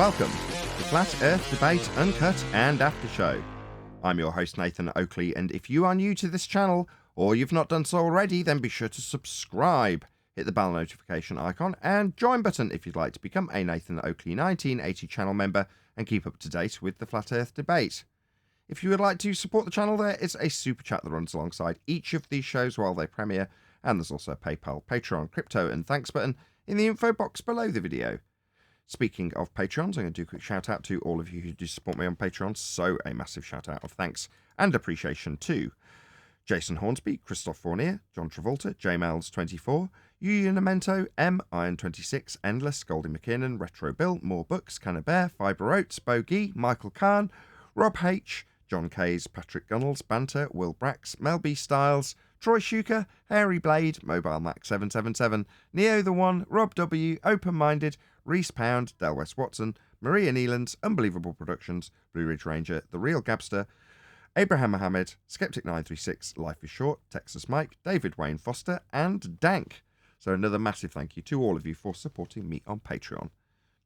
Welcome to Flat Earth Debate Uncut and After Show. I'm your host Nathan Oakley, and if you are new to this channel, or you've not done so already, then be sure to subscribe, hit the bell notification icon, and join button if you'd like to become a Nathan Oakley 1980 channel member and keep up to date with the Flat Earth Debate. If you would like to support the channel, there is a super chat that runs alongside each of these shows while they premiere, and there's also a PayPal, Patreon, crypto, and thanks button in the info box below the video. Speaking of Patreons, I'm going to do a quick shout out to all of you who do support me on Patreon, so a massive shout out of thanks and appreciation to Jason Hornsby, Christoph Fournier, John Travolta, JMels24, Unamento, M, Iron26, Endless, Goldie McKinnon, Retro Bill, More Books, Canna Bear, Fiber Oats, Bogey, Michael Kahn, Rob H, John Kays, Patrick Gunnels, Banter, Will Brax, Mel B. Styles, Troy Shuker, Hairy Blade, Mobile Mac 777, Neo the One, Rob W, Open Minded, Reese Pound, Del West Watson, Maria Neelands, Unbelievable Productions, Blue Ridge Ranger, The Real Gabster, Abraham Mohammed, Skeptic936, Life is Short, Texas Mike, David Wayne Foster, and Dank. So another massive thank you to all of you for supporting me on Patreon.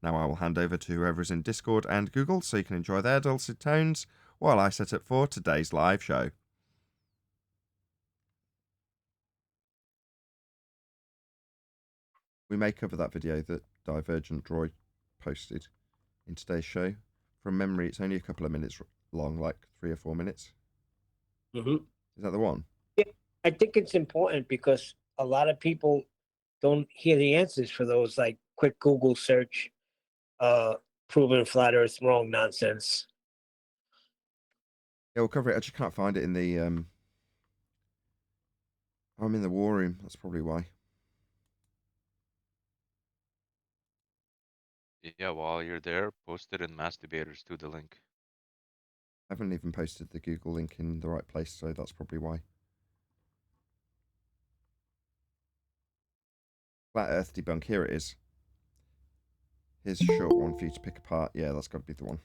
Now I will hand over to whoever is in Discord and Google so you can enjoy their dulcet tones while I set up for today's live show. We may cover that video that Divergent Droid posted in today's show. From memory, it's only a couple of minutes long, like 3 or 4 minutes. Mm-hmm. Is that the one? Yeah, I think it's important because a lot of people don't hear the answers for those like quick Google search, proven flat Earth wrong nonsense. Yeah, we'll cover it. I just can't find it in the I'm in the war room. That's probably why. Yeah, while you're there, post it in Mass Debaters to the link. I haven't even posted the Google link in the right place, so that's probably why. Flat Earth debunk. Here it is. Here's a short one for you to pick apart. Yeah, that's got to be the one.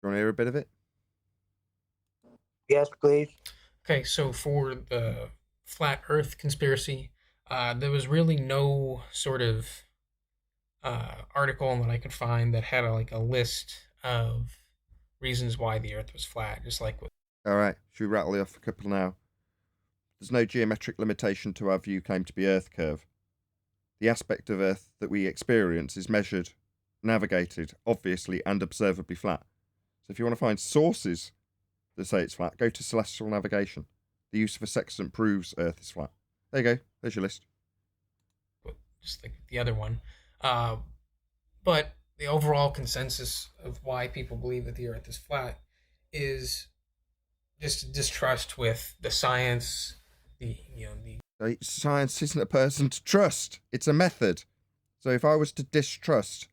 You want to hear a bit of it? Yes, please. Okay, so for the flat Earth conspiracy, there was really no sort of article that I could find that had a list of reasons why the Earth was flat. Just like with All right, should we rattle off a couple now? There's no geometric limitation to our view claim to be Earth curve. The aspect of Earth that we experience is measured, navigated, obviously, and observably flat. So if you want to find sources that say it's flat, go to celestial navigation. The use of a sextant proves Earth is flat. There you go. There's your list. just like the other one, but the overall consensus of why people believe that the Earth is flat is just distrust with the science. Science isn't a person to trust. It's a method. So if I was to distrust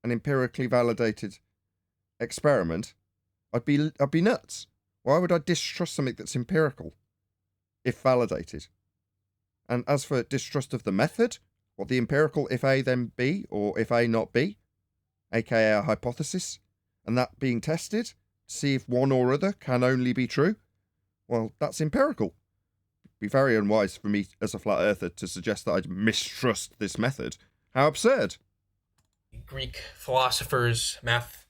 an empirically validated experiment, I'd be nuts. Why would I distrust something that's empirical, if validated? And as for distrust of the method, what the empirical if A then B, or if A not B, aka a hypothesis, and that being tested to see if one or other can only be true, well, that's empirical. It'd be very unwise for me as a flat earther to suggest that I'd mistrust this method. How absurd. Greek philosophers' math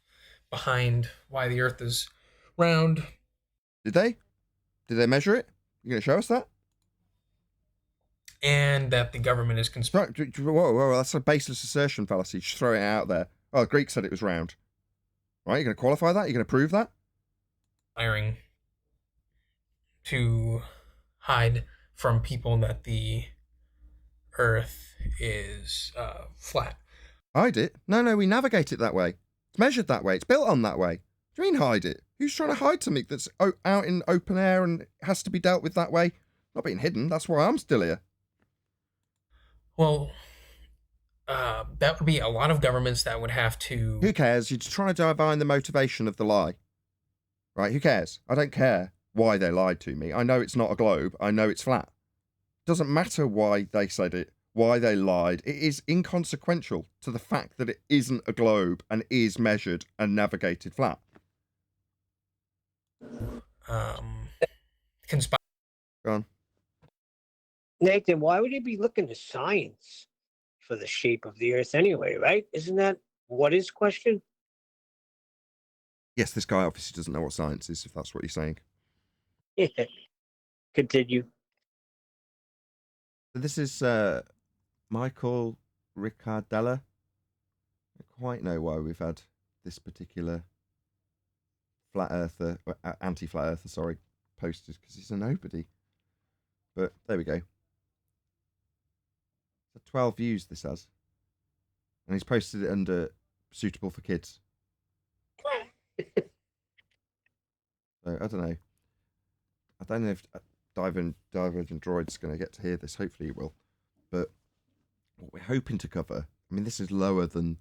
behind why the Earth is round. Did they? Did they measure it? You going to show us that? And that the government is conspiring. Whoa, that's a baseless assertion fallacy. Just throw it out there. Oh, the Greek said it was round. Right, you're going to qualify that? You're going to prove that? To hide from people that the Earth is flat. Hide it? No, we navigate it that way. It's measured that way. It's built on that way. What do you mean hide it? Who's trying to hide something that's out in open air and has to be dealt with that way? Not being hidden. That's why I'm still here. Well, that would be a lot of governments that would have to... Who cares? You're just trying to divine the motivation of the lie. Right, who cares? I don't care why they lied to me. I know it's not a globe. I know it's flat. Doesn't matter why they said it, why they lied. It is inconsequential to the fact that it isn't a globe and is measured and navigated flat. Conspire. Go on. Nathan, why would you be looking to science for the shape of the Earth anyway, right? Isn't that what is question? Yes, this guy obviously doesn't know what science is, if that's what you're saying. Yeah. Continue. So this is Michael Ricardella. I don't quite know why we've had this particular flat earther, anti-flat earther, sorry, posted, because he's a nobody. But there we go. So 12 views this has. And he's posted it under suitable for kids. So I don't know. I don't know if Divergent Droid's going to get to hear this. Hopefully he will. But what we're hoping to cover, I mean, this is lower than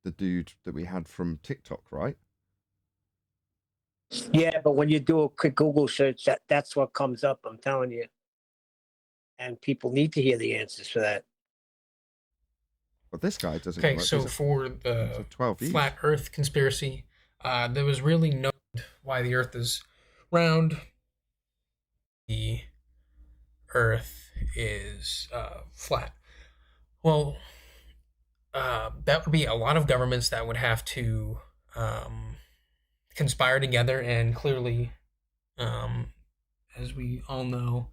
the dude that we had from TikTok, right? Yeah, but when you do a quick Google search, that's what comes up, I'm telling you. And people need to hear the answers for that. But this guy doesn't. Okay, so for the 12 views. flat Earth conspiracy, there was really no why the Earth is round. The Earth is flat. Well, that would be a lot of governments that would have to conspire together, and clearly, as we all know,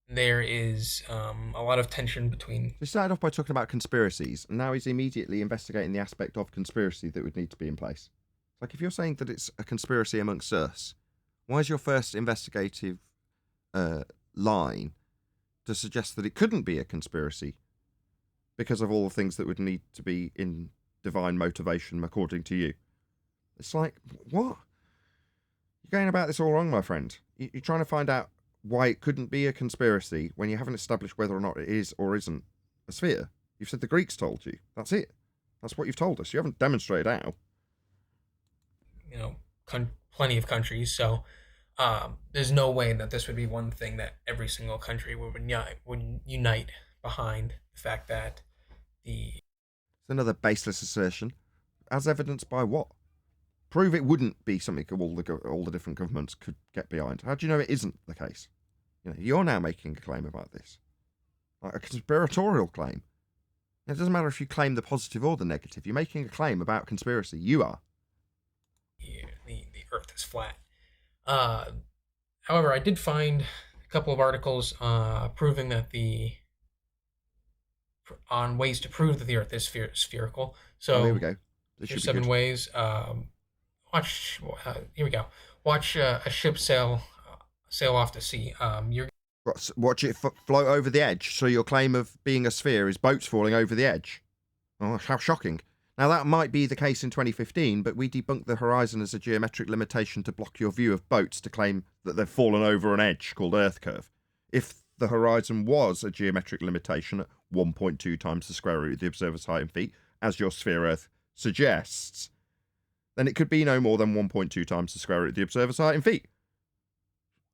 there is a lot of tension between. He started off by talking about conspiracies, and now he's immediately investigating the aspect of conspiracy that would need to be in place. Like, if you're saying that it's a conspiracy amongst us, why is your first investigative line to suggest that it couldn't be a conspiracy because of all the things that would need to be in divine motivation, according to you? It's like, what? You're going about this all wrong, my friend. You're trying to find out why it couldn't be a conspiracy when you haven't established whether or not it is or isn't a sphere. You've said the Greeks told you. That's it. That's what you've told us. You haven't demonstrated how. Plenty of countries. So there's no way that this would be one thing that every single country would unite behind the fact that It's another baseless assertion. As evidenced by what? Prove it wouldn't be something all the different governments could get behind. How do you know it isn't the case? You're now making a claim about this. Like a conspiratorial claim. It doesn't matter if you claim the positive or the negative. You're making a claim about conspiracy. You are. The Earth is flat. However, I did find a couple of articles proving that on ways to prove that the Earth is spherical. So here we go. Here's 7 ways. Here we go. Watch a ship sail off to sea. Watch it float over the edge. So your claim of being a sphere is boats falling over the edge. Oh, how shocking. Now, that might be the case in 2015, but we debunked the horizon as a geometric limitation to block your view of boats to claim that they've fallen over an edge called Earth curve. If the horizon was a geometric limitation at 1.2 times the square root of the observer's height in feet, as your sphere Earth suggests, then it could be no more than 1.2 times the square root of the observer's height in feet.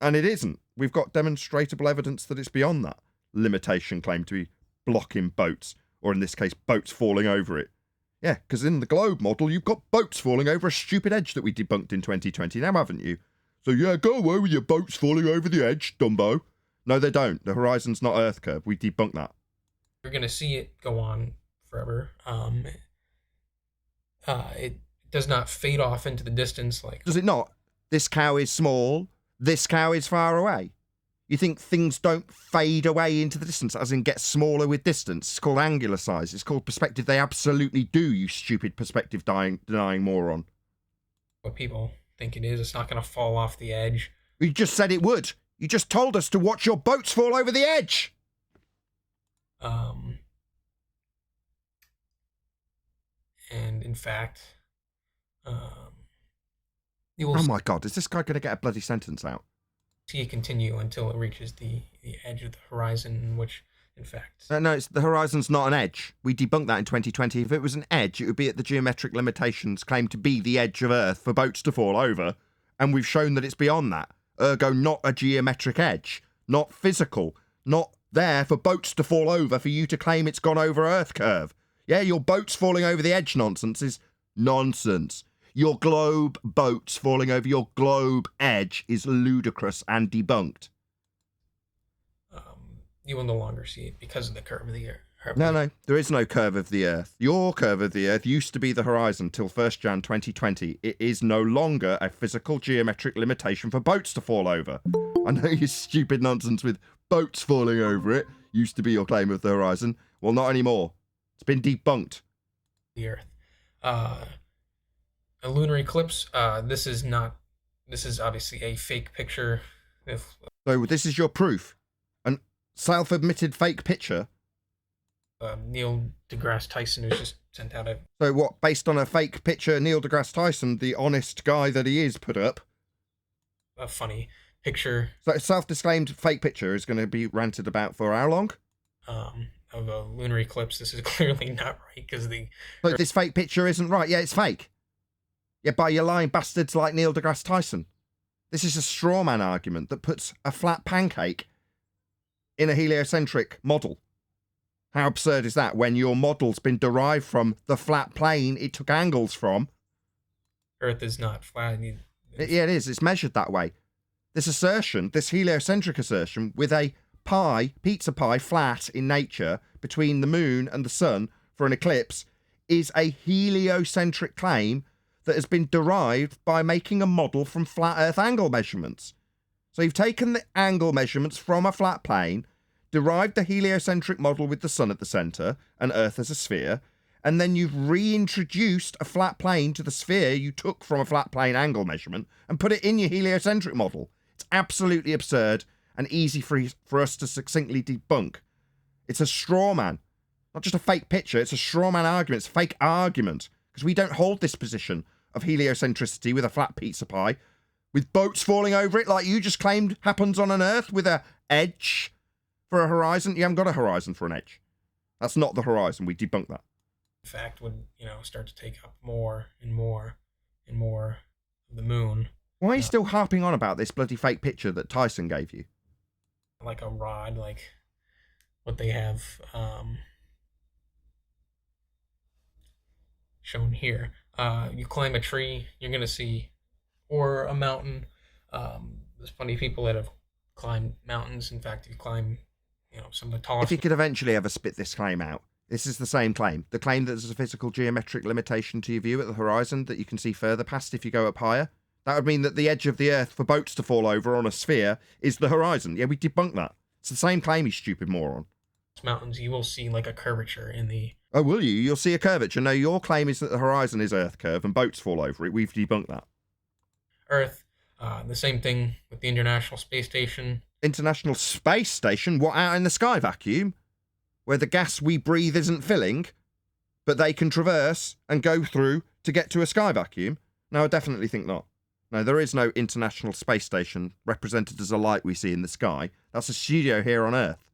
And it isn't. We've got demonstrable evidence that it's beyond that limitation claim to be blocking boats, or in this case, boats falling over it. Yeah, because in the globe model, you've got boats falling over a stupid edge that we debunked in 2020 now, haven't you? So yeah, go away with your boats falling over the edge, Dumbo. No, they don't. The horizon's not Earth curve. We debunked that. You're going to see it go on forever. It does not fade off into the distance. Does it not? This cow is small. This cow is far away. You think things don't fade away into the distance, as in get smaller with distance? It's called angular size. It's called perspective. They absolutely do, you stupid perspective denying moron. What people think it is. It's not going to fall off the edge. You just said it would. You just told us to watch your boats fall over the edge. And in fact, oh my God, is this guy going to get a bloody sentence out? See it continue until it reaches the edge of the horizon, which, in fact... No, the horizon's not an edge. We debunked that in 2020. If it was an edge, it would be at the geometric limitations claimed to be the edge of Earth for boats to fall over, and we've shown that it's beyond that. Ergo, not a geometric edge, not physical, not there for boats to fall over for you to claim it's gone over Earth curve. Yeah, your boats falling over the edge nonsense is nonsense. Your globe boats falling over your globe edge is ludicrous and debunked. You will no longer see it because of the curve of the Earth. No, there is no curve of the Earth. Your curve of the Earth used to be the horizon till 1st Jan 2020. It is no longer a physical geometric limitation for boats to fall over. I know your stupid nonsense with boats falling over it used to be your claim of the horizon. Well, not anymore. It's been debunked. The Earth. A lunar eclipse. This is obviously a fake picture. So this is your proof. An self-admitted fake picture. Neil deGrasse Tyson, who's just sent out So what, based on a fake picture Neil deGrasse Tyson, the honest guy that he is, put up? a funny picture. So a self-disclaimed fake picture is going to be ranted about for how long? Of a lunar eclipse. This is clearly not right because So this fake picture isn't right. Yeah, it's fake. Yeah, by your lying bastards like Neil deGrasse Tyson. This is a straw man argument that puts a flat pancake in a heliocentric model. How absurd is that when your model's been derived from the flat plane it took angles from? Earth is not flat. Yeah, it is. It's measured that way. This assertion, this heliocentric assertion, with a pizza pie flat in nature between the moon and the sun for an eclipse, is a heliocentric claim that has been derived by making a model from flat Earth angle measurements. So you've taken the angle measurements from a flat plane, derived a heliocentric model with the sun at the centre and Earth as a sphere, and then you've reintroduced a flat plane to the sphere you took from a flat plane angle measurement and put it in your heliocentric model. It's absolutely absurd and easy for us to succinctly debunk. It's a straw man. Not just a fake picture, it's a straw man argument. It's a fake argument. Because we don't hold this position of heliocentricity with a flat pizza pie, with boats falling over it like you just claimed happens on an Earth with a edge for a horizon. You haven't got a horizon for an edge. That's not the horizon. We debunk that. In fact, would start to take up more and more and more of the moon. Why are you still harping on about this bloody fake picture that Tyson gave you? Like a rod, like what they have shown here. You climb a tree, you're going to see, or a mountain. There's plenty of people that have climbed mountains. In fact, if you climb, some of the tallest. If you could eventually ever spit this claim out, this is the same claim. The claim that there's a physical geometric limitation to your view at the horizon that you can see further past if you go up higher. That would mean that the edge of the Earth for boats to fall over on a sphere is the horizon. Yeah, we debunk that. It's the same claim, you stupid moron. Mountains, you will see like a curvature in the... Oh, will you? You'll see a curvature. No, your claim is that the horizon is Earth curve and boats fall over it. We've debunked that. Earth, the same thing with the International Space Station. International Space Station? What, out in the sky vacuum? Where the gas we breathe isn't filling, but they can traverse and go through to get to a sky vacuum? No, I definitely think not. No, there is no International Space Station represented as a light we see in the sky. That's a studio here on Earth.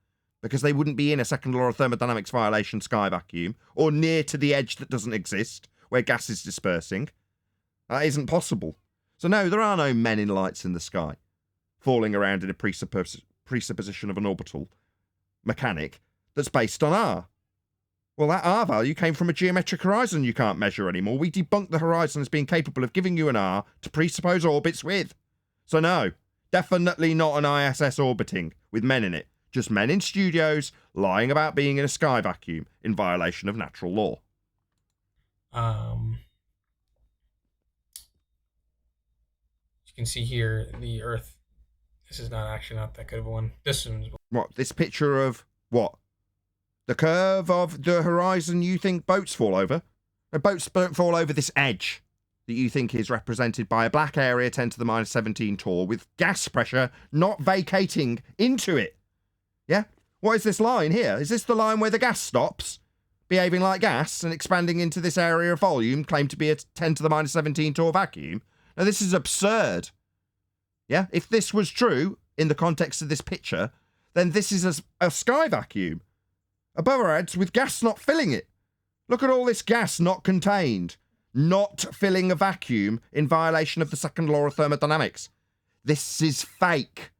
Because they wouldn't be in a second law of thermodynamics violation sky vacuum, or near to the edge that doesn't exist, where gas is dispersing. That isn't possible. So no, there are no men in lights in the sky, falling around in a presupposition of an orbital mechanic that's based on R. Well, that R value came from a geometric horizon you can't measure anymore. We debunked the horizon as being capable of giving you an R to presuppose orbits with. So no, definitely not an ISS orbiting with men in it. Just men in studios lying about being in a sky vacuum in violation of natural law. You can see here the Earth. This is actually not that good of a one. This one's... What, this picture of what? The curve of the horizon you think boats fall over? No, boats don't fall over this edge that you think is represented by a black area 10 to the minus 17 tall with gas pressure not vacating into it. Yeah? What is this line here? Is this the line where the gas stops, behaving like gas and expanding into this area of volume claimed to be a 10 to the minus 17 torr vacuum? Now, this is absurd. Yeah? If this was true in the context of this picture, then this is a sky vacuum above our heads with gas not filling it. Look at all this gas not contained, not filling a vacuum in violation of the second law of thermodynamics. This is fake.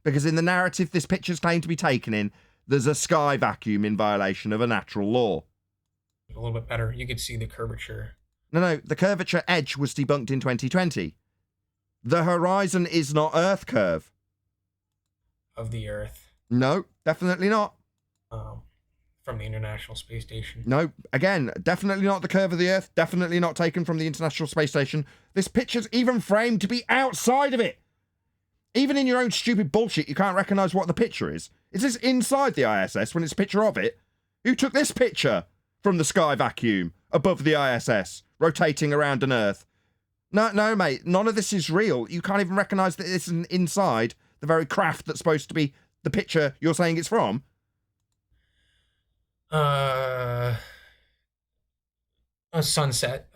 Because in the narrative this picture's claimed to be taken in, there's a sky vacuum in violation of a natural law. A little bit better. You could see the curvature. No, the curvature edge was debunked in 2020. The horizon is not Earth curve. Of the Earth. No, definitely not. From the International Space Station. No, again, definitely not the curve of the Earth. Definitely not taken from the International Space Station. This picture's even framed to be outside of it. Even in your own stupid bullshit, you can't recognise what the picture is. Is this inside the ISS when it's a picture of it? Who took this picture from the sky vacuum above the ISS, rotating around an Earth? No, mate, none of this is real. You can't even recognise that this is inside the very craft that's supposed to be the picture you're saying it's from. A sunset.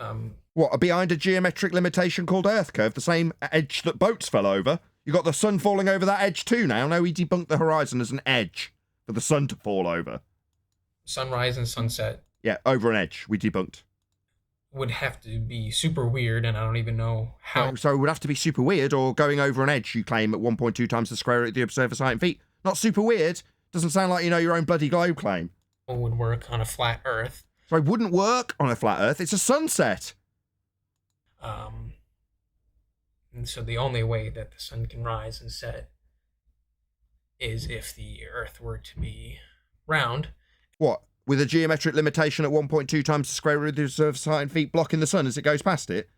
What, behind a geometric limitation called Earth curve, the same edge that boats fell over? You got the sun falling over that edge too now? No, we debunked the horizon as an edge for the sun to fall over. Sunrise and sunset. Yeah, over an edge, we debunked. Would have to be super weird, and I don't even know how. So it would have to be super weird, or going over an edge, you claim, at 1.2 times the square root of the observer's height in feet. Not super weird. Doesn't sound like you know your own bloody globe claim. Would work on a flat Earth. So it wouldn't work on a flat Earth. It's a sunset. And so the only way that the sun can rise and set is if the Earth were to be round. What? With a geometric limitation at 1.2 times the square root of the observer's height in feet blocking the sun as it goes past it?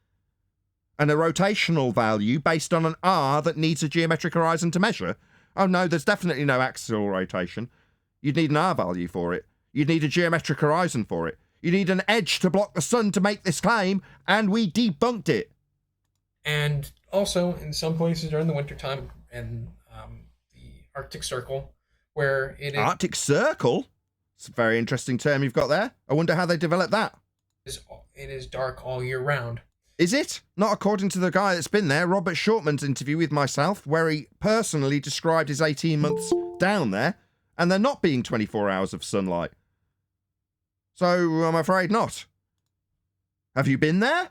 And a rotational value based on an R that needs a geometric horizon to measure? Oh no, there's definitely no axial rotation. You'd need an R value for it. You'd need a geometric horizon for it. You need an edge to block the sun to make this claim, and we debunked it. And also, in some places during the wintertime, and the Arctic Circle, where it is... Arctic Circle? It's a very interesting term you've got there. I wonder how they developed that. It is dark all year round. Is it? Not according to the guy that's been there, Robert Shortman's interview with myself, where he personally described his 18 months down there, and there not being 24 hours of sunlight. So, I'm afraid not. Have you been there?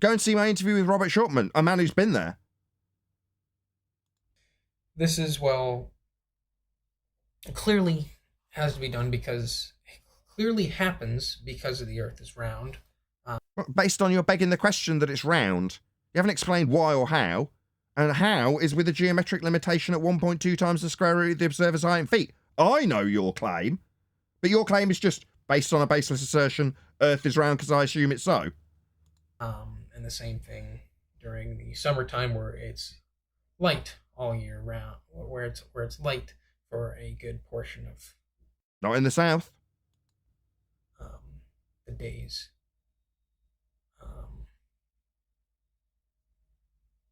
Go and see my interview with Robert Shortman, a man who's been there. This is, well, clearly has to be done because it clearly happens because of the Earth is round. Based on your begging the question that it's round, you haven't explained why or how, and how is with a geometric limitation at 1.2 times the square root of the observer's height in feet. I know your claim, but your claim is just based on a baseless assertion, Earth is round because I assume it's so. And the same thing during the summertime where it's light all year round, where it's light for a good portion of... Not in the south. The days.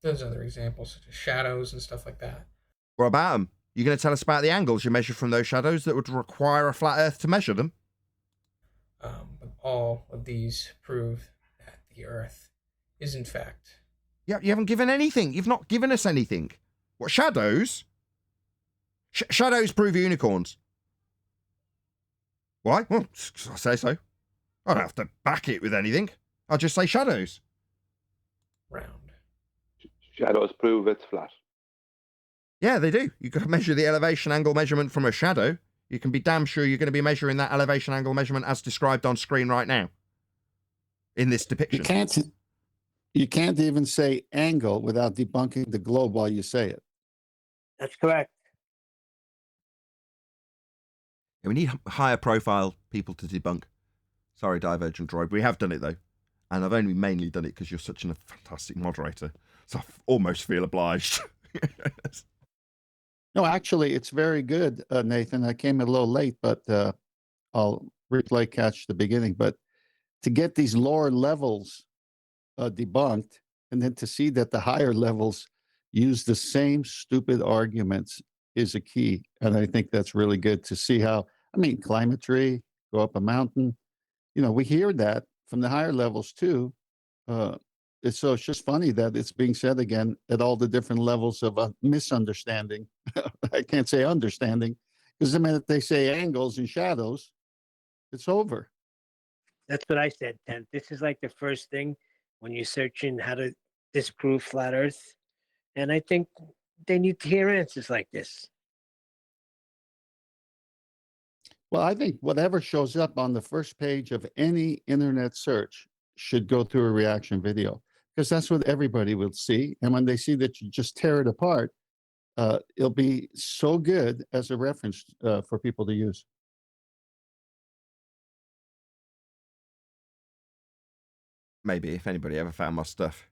There's other examples such as shadows and stuff like that. What about them? You going to tell us about the angles you measure from those shadows that would require a flat Earth to measure them? But all of these prove that the Earth is in fact... Yeah, you haven't given anything. You've not given us anything. What, shadows? Shadows prove unicorns. Why? Well, I say so. I don't have to back it with anything. I'll just say shadows. Round. Shadows prove it's flat. Yeah, they do. You can measure the elevation angle measurement from a shadow. You can be damn sure you're going to be measuring that elevation angle measurement as described on screen right now. In this depiction. You can't even say angle without debunking the globe while you say it. That's correct. Yeah, we need higher profile people to debunk. Sorry, Divergent Droid. We have done it, though. And I've only mainly done it because you're such a fantastic moderator. So I almost feel obliged. No, actually, it's very good, Nathan. I came a little late, but I'll replay catch the beginning. But to get these lower levels debunked, and then to see that the higher levels use the same stupid arguments is a key. And I think that's really good to see how, I mean, climb a tree, go up a mountain. You know, we hear that from the higher levels too. So it's just funny that it's being said again at all the different levels of a misunderstanding. I can't say understanding, because the minute they say angles and shadows, it's over. That's what I said, Tent. This is like the first thing when you're searching how to disprove flat Earth. And I think they need to hear answers like this. Well, I think whatever shows up on the first page of any internet search should go through a reaction video, because that's what everybody will see. And when they see that you just tear it apart, it'll be so good as a reference for people to use. Maybe if anybody ever found my stuff.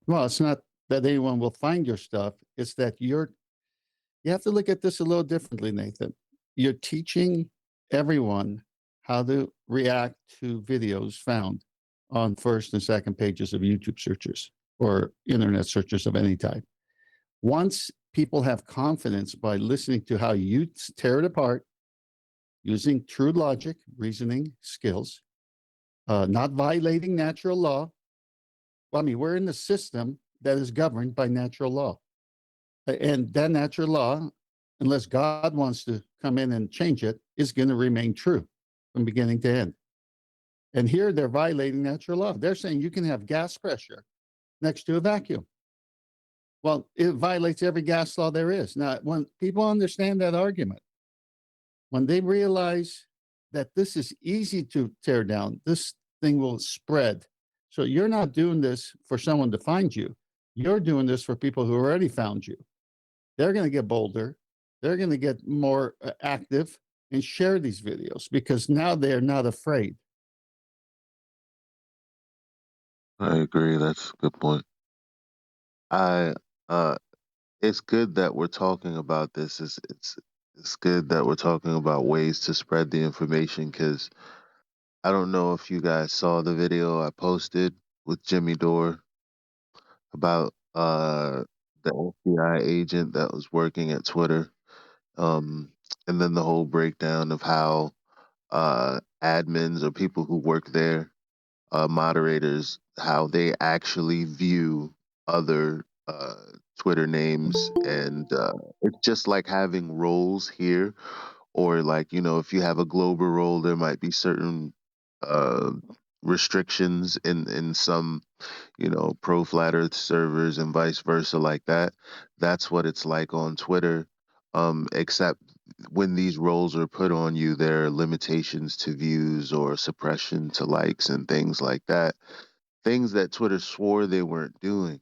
Well, it's not that anyone will find your stuff. It's that you have to look at this a little differently, Nathan. You're teaching everyone how to react to videos found on first and second pages of YouTube searches or internet searches of any type. Once people have confidence by listening to how you tear it apart using true logic, reasoning skills, not violating natural law. Well, I mean, we're in the system that is governed by natural law. And that natural law, unless God wants to come in and change it, is going to remain true from beginning to end. And here they're violating natural law. They're saying you can have gas pressure next to a vacuum. Well, it violates every gas law there is. Now, when people understand that argument, when they realize that this is easy to tear down, this thing will spread. So you're not doing this for someone to find you. You're doing this for people who already found you. They're going to get bolder. They're going to get more active and share these videos because now they're not afraid. I agree. That's a good point. It's good that we're talking about this. It's good that we're talking about ways to spread the information, because I don't know if you guys saw the video I posted with Jimmy Dore about the FBI agent that was working at Twitter, and then the whole breakdown of how admins or people who work there, moderators, how they actually view other Twitter names. And it's just like having roles here, or like, if you have a global role, there might be certain uh, restrictions in some, pro flat earth servers and vice versa, like that. That's what it's like on Twitter. Except when these roles are put on you, there are limitations to views or suppression to likes and things like that. Things that Twitter swore they weren't doing.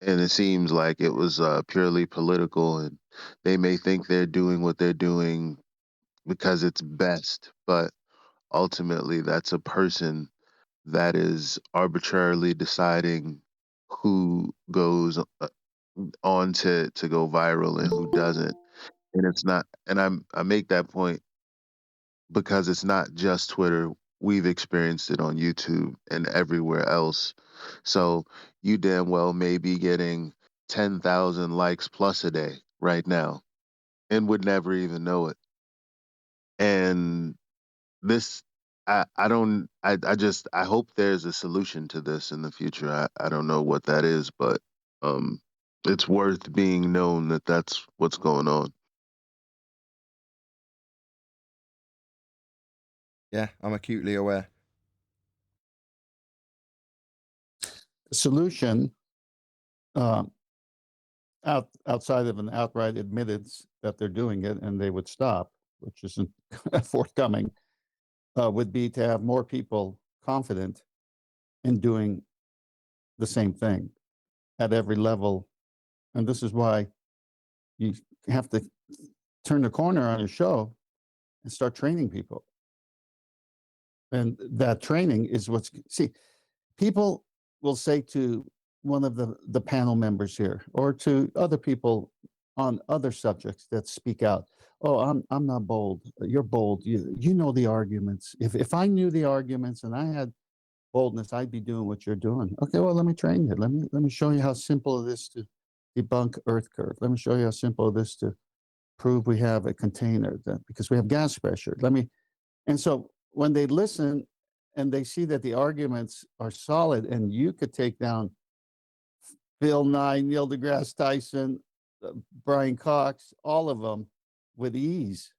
And it seems like it was purely political, and they may think they're doing what they're doing because it's best, but ultimately that's a person that is arbitrarily deciding who goes on to go viral and who doesn't. And it's not, and I make that point because it's not just Twitter. We've experienced it on YouTube and everywhere else. So you damn well may be getting 10,000 likes plus a day right now and would never even know it. And this, I don't, I hope there's a solution to this in the future. I don't know what that is, but um, it's worth being known that that's what's going on. Yeah, I'm acutely aware. The solution, outside of an outright admittance that they're doing it and they would stop, which isn't forthcoming, would be to have more people confident in doing the same thing at every level. And this is why you have to turn the corner on your show and start training people. And that training is people will say to one of the panel members here or to other people on other subjects that speak out, oh, I'm not bold. You're bold. You know the arguments. If I knew the arguments and I had boldness, I'd be doing what you're doing. Okay, well, let me train you. Let me show you how simple it is to debunk Earth curve. Let me show you how simple it is to prove we have a container because we have gas pressure. And so when they listen and they see that the arguments are solid and you could take down Bill Nye, Neil deGrasse Tyson, Brian Cox, all of them with ease,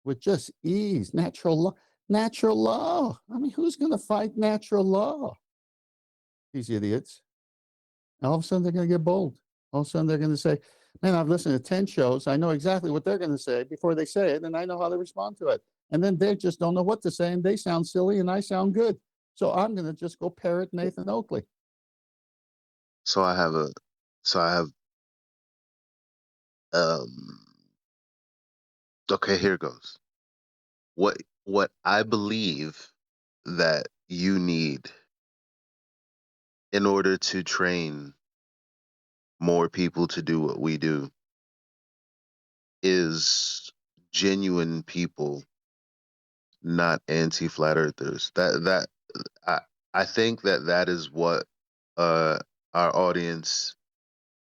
with just ease, natural law. Natural law. I mean, who's going to fight natural law? These idiots. All of a sudden, they're going to get bold. All of a sudden, they're going to say, Man, I've listened to 10 shows. I know exactly what they're going to say before they say it, and I know how they respond to it. And then they just don't know what to say, and they sound silly, and I sound good. So I'm going to just go parrot Nathan Oakley. So I have a, so I have, um, okay, here goes. What I believe that you need in order to train more people to do what we do is genuine people, not anti-flat earthers. I I think that that is what uh our audience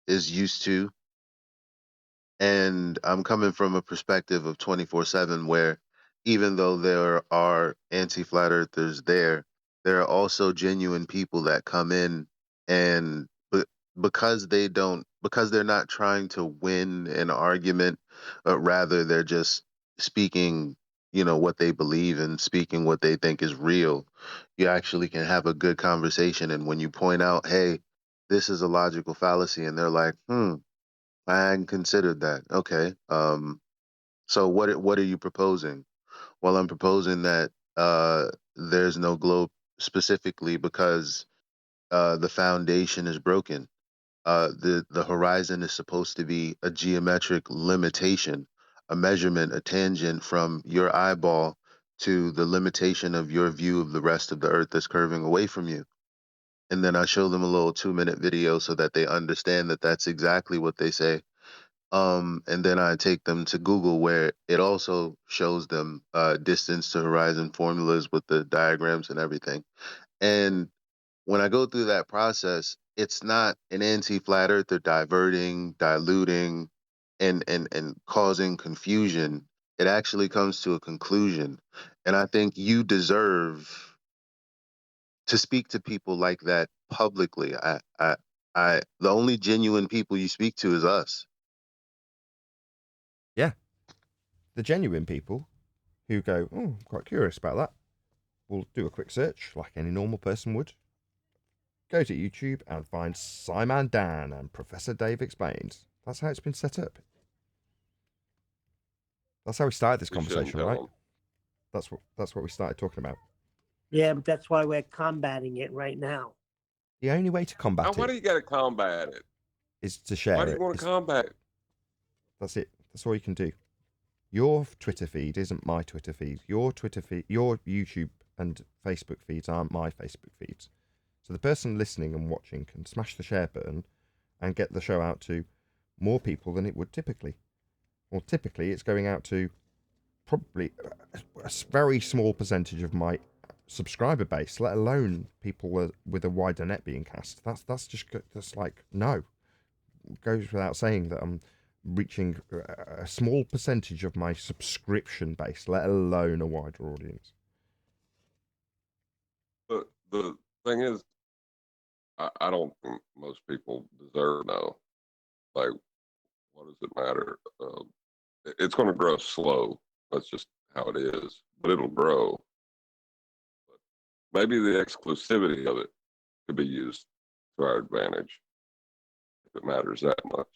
is used to, and I'm coming from a perspective of 24/7 where even though there are anti-flat earthers there are also genuine people that come in and because they're not trying to win an argument, but rather they're just speaking, what they believe and speaking what they think is real. You actually can have a good conversation, and when you point out, hey, this is a logical fallacy, and they're like, I hadn't considered that. Okay. So what are you proposing? Well, I'm proposing that there's no globe specifically because the foundation is broken. The horizon is supposed to be a geometric limitation, a measurement, a tangent from your eyeball to the limitation of your view of the rest of the earth that's curving away from you. And then I show them a little 2-minute video so that they understand that that's exactly what they say. And then I take them to Google where it also shows them distance to horizon formulas with the diagrams and everything. And when I go through that process, it's not an anti-flat earther diverting, diluting, and causing confusion. It actually comes to a conclusion. And I think you deserve to speak to people like that publicly. The only genuine people you speak to is us. Yeah. The genuine people who go, oh, I'm quite curious about that, will do a quick search like any normal person would. Go to YouTube and find SciManDan and Professor Dave Explains. That's how it's been set up. That's how we started this conversation, right? That's what we started talking about. Yeah, but that's why we're combating it right now. The only way to combat Why do it you got to combat it? is to share it. Why do you want to combat it? That's it. That's all you can do. Your Twitter feed isn't my Twitter feed. Your Twitter feed, your YouTube and Facebook feeds aren't my Facebook feeds. So the person listening and watching can smash the share button and get the show out to more people than it would typically. Well, typically it's going out to probably a very small percentage of my subscriber base, let alone people with a wider net being cast. That's like, no. It goes without saying that I'm reaching a small percentage of my subscription base, let alone a wider audience. But the thing is, I don't think most people deserve to know. Like, what does it matter? It's going to grow slow. That's just how it is. But it'll grow. But maybe the exclusivity of it could be used to our advantage if it matters that much.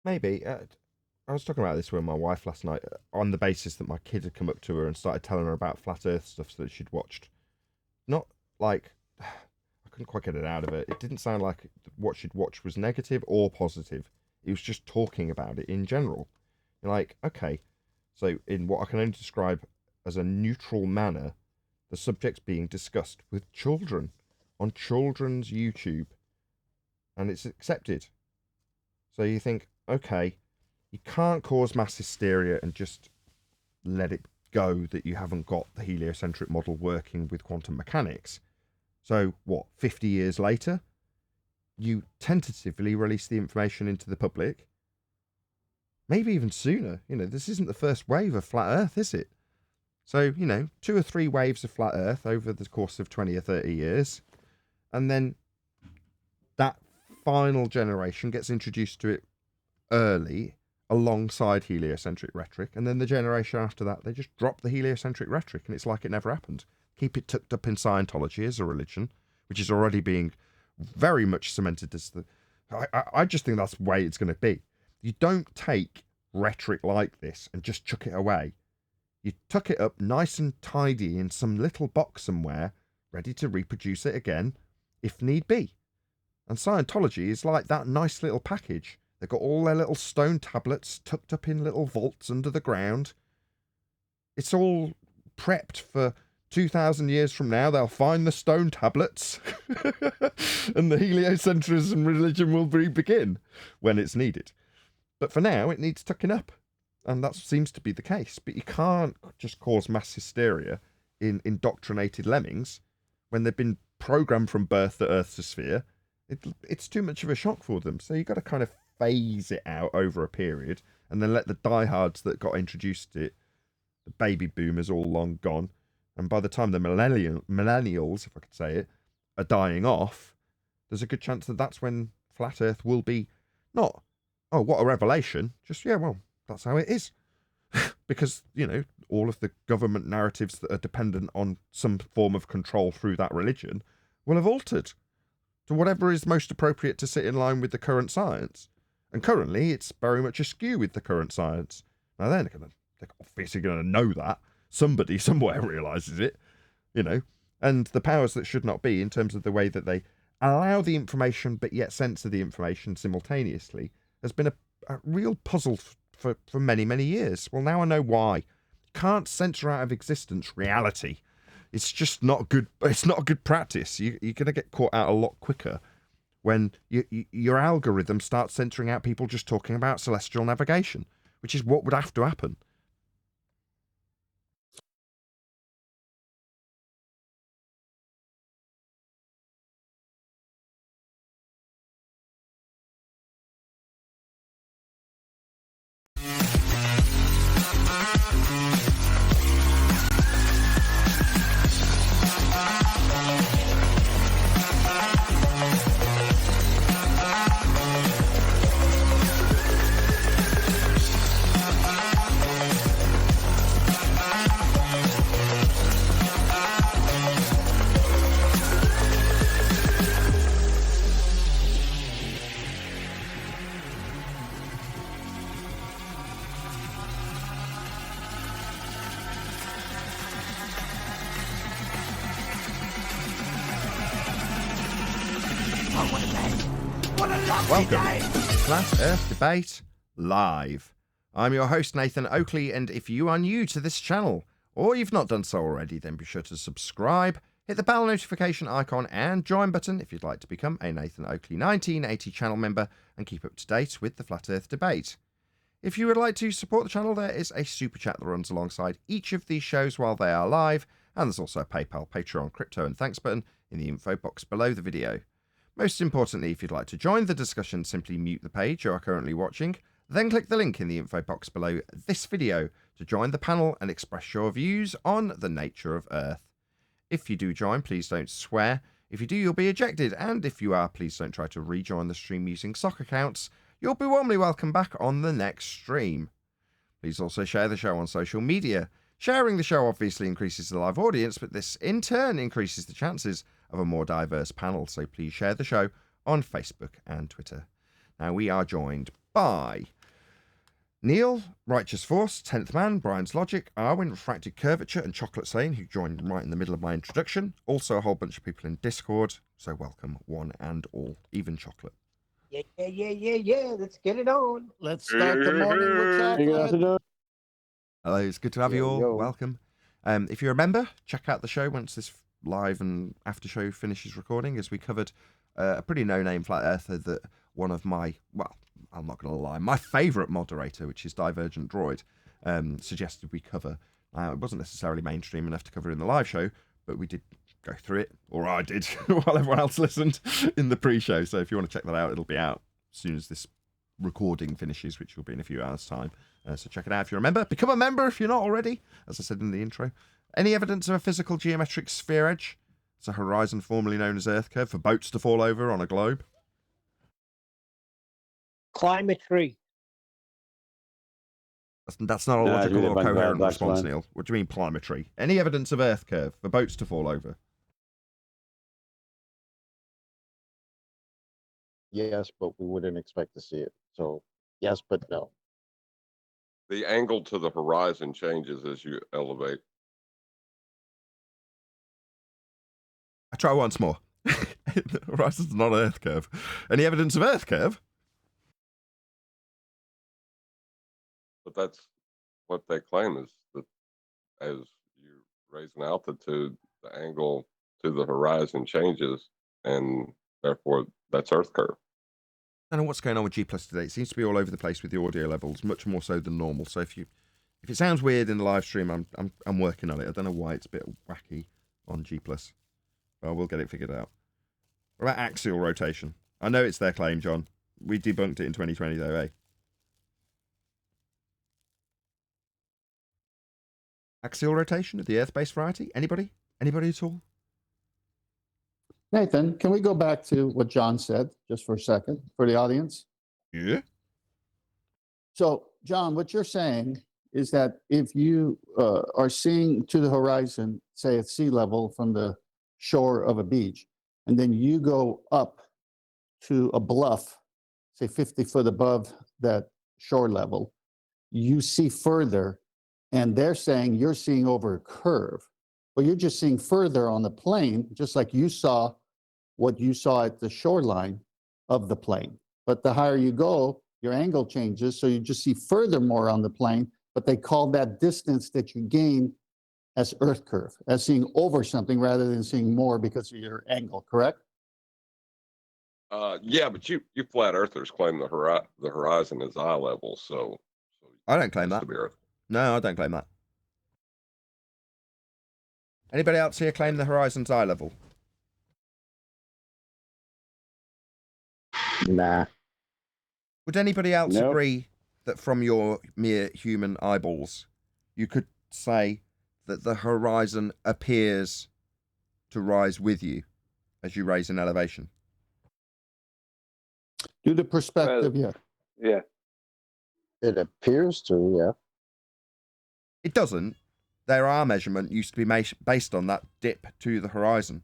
Maybe. I was talking about this with my wife last night on the basis that my kid had come up to her and started telling her about flat earth stuff that she'd watched. Not like... I couldn't quite get it out of it. It didn't sound like what she'd watched was negative or positive. It was just talking about it in general. You're like, okay, so in what I can only describe as a neutral manner, the subject's being discussed with children on children's YouTube, and it's accepted. So you think, okay, you can't cause mass hysteria and just let it go that you haven't got the heliocentric model working with quantum mechanics. So, 50 years later, you tentatively release the information into the public. Maybe even sooner. This isn't the first wave of flat Earth, is it? So, 2 or 3 waves of flat Earth over the course of 20 or 30 years. And then that final generation gets introduced to it early, alongside heliocentric rhetoric. And then the generation after that, they just drop the heliocentric rhetoric, and it's like it never happened. Keep it tucked up in Scientology as a religion, which is already being very much cemented as the I just think that's the way it's going to be. You don't take rhetoric like this and just chuck it away. You tuck it up nice and tidy in some little box somewhere, ready to reproduce it again, if need be. And Scientology is like that nice little package. They've got all their little stone tablets tucked up in little vaults under the ground. It's all prepped for 2,000 years from now. They'll find the stone tablets and the heliocentrism religion will begin when it's needed. But for now, it needs tucking up. And that seems to be the case. But you can't just cause mass hysteria in indoctrinated lemmings when they've been programmed from birth that Earth's a sphere. It's too much of a shock for them. So you've got to kind of phase it out over a period and then let the diehards that got introduced to it, the baby boomers all long gone, and by the time the millennials, if I could say it, are dying off, there's a good chance that that's when flat Earth will be not, oh, what a revelation, just, yeah, well, that's how it is. Because, you know, all of the government narratives that are dependent on some form of control through that religion will have altered to whatever is most appropriate to sit in line with the current science. And currently, it's very much askew with the current science. Now, they're obviously going to know that. Somebody somewhere realises it, you know. And the powers that should not be, in terms of the way that they allow the information but yet censor the information simultaneously, has been a real puzzle for many, many years. Well, now I know why. You can't censor out of existence reality. It's just not good. It's not a good practice. You're going to get caught out a lot quicker when your algorithm starts censoring out people just talking about celestial navigation, which is what would have to happen. Welcome to Flat Earth Debate Live. I'm your host, Nathan Oakley, and if you are new to this channel, or you've not done so already, then be sure to subscribe, hit the bell notification icon and join button if you'd like to become a Nathan Oakley 1980 channel member and keep up to date with the Flat Earth Debate. If you would like to support the channel, there is a super chat that runs alongside each of these shows while they are live, and there's also a PayPal, Patreon, crypto and thanks button in the info box below the video. Most importantly, if you'd like to join the discussion, simply mute the page you are currently watching, then click the link in the info box below this video to join the panel and express your views on the nature of Earth. If you do join, please don't swear. If you do, you'll be ejected, and if you are, please don't try to rejoin the stream using sock accounts. You'll be warmly welcome back on the next stream. Please also share the show on social media. Sharing the show obviously increases the live audience, but this in turn increases the chances of a more diverse panel, so please share the show on Facebook and Twitter. Now, we are joined by Neil, Righteous Force, 10th Man, Brian's Logic, Arwin, Refracted Curvature, and Chocolate Sane, who joined right in the middle of my introduction. Also a whole bunch of people in Discord, so welcome one and all, even Chocolate. Yeah. Let's get it on. Let's start the morning with chocolate. Hello, it's good to have you all. Yo. Welcome. If you're a member, check out the show once this live and after show finishes recording, as we covered a pretty no-name flat earther that one of my, well, I'm not going to lie, my favourite moderator, which is Divergent Droid, suggested we cover. It wasn't necessarily mainstream enough to cover in the live show, but we did go through it, or I did, while everyone else listened in the pre-show. So if you want to check that out, it'll be out as soon as this recording finishes, which will be in a few hours' time. So check it out if you're a member. Become a member if you're not already, as I said in the intro. Any evidence of a physical geometric sphere edge? It's a horizon formerly known as Earth curve for boats to fall over on a globe. Climatry. That's not a logical or coherent response, Neil. What do you mean climatry? Any evidence of Earth curve for boats to fall over? yes, but we wouldn't expect to see it. So yes, but no. The angle to the horizon changes as you elevate. I try once more. The horizon's not Earth curve. Any evidence of Earth curve? But that's what they claim is that as you raise an altitude, the angle to the horizon changes, and therefore that's Earth curve. I don't know what's going on with G Plus today. It seems to be all over the place with the audio levels, much more so than normal. So if it sounds weird in the live stream, I'm working on it. I don't know why it's a bit wacky on G Plus. Well, we'll get it figured out. What about axial rotation? I know it's their claim, John. We debunked it in 2020, though, eh? Axial rotation of the Earth-based variety? Anybody? Anybody at all? Nathan, can we go back to what John said just for a second for the audience? Yeah. So, John, what you're saying is that if you are seeing to the horizon, say at sea level from the shore of a beach, and then you go up to a bluff, say 50 foot above that shore level, you see further, and they're saying you're seeing over a curve. Well, you're just seeing further on the plane, just like you saw what you saw at the shoreline of the plane. But the higher you go, your angle changes, so you just see furthermore on the plane, but they call that distance that you gain as Earth curve, as seeing over something rather than seeing more because of your angle, correct? Yeah, but you flat earthers claim the horizon is eye level, so I don't claim it has that. to be Earth. No, I don't claim that. Anybody else here claim the horizon's eye level? Nah. Would anybody else Nope. agree that from your mere human eyeballs, you could say that the horizon appears to rise with you as you raise in elevation? Due to perspective, Well, yeah. yeah. It appears to, yeah. It doesn't. Their R measurement used to be based on that dip to the horizon.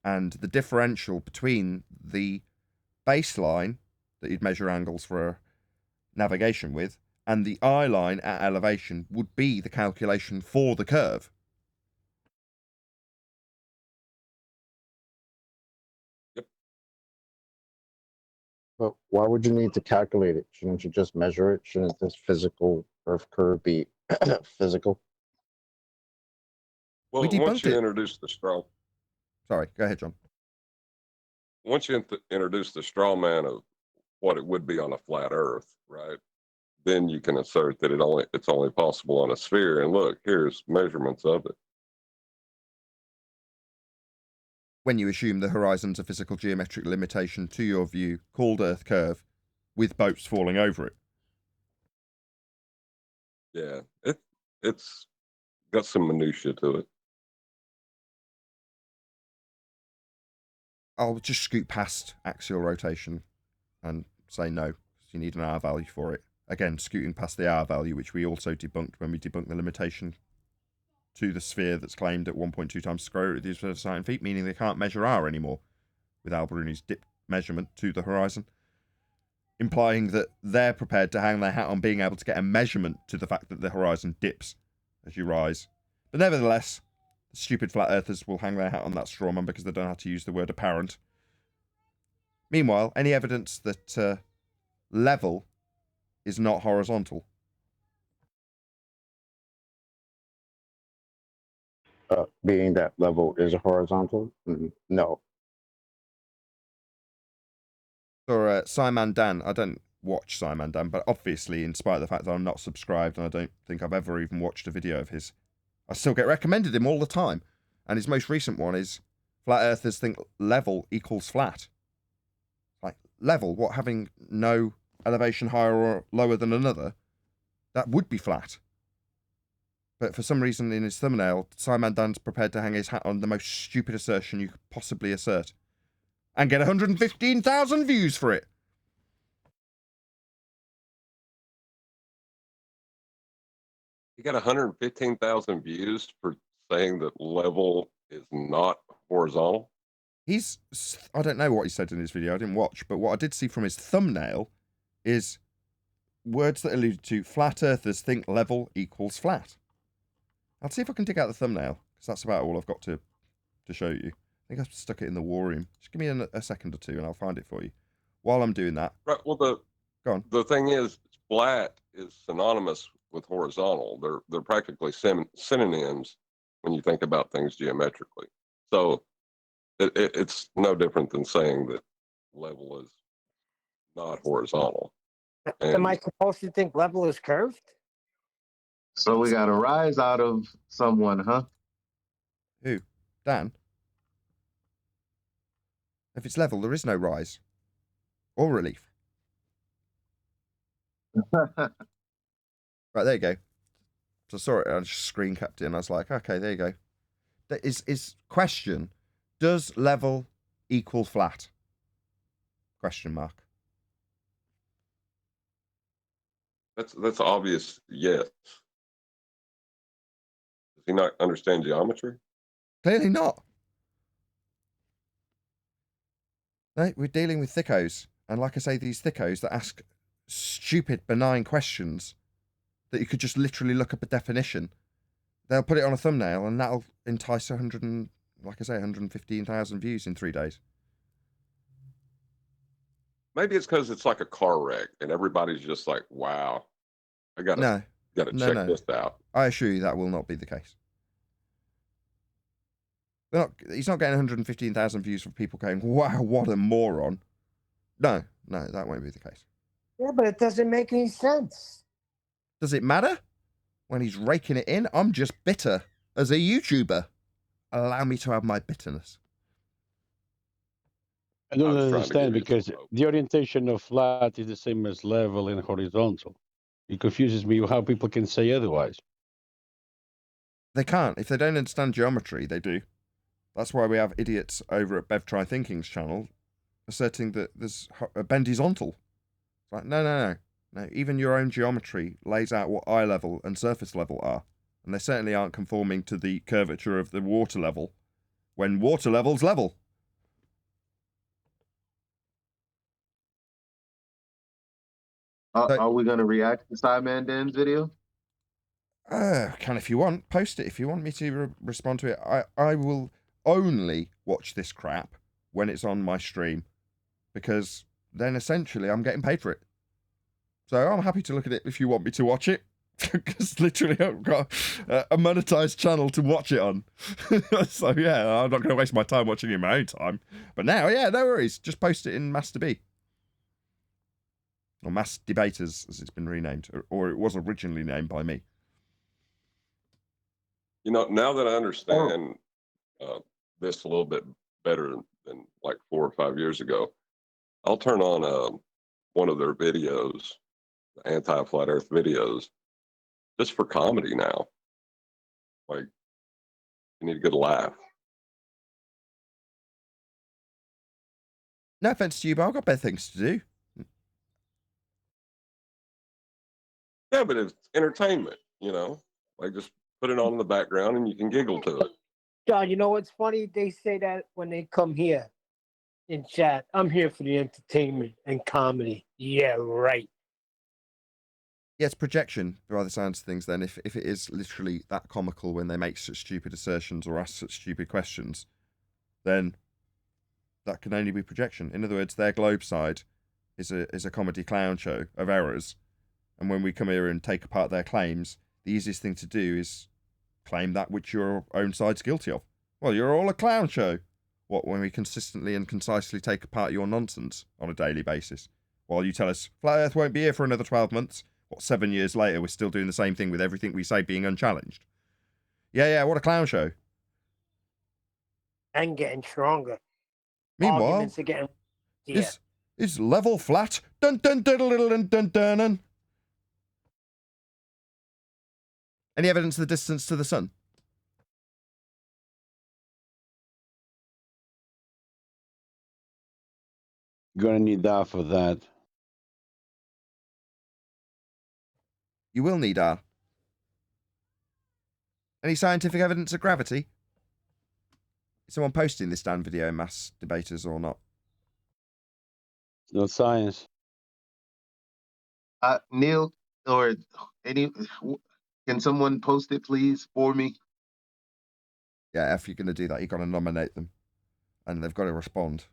And the differential between the baseline that you'd measure angles for navigation with and the eye line at elevation would be the calculation for the curve. But why would you need to calculate it? Shouldn't you just measure it? Shouldn't this physical Earth curve be physical? Well, We once debunked you it. introduce the straw, Sorry, go ahead, John. once you introduce the straw man of what it would be on a flat Earth, right? Then you can assert that it's only possible on a sphere. And look, here's measurements of it. When you assume the horizon's a physical geometric limitation to your view called Earth curve with boats falling over it. Yeah, it's got some minutia to it. I'll just scoot past axial rotation and say no, because you need an R value for it. Again, scooting past the R value, which we also debunked when we debunked the limitation to the sphere that's claimed at 1.2 times square root of the sine feet, meaning they can't measure R anymore with Alberuni's dip measurement to the horizon, implying that they're prepared to hang their hat on being able to get a measurement to the fact that the horizon dips as you rise. But nevertheless, the stupid flat earthers will hang their hat on that straw man because they don't know how to use the word apparent. Meanwhile, any evidence that level is not horizontal? Being that level is horizontal? No. Or SciManDan, I don't watch SciManDan, but obviously, in spite of the fact that I'm not subscribed and I don't think I've ever even watched a video of his, I still get recommended him all the time. And his most recent one is flat earthers think level equals flat. Like, level, what, having no elevation higher or lower than another? That would be flat. But for some reason in his thumbnail, SciManDan's prepared to hang his hat on the most stupid assertion you could possibly assert. And get 115,000 views for it. You got 115,000 views for saying that level is not horizontal. I don't know what he said in his video, I didn't watch, but what I did see from his thumbnail is words that allude to flat earthers think level equals flat. I'll see if I can dig out the thumbnail, because that's about all I've got to show you. I think I've stuck it in the war room. Just give me a second or two and I'll find it for you. While I'm doing that. Right. Well, Go on. the thing is, flat is synonymous with horizontal. They're practically synonyms when you think about things geometrically. So it's no different than saying that level is not horizontal. Am I And supposed to think level is curved? So we got a rise out of someone, huh? Who? Dan? If it's level, there is no rise. Or relief. Right, there you go. So I saw it, I just screen capped it, and I was like, okay, there you go. That is question, does level equal flat? Question mark. that's obvious. Yes. Does he not understand geometry? Clearly not. No, we're dealing with thickos. And like I say, these thickos that ask stupid, benign questions that you could just literally look up a definition. They'll put it on a thumbnail and that'll entice 115,000 views in 3 days. Maybe it's because it's like a car wreck and everybody's just like, wow, I gotta check this out. I assure you that will not be the case. He's not getting 115,000 views from people going, wow, what a moron. No, that won't be the case. Yeah, but it doesn't make any sense. Does it matter? When he's raking it in, I'm just bitter as a YouTuber. Allow me to have my bitterness. I don't I was trying to understand give you because some hope. the orientation of flat is the same as level and horizontal. It confuses me how people can say otherwise. They can't. If they don't understand geometry, they do. That's why we have idiots over at Bev Try Thinking's channel asserting that there's a bendizontal. It's like, no. Even your own geometry lays out what eye level and surface level are. And they certainly aren't conforming to the curvature of the water level when water level's level. Are we going to react to SciManDan's video? Can if you want. Post it if you want me to respond to it. I will only watch this crap when it's on my stream, because then essentially I'm getting paid for it. So I'm happy to look at it if you want me to watch it, because literally I've got a monetized channel to watch it on. So yeah, I'm not going to waste my time watching it in my own time. But now, yeah, no worries. Just post it in Master B. Or Mass Debaters, as it's been renamed. Or it was originally named by me. You know, now that I understand this a little bit better than like 4 or 5 years ago, I'll turn on one of their videos, the anti-flat earth videos, just for comedy now. Like, you need a good laugh. No offense to you, but I've got better things to do. Yeah, but it's entertainment, you know? Like, just put it on in the background and you can giggle to it. John, you know what's funny? They say that when they come here in chat. I'm here for the entertainment and comedy. Yeah, right. Yeah, it's projection by the sounds of things then. If it is literally that comical when they make such stupid assertions or ask such stupid questions, then that can only be projection. In other words, their globe side is a comedy clown show of errors. And when we come here and take apart their claims, the easiest thing to do is claim that which your own side's guilty of. Well, you're all a clown show. What, when we consistently and concisely take apart your nonsense on a daily basis? While you tell us, flat earth won't be here for another 12 months. What, 7 years later, we're still doing the same thing with everything we say being unchallenged? Yeah, what a clown show. And getting stronger. Meanwhile, Arguments are getting... Yeah. is level flat. Dun dun dun dun dun dun dun dun. Any evidence of the distance to the sun? You're gonna need that for that. You will need R. Any scientific evidence of gravity? Is someone posting this damn video, mass debaters, or not? It's not science. Neil, or can someone post it, please, for me? Yeah, if you're going to do that, you've got to nominate them. And they've got to respond.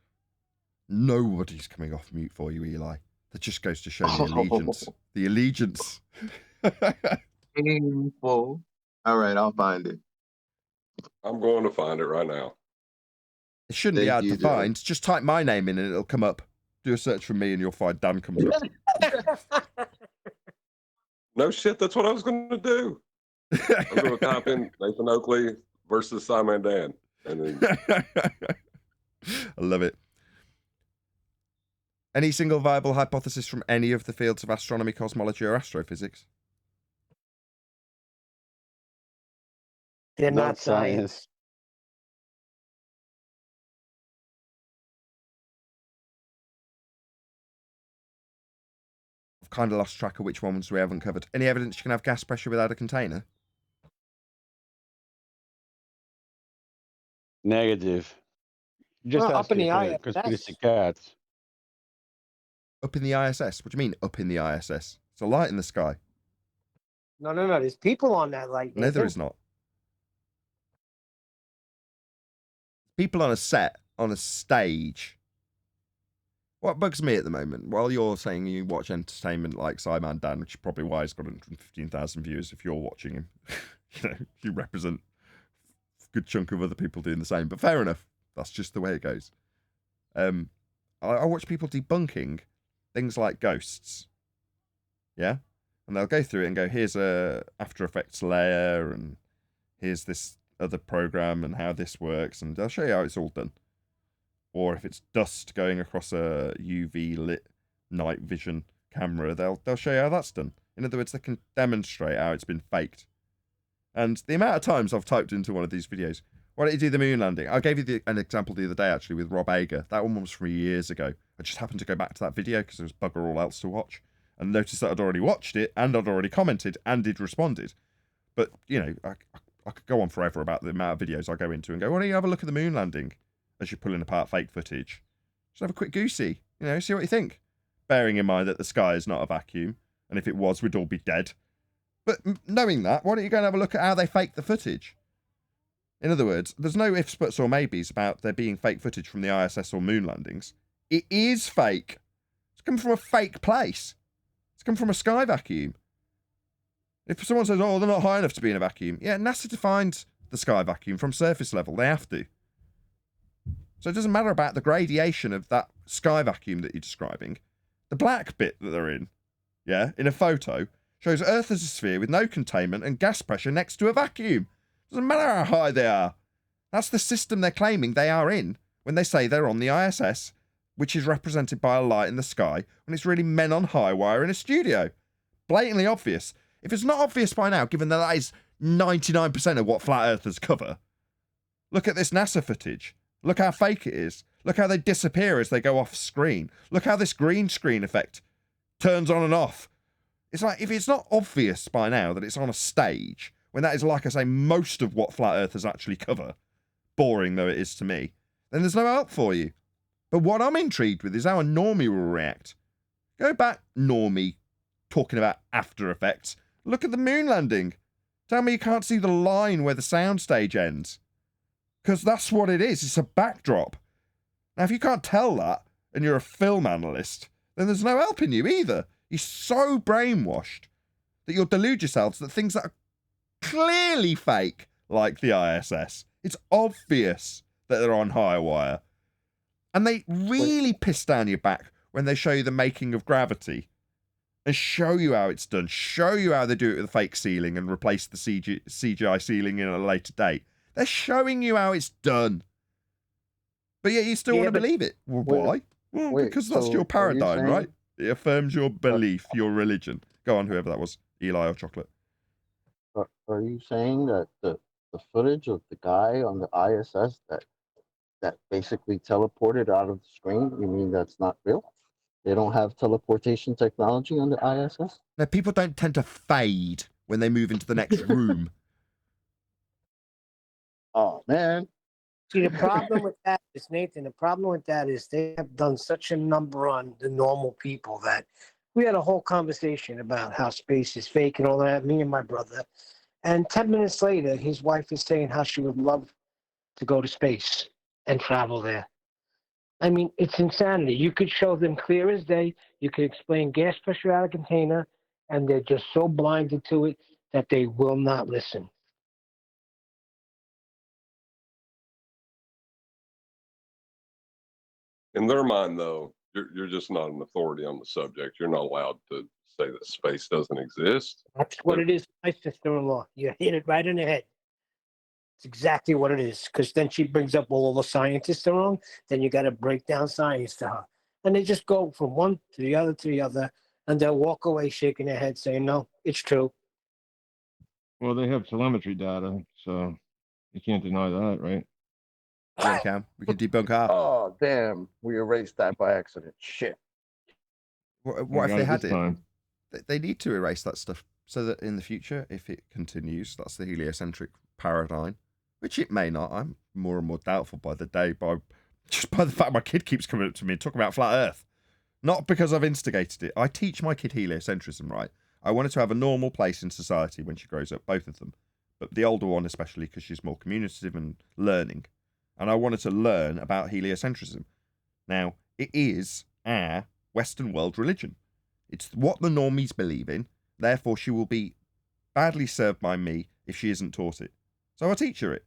Nobody's coming off mute for you, Eli. That just goes to show the allegiance. The allegiance. Painful. All right, I'll find it. I'm going to find it right now. It shouldn't be hard to find. Just type my name in and it'll come up. Do a search for me and you'll find Dan comes up. No shit, that's what I was going to do. I'm going to type in Nathan Oakley versus SciManDan. And then... I love it. Any single viable hypothesis from any of the fields of astronomy, cosmology, or astrophysics? They're not science. I've kind of lost track of which ones we haven't covered. Any evidence you can have gas pressure without a container? Negative. Just Well, up in the asking ISS. conspiracy cats. Up in the ISS? What do you mean, up in the ISS? It's a light in the sky. No. There's people on that light. No, there is not. People on a set, on a stage. What bugs me at the moment, while you're saying you watch entertainment like SciManDan, which is probably why he's got 115,000 views if you're watching him. You represent a good chunk of other people doing the same, but fair enough. That's just the way it goes. I watch people debunking things like ghosts. Yeah? And they'll go through it and go, here's a After Effects layer, and here's this other program and how this works, and they'll show you how it's all done. Or if it's dust going across a UV lit night vision camera, they'll show you how that's done. In other words, they can demonstrate how it's been faked. And the amount of times I've typed into one of these videos, why don't you do the moon landing? I gave you an example the other day, actually, with Rob Ager. That one was from years ago. I just happened to go back to that video because there was bugger all else to watch, and noticed that I'd already watched it, and I'd already commented, and he'd responded. But, you know, I could go on forever about the amount of videos I go into and go, why don't you have a look at the moon landing as you're pulling apart fake footage? Just have a quick goosey, you know, see what you think. Bearing in mind that the sky is not a vacuum, and if it was, we'd all be dead. But knowing that, why don't you go and have a look at how they faked the footage? In other words, there's no ifs, buts, or maybes about there being fake footage from the ISS or moon landings. It is fake. It's come from a fake place. It's come from a sky vacuum. If someone says, oh, they're not high enough to be in a vacuum, yeah, NASA defines the sky vacuum from surface level. They have to. So it doesn't matter about the gradation of that sky vacuum that you're describing. The black bit that they're in, yeah, in a photo, shows Earth as a sphere with no containment and gas pressure next to a vacuum. Doesn't matter how high they are. That's the system they're claiming they are in when they say they're on the ISS, which is represented by a light in the sky, when it's really men on high wire in a studio. Blatantly obvious. If it's not obvious by now, given that is 99% of what flat earthers cover, look at this NASA footage. Look how fake it is. Look how they disappear as they go off screen. Look how this green screen effect turns on and off. It's like, if it's not obvious by now that it's on a stage, when that is, like I say, most of what flat earthers actually cover, boring though it is to me, then there's no help for you. But what I'm intrigued with is how a normie will react. Go back, normie, talking about After Effects. Look at the moon landing. Tell me you can't see the line where the soundstage ends. Because that's what it is. It's a backdrop. Now, if you can't tell that, and you're a film analyst, then there's no helping you either. You're so brainwashed that you'll delude yourselves that things that are clearly fake, like the ISS, it's obvious that they're on high wire. And they really piss down your back when they show you the making of Gravity and show you how it's done, show you how they do it with a fake ceiling and replace the CGI ceiling in a later date. They're showing you how it's done. But yet you still want to believe it. Well, why? Well, because that's your paradigm, right? It affirms your belief, your religion. Go on, whoever that was, Eli or Chocolate. Are you saying that the footage of the guy on the ISS that basically teleported out of the screen, you mean that's not real? They don't have teleportation technology on the ISS? No, people don't tend to fade when they move into the next room. Oh, man. See, the problem with that is, Nathan, the problem with that is they have done such a number on the normal people that we had a whole conversation about how space is fake and all that, me and my brother. And 10 minutes later, his wife is saying how she would love to go to space and travel there. I mean, it's insanity. You could show them clear as day. You could explain gas pressure out of container, and they're just so blinded to it that they will not listen. In their mind, though, you're just not an authority on the subject. You're not allowed to say that space doesn't exist. That's what it is. My sister-in-law, you hit it right in the head. It's exactly what it is. Because then she brings up, well, all the scientists are wrong. Then you got to break down science to her, and they just go from one to the other, and they'll walk away shaking their head, saying, "No, it's true." Well, they have telemetry data, so you can't deny that, right? Yeah, we can. We can debunk our. Oh, damn. We erased that by accident. Shit. What if they had this it? time. They need to erase that stuff so that in the future, if it continues, that's the heliocentric paradigm, which it may not. I'm more and more doubtful by the day, just by the fact my kid keeps coming up to me and talking about flat Earth. Not because I've instigated it. I teach my kid heliocentrism, right? I want her to have a normal place in society when she grows up, both of them. But the older one especially because she's more communicative and learning. And I wanted to learn about heliocentrism. Now, it is our Western world religion. It's what the normies believe in. Therefore, she will be badly served by me if she isn't taught it. So I teach her it.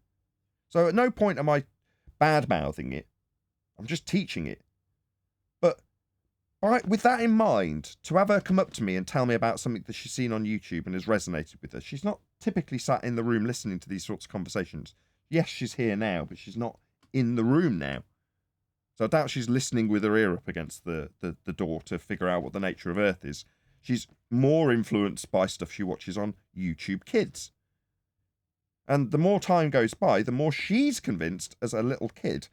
So at no point am I bad-mouthing it. I'm just teaching it. But with that in mind, to have her come up to me and tell me about something that she's seen on YouTube and has resonated with her, she's not typically sat in the room listening to these sorts of conversations. Yes, she's here now, but she's not in the room now. So I doubt she's listening with her ear up against the door to figure out what the nature of Earth is. She's more influenced by stuff she watches on YouTube Kids. And the more time goes by, the more she's convinced, as a little kid,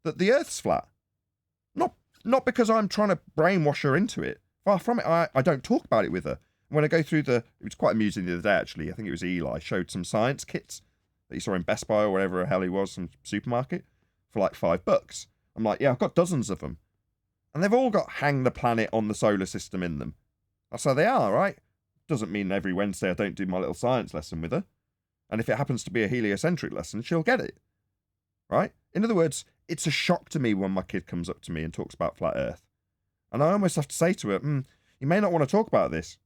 that the Earth's flat. Not because I'm trying to brainwash her into it. Far from it. I don't talk about it with her. When I go through it was quite amusing the other day, actually. I think it was Eli showed some science kits that he saw in Best Buy or wherever the hell he was, some supermarket, for like $5. I'm like, yeah, I've got dozens of them. And they've all got hang the planet on the solar system in them. That's how they are, right? Doesn't mean every Wednesday I don't do my little science lesson with her. And if it happens to be a heliocentric lesson, she'll get it. Right? In other words, it's a shock to me when my kid comes up to me and talks about flat Earth. And I almost have to say to her, you may not want to talk about this.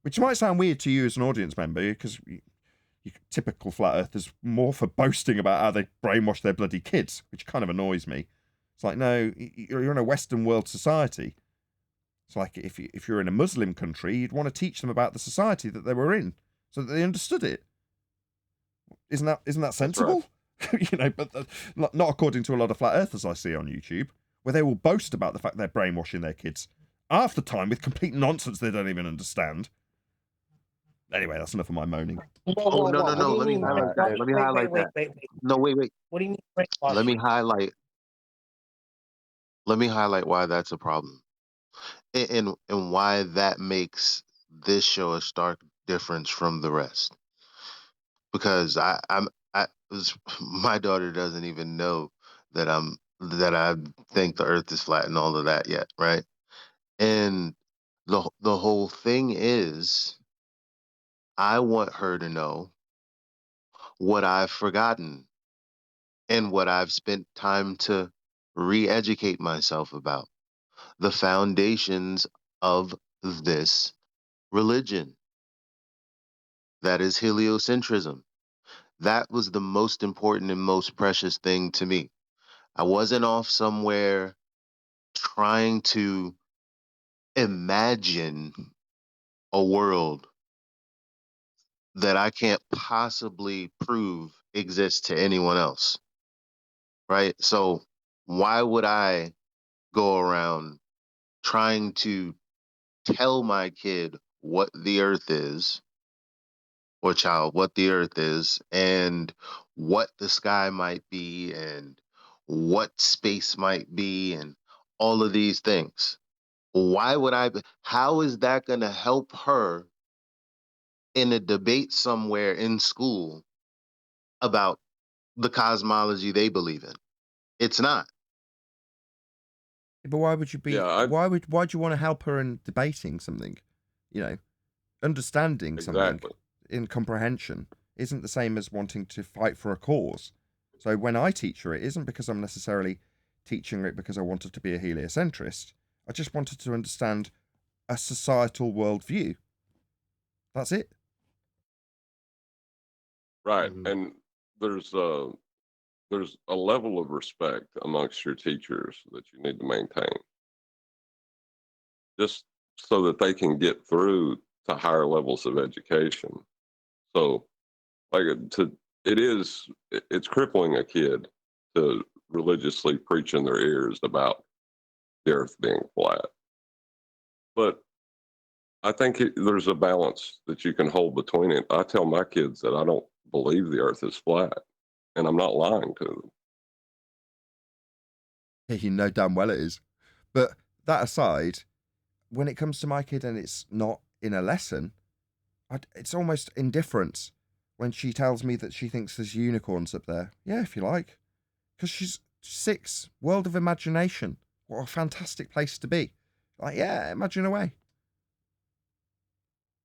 Which might sound weird to you as an audience member, because typical flat earthers more for boasting about how they brainwash their bloody kids, which kind of annoys me. It's like, no, you're in a Western world society. It's like if you're in a Muslim country, you'd want to teach them about the society that they were in, so that they understood it. Isn't that sensible? Right. But not according to a lot of flat earthers I see on YouTube, where they will boast about the fact they're brainwashing their kids, half the time with complete nonsense they don't even understand. Anyway, that's enough of my moaning. Oh, no. Let me highlight that. Let me highlight that. No, wait. What do you mean? Let me highlight why that's a problem, and why that makes this show a stark difference from the rest. Because my daughter doesn't even know that I think the Earth is flat and all of that yet, right? And the whole thing is, I want her to know what I've forgotten and what I've spent time to re-educate myself about, the foundations of this religion. That is heliocentrism. That was the most important and most precious thing to me. I wasn't off somewhere trying to imagine a world that I can't possibly prove exists to anyone else, right? So why would I go around trying to tell my kid what the earth is, or child, what the earth is, and what the sky might be, and what space might be, and all of these things? Why would how is that going to help her in a debate somewhere in school about the cosmology they believe in. It's not. But why would you be? Yeah, Why'd you want to help her in debating something? You know, understanding something exactly. in comprehension isn't the same as wanting to fight for a cause. So when I teach her, it isn't because I'm necessarily teaching her it because I wanted to be a heliocentrist. I just wanted to understand a societal worldview. That's it. Right. Mhm. And there's a level of respect amongst your teachers that you need to maintain, just so that they can get through to higher levels of education. So, like, it's crippling a kid to religiously preach in their ears about the earth being flat. But I think there's a balance that you can hold between it. I tell my kids that I don't believe the earth is flat, and I'm not lying to them. You know damn well it is. But that aside, when it comes to my kid and it's not in a lesson, it's almost indifference when she tells me that she thinks there's unicorns up there. Yeah, if you like. Because she's 6. World of imagination. What a fantastic place to be. Like, yeah, imagine away.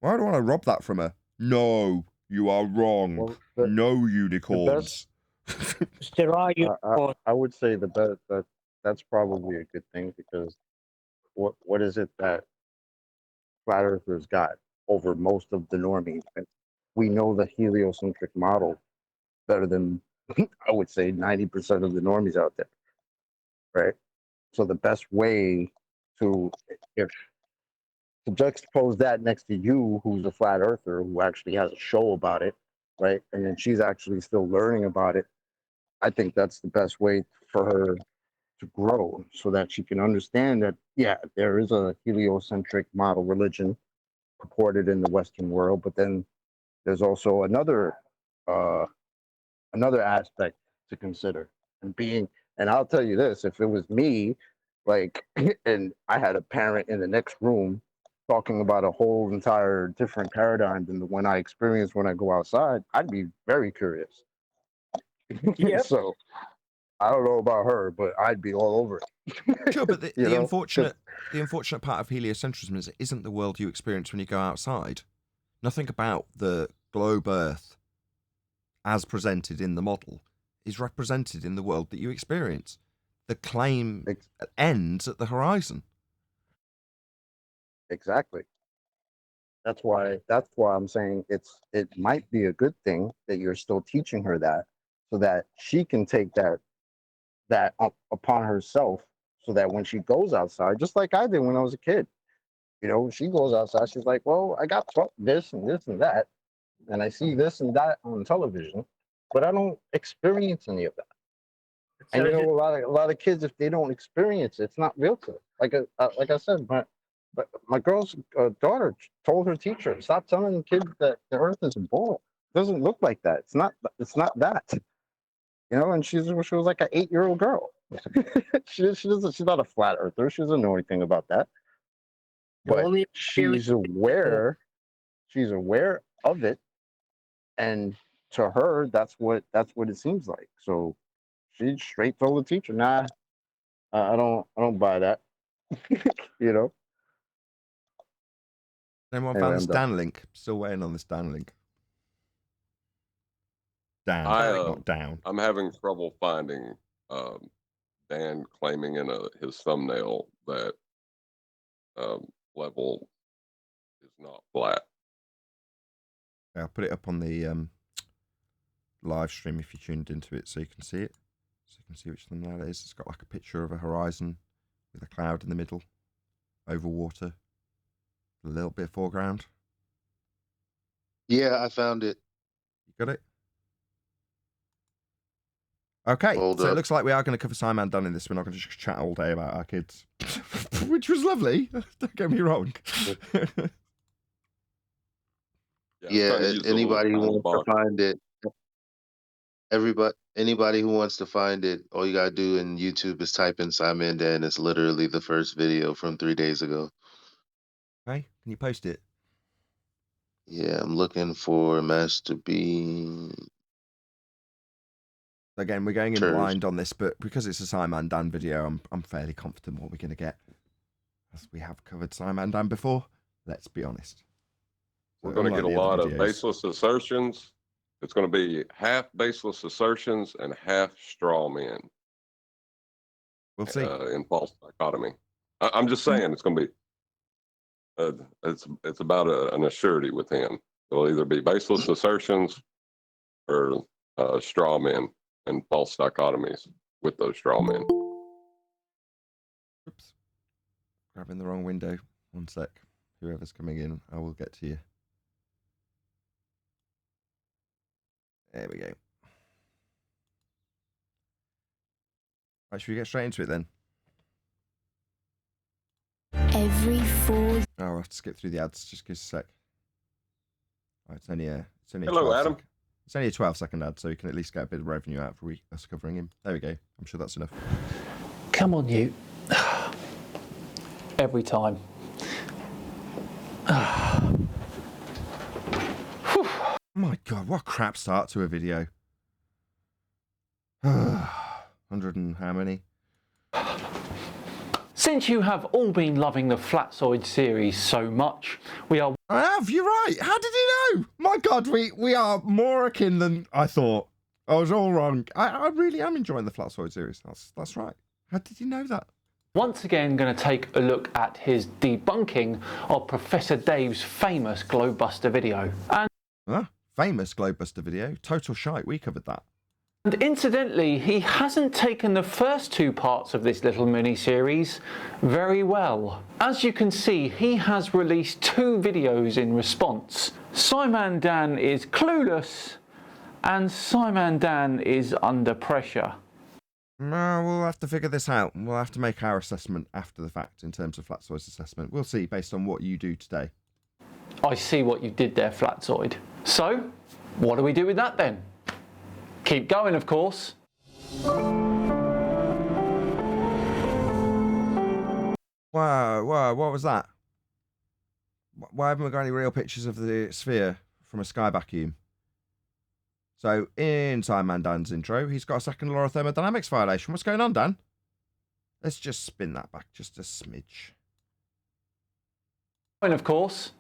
Why do I want to rob that from her? No, you are wrong. Well, No the unicorns. best, There are you. I would say the best that's probably a good thing, because what is it that flat earthers got over most of the normies? And we know the heliocentric model better than I would say 90% of the normies out there, right? So the best way to if to juxtapose that next to you, who's a flat earther who actually has a show about it, right? And then she's actually still learning about it. I think that's the best way for her to grow, so that she can understand that, yeah, there is a heliocentric model religion purported in the Western world, but then there's also uh, another aspect to consider. And I'll tell you this: if it was me, like, and I had a parent in the next room talking about a whole entire different paradigm than the one I experience when I go outside, I'd be very curious. Yep. So I don't know about her, but I'd be all over it. Sure, but the, You the know, 'cause unfortunate part of heliocentrism is it isn't the world you experience when you go outside. Nothing about the globe Earth as presented in the model is represented in the world that you experience. The claim ex- ends at the horizon. exactly. That's why I'm saying it might be a good thing that you're still teaching her that, so that she can take that up upon herself, so that when she goes outside, just like I did when I was a kid, when she goes outside, she's like, well, I got taught this and this and that, and I see this and that on television, but I don't experience any of that. And a lot of kids, if they don't experience it, it's not real to them. Like I said, my girl's daughter told her teacher, stop telling kids that the earth is a ball. It doesn't look like that. It's not that. And she was like an 8-year-old girl. She doesn't, she's not a flat earther. She doesn't know anything about that. The But only she's aware of it, and to her, that's what it seems like. So she straight told the teacher, nah, I don't buy that. you know. Anyone Anyway, found the I'm done. Stan link? Still waiting on the Stan link. Dan, I not down. I'm having trouble finding Dan claiming in his thumbnail that level is not flat. I'll put it up on the live stream if you tuned into it so you can see it. So you can see which thumbnail it is. It's got like a picture of a horizon with a cloud in the middle over water. A little bit of foreground. Yeah, I found it. You got it? Okay, Hold so it up. looks like we are going to cover SciManDan in this. We're not going to just chat all day about our kids, which was lovely. Don't get me wrong. Yeah, I'm trying to Yeah, use the little anybody who tiny wants box. to find it, anybody who wants to find it, all you gotta do in YouTube is type in SciManDan. It's literally the first video from 3 days ago. Okay, can you post it? Yeah, I'm looking for Master B. Again, we're going in Sure. blind on this, but because it's a SciManDan video, I'm fairly confident what we're going to get. As we have covered SciManDan before, let's be honest. We're going to get a lot of baseless assertions. It's going to be half baseless assertions and half straw men. We'll see. In false dichotomy. I'm just saying it's going to be. It's about an assurity with him. It'll either be baseless assertions or straw men and false dichotomies with those straw men. Oops. Grabbing the wrong window. One sec. Whoever's coming in, I will get to you. There we go. Right, should we get straight into it then? Every 4. Oh, I'll have to skip through the ads. Just give us a sec. Oh, it's only a Hello, Adam. It's only a 12-second ad, so you can at least get a bit of revenue out for us covering him. There we go. I'm sure that's enough. Come on, you. Every time. Oh my God, what a crap start to a video. 100 and how many? Since you have all been loving the Flatsoid series so much, we are... I have, you're right. How did you know? My God, we are more akin than I thought. I was all wrong. I really am enjoying the Flatsoid series. That's right. How did you know that? once again going to take a look at his debunking of Professor Dave's famous Globebuster video. Famous Globebuster video? Total shite. We covered that. And incidentally, he hasn't taken the first two parts of this little mini-series very well. As you can see, he has released two videos in response. SciManDan is clueless and SciManDan is under pressure. No, we'll have to figure this out. We'll have to make our assessment after the fact in terms of Flatsoid's assessment. We'll see based on what you do today. I see what you did there, Flatsoid. So, what do we do with that then? Keep going, of course. Wow, what was that? Why haven't we got any real pictures of the sphere from a sky vacuum? So, in SciManDan's intro, he's got a second law of thermodynamics violation. What's going on, Dan? Let's just spin that back just a smidge. And of course.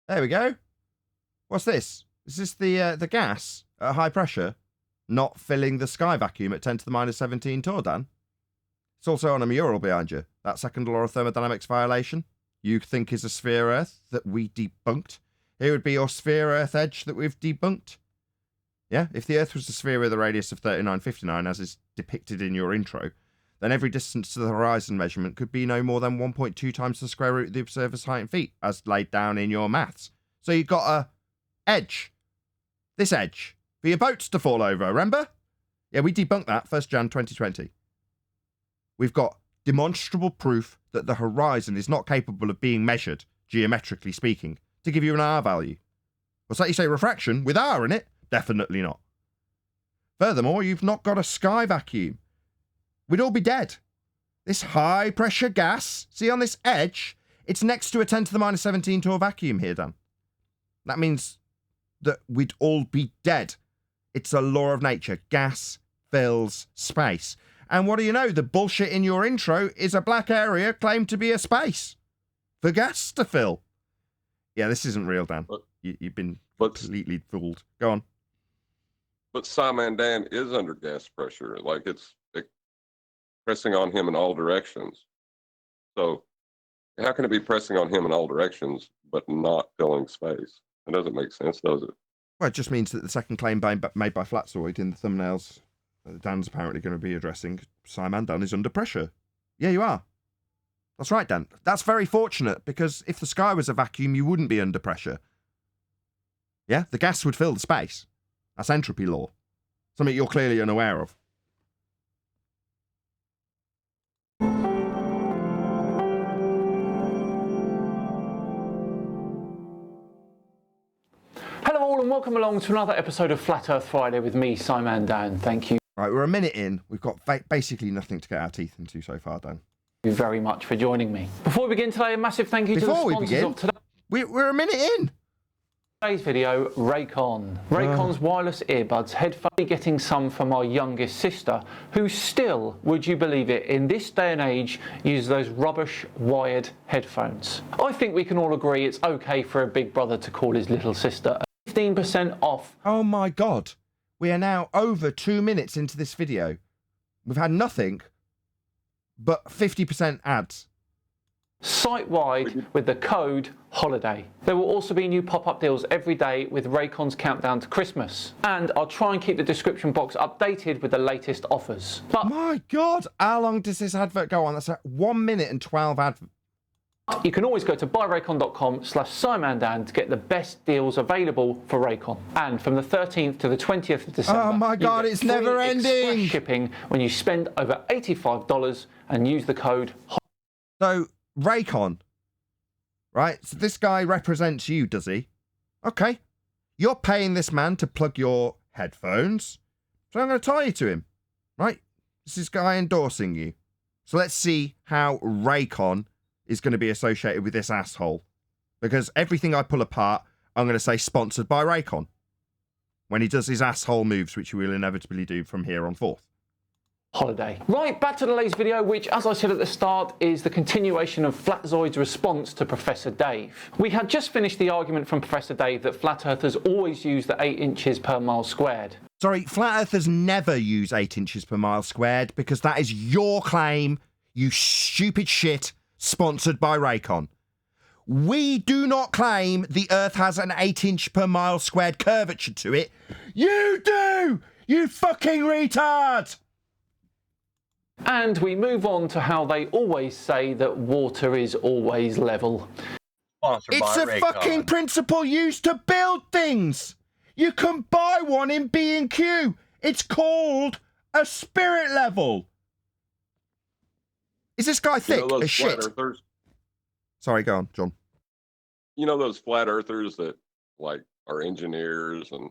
There we go. What's this? Is this the gas at high pressure not filling the sky vacuum at 10 to the minus 17 torr, Dan? It's also on a mural behind you. That second law of thermodynamics violation you think is a sphere Earth that we debunked. Here would be your sphere Earth edge that we've debunked. Yeah, if the Earth was a sphere with a radius of 3959, as is depicted in your intro, then every distance to the horizon measurement could be no more than 1.2 times the square root of the observer's height in feet, as laid down in your maths. So you've got a edge. This edge. For your boats to fall over, remember? Yeah, we debunked that 1st Jan 2020. We've got demonstrable proof that the horizon is not capable of being measured, geometrically speaking, to give you an R value. What's that you say, refraction? With R in it? Definitely not. Furthermore, you've not got a sky vacuum. We'd all be dead. This high pressure gas, see on this edge, it's next to a 10 to the minus 17 torr vacuum here, Dan. That means that we'd all be dead. It's a law of nature. Gas fills space. And what do you know? The bullshit in your intro is a black area claimed to be a space for gas to fill. Yeah, this isn't real, Dan. You've been completely fooled. Go on. But SciManDan is under gas pressure. Like it's pressing on him in all directions. So how can it be pressing on him in all directions but not filling space? It doesn't make sense, does it? Well, it just means that the second claim made by Flatsoid in the thumbnails Dan's apparently going to be addressing, SciManDan is under pressure. Yeah, you are. That's right, Dan. That's very fortunate, because if the sky was a vacuum, you wouldn't be under pressure. Yeah, the gas would fill the space. That's entropy law. Something you're clearly unaware of. Hello all and welcome along to another episode of Flat Earth Friday with me, SciManDan. Thank you. Right, we're a minute in. We've got basically nothing to get our teeth into so far, Dan. Thank you very much for joining me. Before we begin today, a massive thank you to the sponsors of today. We're a minute in. Today's video, Raycon. Raycon's wireless earbuds, headphones, getting some from our youngest sister, who still, would you believe it, in this day and age, uses those rubbish wired headphones. I think we can all agree it's okay for a big brother to call his little sister 15% off. Oh my God. We are now over 2 minutes into this video. We've had nothing but 50% ads. Site-wide with the code HOLIDAY. There will also be new pop-up deals every day with Raycon's countdown to Christmas. And I'll try and keep the description box updated with the latest offers. But my God, how long does this advert go on? That's 1 minute and 12 adverts. You can always go to buyraycon.com/SciManDan to get the best deals available for Raycon. And from the 13th to the 20th of December, oh my God, it's never ending. Shipping when you spend over $85 and use the code. So Raycon, right? So this guy represents you, does he? Okay. You're paying this man to plug your headphones. So I'm going to tie you to him, right? This is guy endorsing you. So let's see how Raycon is going to be associated with this asshole. Because everything I pull apart, I'm going to say sponsored by Raycon. When he does his asshole moves, which he will inevitably do from here on forth. Holiday. Right, back to the latest video, which, as I said at the start, is the continuation of Flatzoid's response to Professor Dave. We had just finished the argument from Professor Dave that flat earthers always use the 8 inches per mile squared. Sorry, flat earthers never use 8 inches per mile squared because that is your claim, you stupid shit, sponsored by Raycon. We do not claim the Earth has an 8 inch per mile squared curvature to it. You do! You fucking retard! And we move on to how they always say that water is always level. It's a fucking principle used to build things. You can buy one in B&Q. It's called a spirit level. Is this guy thick as shit? Earthers? Sorry, go on, John. You know those flat earthers that like are engineers and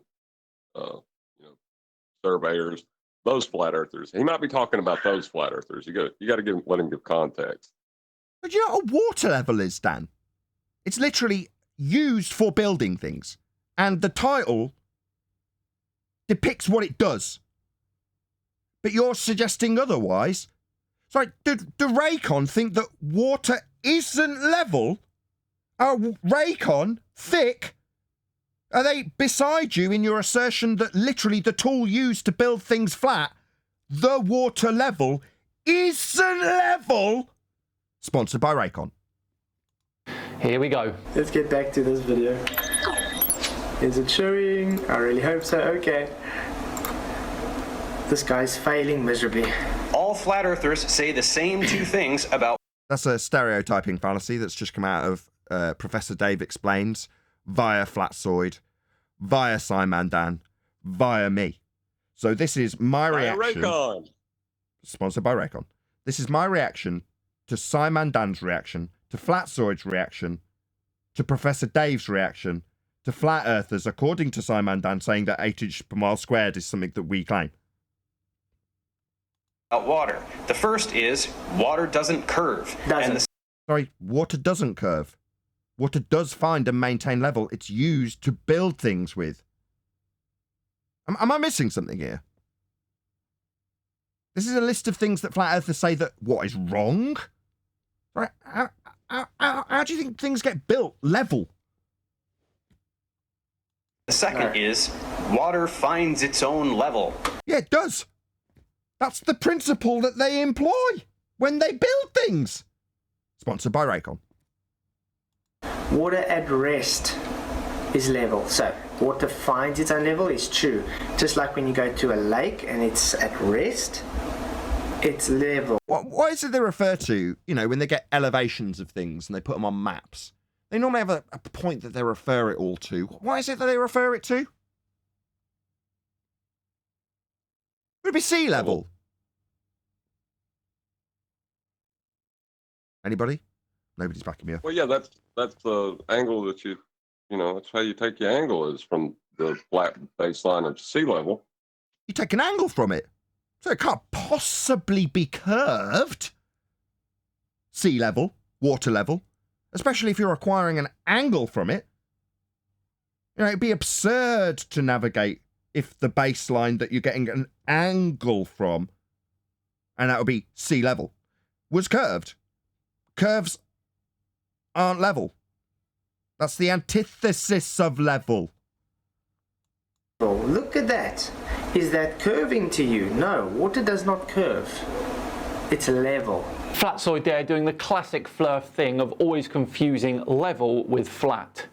surveyors? Those flat earthers. He might be talking about those flat earthers. You got to let him give context. But you know what a water level is, Dan? It's literally used for building things. And the title depicts what it does. But you're suggesting otherwise. Sorry, do Raycon think that water isn't level? Are Raycon thick? Are they beside you in your assertion that literally the tool used to build things flat, the water level, isn't level? Sponsored by Raycon. Here we go. Let's get back to this video. Is it showing? I really hope so. Okay. This guy's failing miserably. All flat earthers say the same two things about... That's a stereotyping fallacy that's just come out of Professor Dave Explains via Flatzoid, via SciManDan, via me. So this is my reaction. Raycon. Sponsored by Raycon. This is my reaction to SciManDan's reaction, to Flatzoid's reaction, to Professor Dave's reaction, to flat earthers, according to SciManDan, saying that 8 inches per mile squared is something that we claim. Water. The first is water doesn't curve. Sorry, water doesn't curve. Water does find and maintain level. It's used to build things with. Am I missing something here? This is a list of things that flat earthers say that what is wrong? Right? How do you think things get built level? The second is water finds its own level. Yeah, it does. That's the principle that they employ when they build things. Sponsored by Raycon. Water at rest is level. So water finds its own level is true. Just like when you go to a lake and it's at rest, it's level. What is it they refer to, you know, when they get elevations of things and they put them on maps? They normally have a point that they refer it all to. What is it that they refer it to? Would it be sea level? Anybody? Nobody's backing me up. Well, yeah, that's the angle that that's how you take your angle is from the flat baseline of sea level. You take an angle from it. So it can't possibly be curved. Sea level, water level, especially if you're acquiring an angle from it. You know, it'd be absurd to navigate if the baseline that you're getting an angle from, and that would be sea level, was curved. Curves aren't level. That's the antithesis of level. Oh, look at that. Is that curving to you? No, water does not curve. It's level. Flatsoid there doing the classic Flurf thing of always confusing level with flat.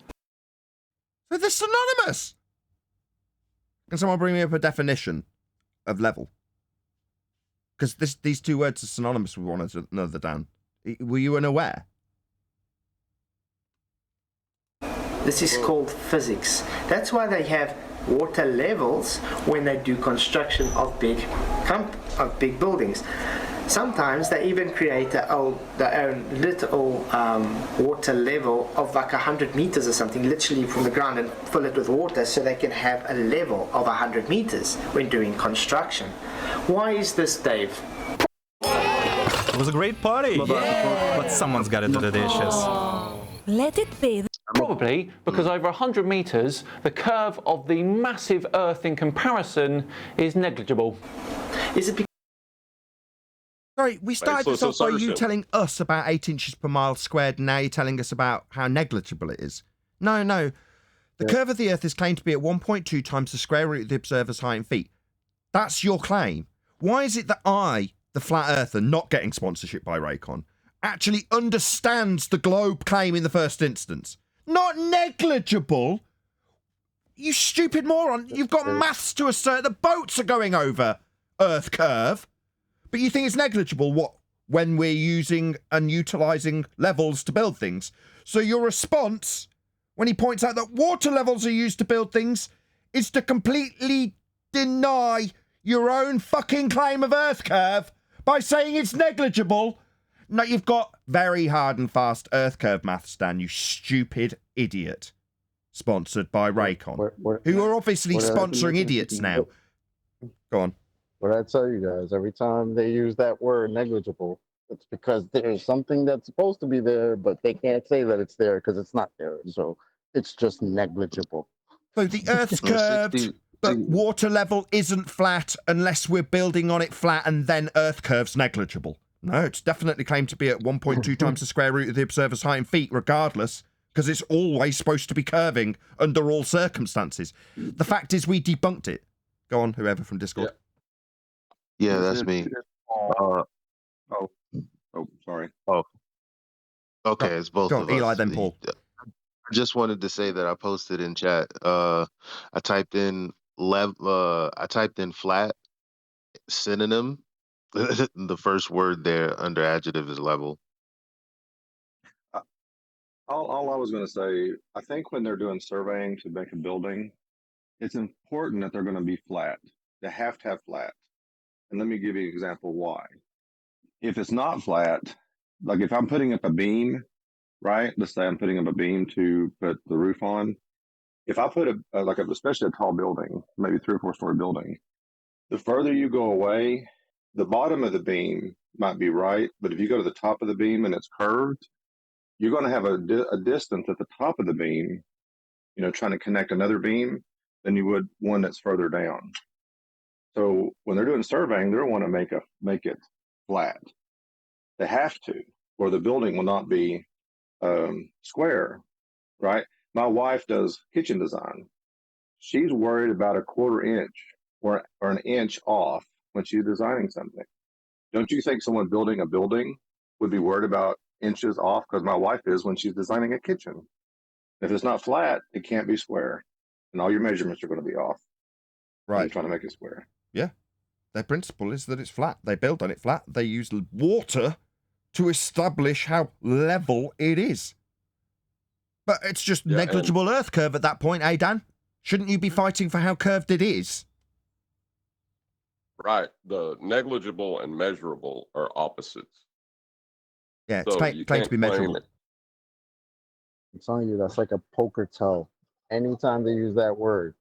So they're synonymous. Can someone bring me up a definition of level? Because these two words are synonymous with one another, Dan. Were you unaware? This is called physics. That's why they have water levels when they do construction of big buildings. Sometimes they even create their own little water level of like 100 meters or something, literally from the ground, and fill it with water so they can have a level of 100 meters when doing construction. Why is this, Dave? It was a great party, but someone's got to do the dishes. Let it be. Probably because over 100 meters, the curve of the massive Earth in comparison is negligible. Is it? Sorry, we started this off by you telling us about 8 inches per mile squared, and now you're telling us about how negligible it is. No. The curve of the Earth is claimed to be at 1.2 times the square root of the observer's height in feet. That's your claim. Why is it that I, the flat earther, not getting sponsorship by Raycon, actually understands the globe claim in the first instance? Not negligible. You stupid moron. You've got maths to assert that boats are going over Earth curve. But you think it's negligible what when we're using and utilising levels to build things. So your response, when he points out that water levels are used to build things, is to completely deny your own fucking claim of Earth curve by saying it's negligible. No, you've got very hard and fast Earth curve maths, Dan, you stupid idiot. Sponsored by Raycon, who are obviously sponsoring idiots now. Go on. What I tell you guys, every time they use that word negligible, it's because there's something that's supposed to be there, but they can't say that it's there because it's not there. So it's just negligible. So the Earth's curved, but water level isn't flat unless we're building on it flat, and then Earth curve's negligible. No, it's definitely claimed to be at 1.2 times the square root of the observer's height in feet, regardless, because it's always supposed to be curving under all circumstances. The fact is we debunked it. Go on, whoever from Discord. Yeah, that's me. Sorry. Oh, okay, it's both Go of on, Eli, us. then Paul. I just wanted to say that I posted in chat. I typed in flat synonym. The first word there under adjective is level. All I was going to say, I think when they're doing surveying to make a building, it's important that they're going to be flat. They have to have flat. And let me give you an example why. If it's not flat, like if I'm putting up a beam, right? Let's say I'm putting up a beam to put the roof on. If I put especially a tall building, maybe 3 or 4 story building, the further you go away, the bottom of the beam might be right, but if you go to the top of the beam and it's curved, you're going to have a distance at the top of the beam, trying to connect another beam than you would one that's further down. So when they're doing surveying, they want to make it flat. They have to, or the building will not be square, right? My wife does kitchen design. She's worried about a 1/4 inch or an inch off when she's designing something. Don't you think someone building a building would be worried about inches off? Because my wife is when she's designing a kitchen. If it's not flat, it can't be square, and all your measurements are going to be off. Right. You're trying to make it square. Yeah. Their principle is that it's flat. They build on it flat. They use water to establish how level it is. But it's just negligible Earth curve at that point, eh, Dan? Shouldn't you be fighting for how curved it is? Right. The negligible and measurable are opposites. Yeah, it's claimed to be measurable. I'm telling you, that's like a poker tell. Anytime they use that word,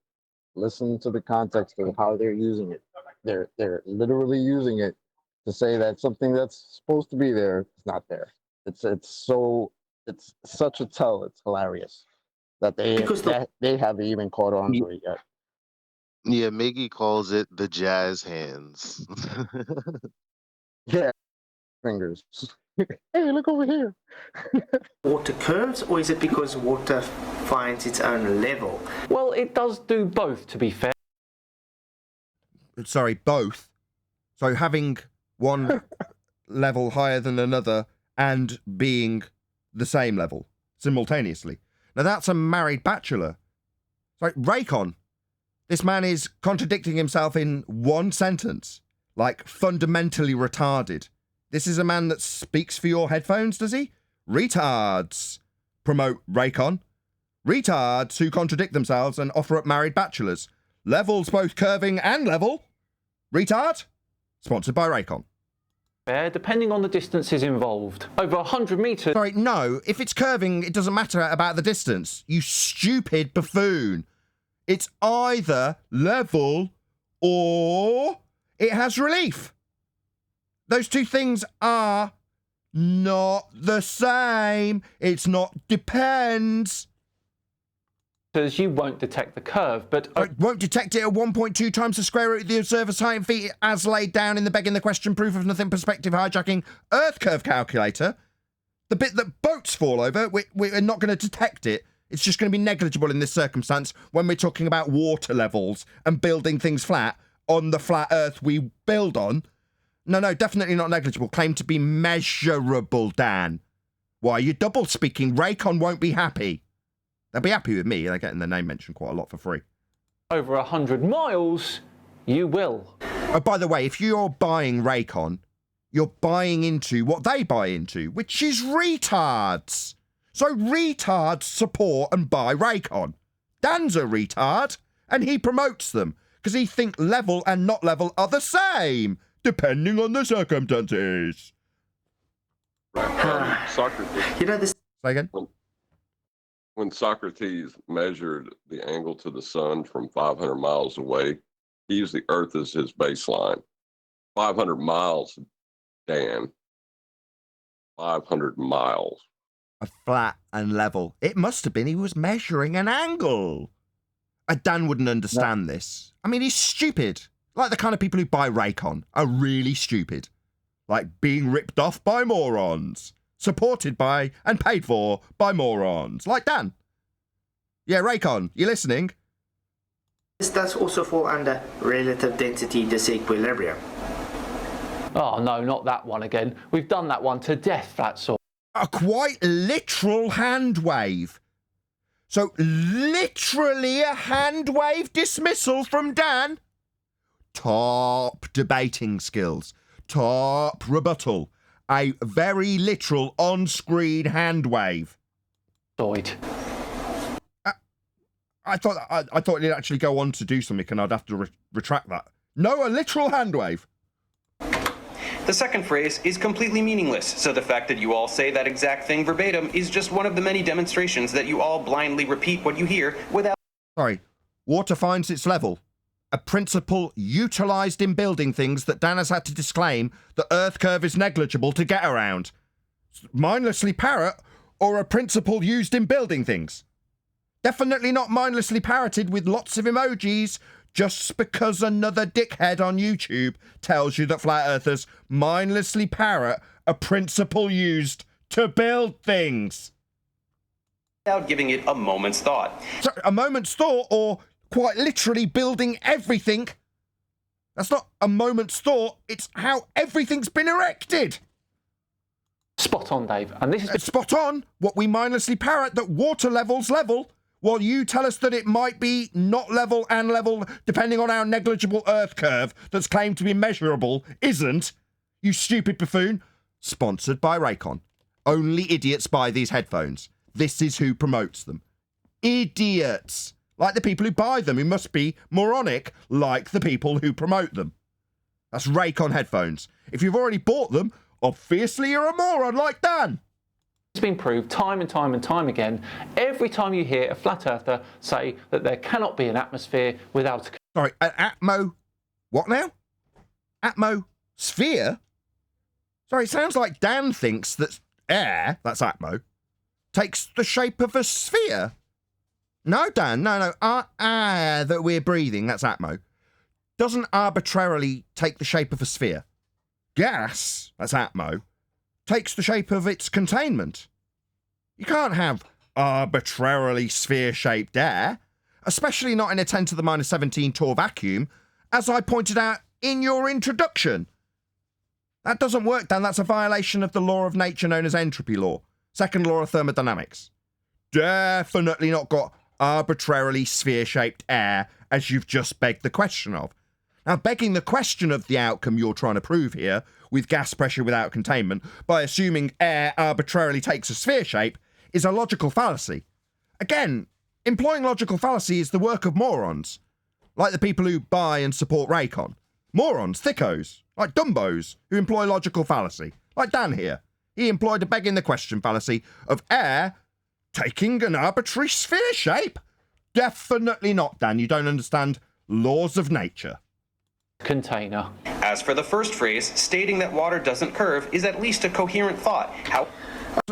listen to the context of how they're using it. They're literally using it to say that something that's supposed to be there is not there. It's such a tell. It's hilarious. that Because they haven't even caught on to it yet. Yeah, Miggy calls it the jazz hands. Yeah, fingers. Hey, look over here. water curves, or is it because water finds its own level? Well, it does do both, to be fair. Sorry, both. So having one level higher than another and being the same level simultaneously. Now that's a married bachelor. Like Raycon, this man is contradicting himself in one sentence, like fundamentally retarded. This is a man that speaks for your headphones, does he? Retards promote Raycon. Retards who contradict themselves and offer up married bachelors. Levels both curving and level. Retard, sponsored by Raycon. Depending on the distances involved. Over 100 metres. Sorry, no, if it's curving, it doesn't matter about the distance. You stupid buffoon. It's either level or it has relief. Those two things are not the same. It's not depends. Because you won't detect the curve, but... It won't detect it at 1.2 times the square root of the observer's height and feet as laid down in the begging the question proof of nothing perspective hijacking Earth curve calculator. The bit that boats fall over, we're not going to detect it. It's just going to be negligible in this circumstance when we're talking about water levels and building things flat on the flat Earth we build on. No, definitely not negligible. Claim to be measurable, Dan. Why are you double speaking? Raycon won't be happy. They'll be happy with me. They're getting their name mentioned quite a lot for free. Over 100 miles, you will. Oh, by the way, if you're buying Raycon, you're buying into what they buy into, which is retards. So retards support and buy Raycon. Dan's a retard, and he promotes them, because he thinks level and not level are the same, depending on the circumstances. Right. Socrates. You know this. Say again? When Socrates measured the angle to the sun from 500 miles away, he used the Earth as his baseline. 500 miles, Dan. 500 miles. A flat and level. It must have been he was measuring an angle. Dan wouldn't understand this. I mean, he's stupid. Like the kind of people who buy Raycon are really stupid. Like being ripped off by morons. Supported by and paid for by morons. Like Dan. Yeah, Raycon, you listening? This does also fall under relative density disequilibrium. Oh, no, not that one again. We've done that one to death, that sort. A quite literal hand wave. So, literally a hand wave dismissal from Dan? Top debating skills. Top rebuttal. A very literal on-screen hand wave. I thought it'd actually go on to do something and I'd have to retract that. No, a literal hand wave. The second phrase is completely meaningless, so the fact that you all say that exact thing verbatim is just one of the many demonstrations that you all blindly repeat what you hear without... Sorry. Water finds its level. A principle utilised in building things that Dan has had to disclaim the Earth curve is negligible to get around. Mindlessly parrot or a principle used in building things? Definitely not mindlessly parroted with lots of emojis just because another dickhead on YouTube tells you that flat earthers mindlessly parrot a principle used to build things. Without giving it a moment's thought. So, a moment's thought or quite literally building everything. That's not a moment's thought, it's how everything's been erected. Spot on, Dave. And this is spot on. What we mindlessly parrot that water levels level, while you tell us that it might be not level and level depending on our negligible Earth curve that's claimed to be measurable isn't. You stupid buffoon. Sponsored by Raycon. Only idiots buy these headphones. This is who promotes them. Idiots. Like the people who buy them, who must be moronic, like the people who promote them. That's Raycon headphones. If you've already bought them, obviously you're a moron like Dan. It's been proved time and time and time again. Every time you hear a flat earther say that there cannot be an atmosphere without a... Sorry, an atmo... What now? Atmosphere? Sorry, it sounds like Dan thinks that air, that's atmo, takes the shape of a sphere. No, Dan, no. Our air that we're breathing, that's atmo, doesn't arbitrarily take the shape of a sphere. Gas, that's atmo, takes the shape of its containment. You can't have arbitrarily sphere-shaped air, especially not in a 10 to the minus 17 torr vacuum, as I pointed out in your introduction. That doesn't work, Dan. That's a violation of the law of nature known as entropy law. Second law of thermodynamics. Definitely not got arbitrarily sphere-shaped air, as you've just begged the question of. Now, begging the question of the outcome you're trying to prove here, with gas pressure without containment, by assuming air arbitrarily takes a sphere shape, is a logical fallacy. Again, employing logical fallacy is the work of morons, like the people who buy and support Raycon. Morons, thickos, like dumbos, who employ logical fallacy, like Dan here. He employed a begging the question fallacy of air taking an arbitrary sphere shape. Definitely not, Dan. You don't understand laws of nature. Container. As for the first phrase, stating that water doesn't curve is at least a coherent thought.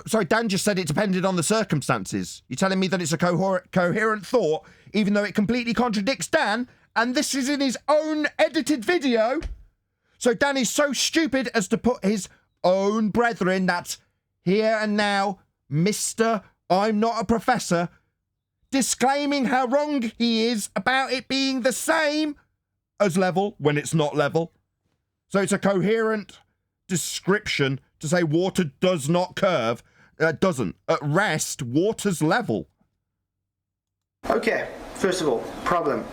Sorry, Dan just said it depended on the circumstances. You're telling me that it's a coherent thought, even though it completely contradicts Dan, and this is in his own edited video? So Dan is so stupid as to put his own brethren, that's here and now, Mr. I'm not a professor, disclaiming how wrong he is about it being the same as level when it's not level. So it's a coherent description to say water does not curve. Doesn't. At rest, water's level. Okay, first of all, problem.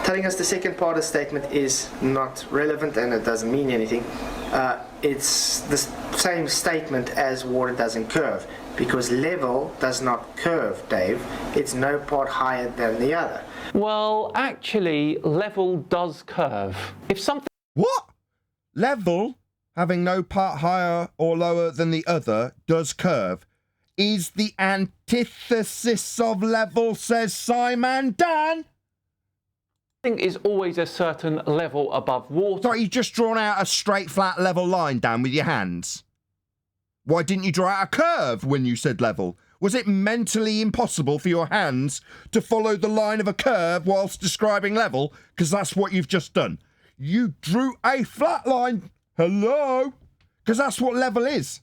Telling us the second part of the statement is not relevant and it doesn't mean anything. It's the same statement as water doesn't curve, because level does not curve, Dave. It's no part higher than the other. Well, actually, level does curve. If something... What? Level, having no part higher or lower than the other, does curve, is the antithesis of level, says SciManDan. Is always a certain level above water. Sorry, you just drawn out a straight, flat, level line, Dan, with your hands. Why didn't you draw out a curve when you said level? Was it mentally impossible for your hands to follow the line of a curve whilst describing level? Because that's what you've just done. You drew a flat line. Hello? Because that's what level is.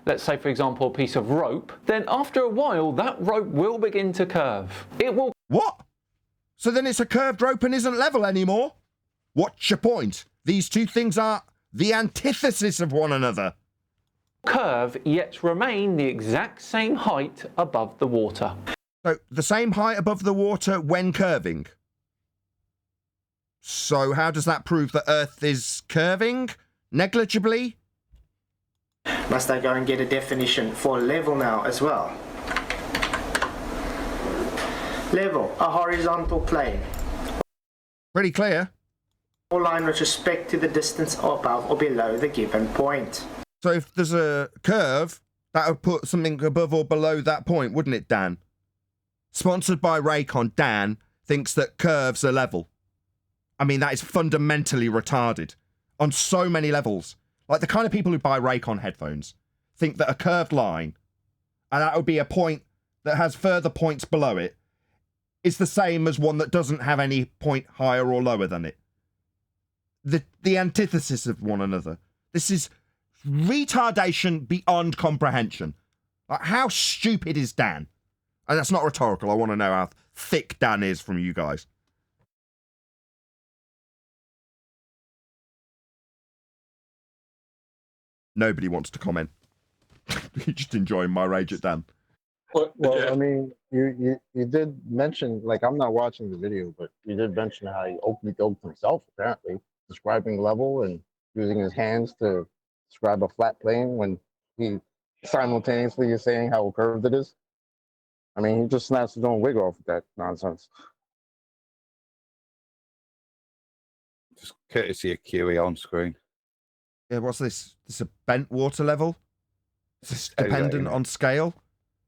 Let's say, for example, a piece of rope. Then after a while, that rope will begin to curve. It will... What? So then it's a curved rope and isn't level anymore? What's your point? These two things are the antithesis of one another. Curve, yet remain the exact same height above the water. So the same height above the water when curving. So how does that prove that Earth is curving? Negligibly? Must I go and get a definition for level now as well? Level, a horizontal plane. Pretty clear. Or line with respect to the distance above or below the given point. So if there's a curve, that would put something above or below that point, wouldn't it, Dan? Sponsored by Raycon, Dan thinks that curves are level. I mean, that is fundamentally retarded on so many levels. Like the kind of people who buy Raycon headphones think that a curved line, and that would be a point that has further points below it, is the same as one that doesn't have any point higher or lower than it. The antithesis of one another. This is retardation beyond comprehension. Like, how stupid is Dan? And that's not rhetorical. I want to know how thick Dan is from you guys. Nobody wants to comment. You're just enjoying my rage at Dan. Well, I mean, you did mention, like, I'm not watching the video, but you did mention how he Oakley doped himself, apparently, describing level and using his hands to describe a flat plane when he simultaneously is saying how curved it is. I mean, he just snaps his own wig off with that nonsense. Just courtesy of QE on screen. Yeah, what's this? This is a bent water level? Is this dependent on scale?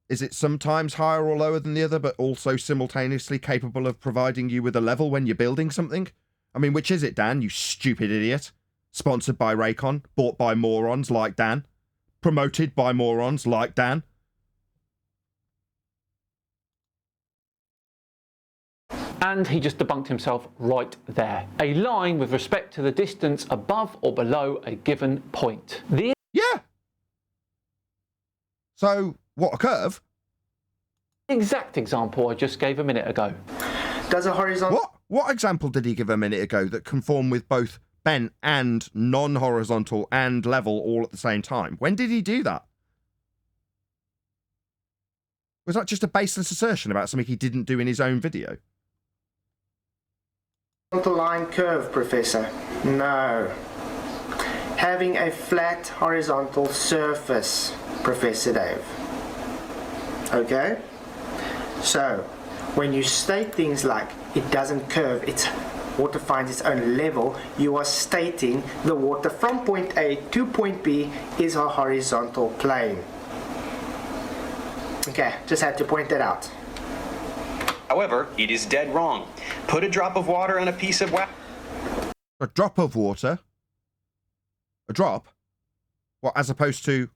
Is it sometimes higher or lower than the other, but also simultaneously capable of providing you with a level when you're building something? I mean, which is it, Dan, you stupid idiot? Sponsored by Raycon, bought by morons like Dan, promoted by morons like Dan. And he just debunked himself right there. A line with respect to the distance above or below a given point. Yeah. So, what, a curve? Exact example I just gave a minute ago. Does a horizontal... What example did he give a minute ago that conformed with both bent and non-horizontal and level all at the same time? When did he do that? Was that just a baseless assertion about something he didn't do in his own video? Line curve, Professor. No. Having a flat horizontal surface, Professor Dave. Okay? So, when you state things like it doesn't curve, it's water finds its own level, you are stating the water from point A to point B is a horizontal plane. Okay, just had to point that out. However, it is dead wrong. Put a drop of water on a piece of wax. A drop of water? A drop? What, as opposed to,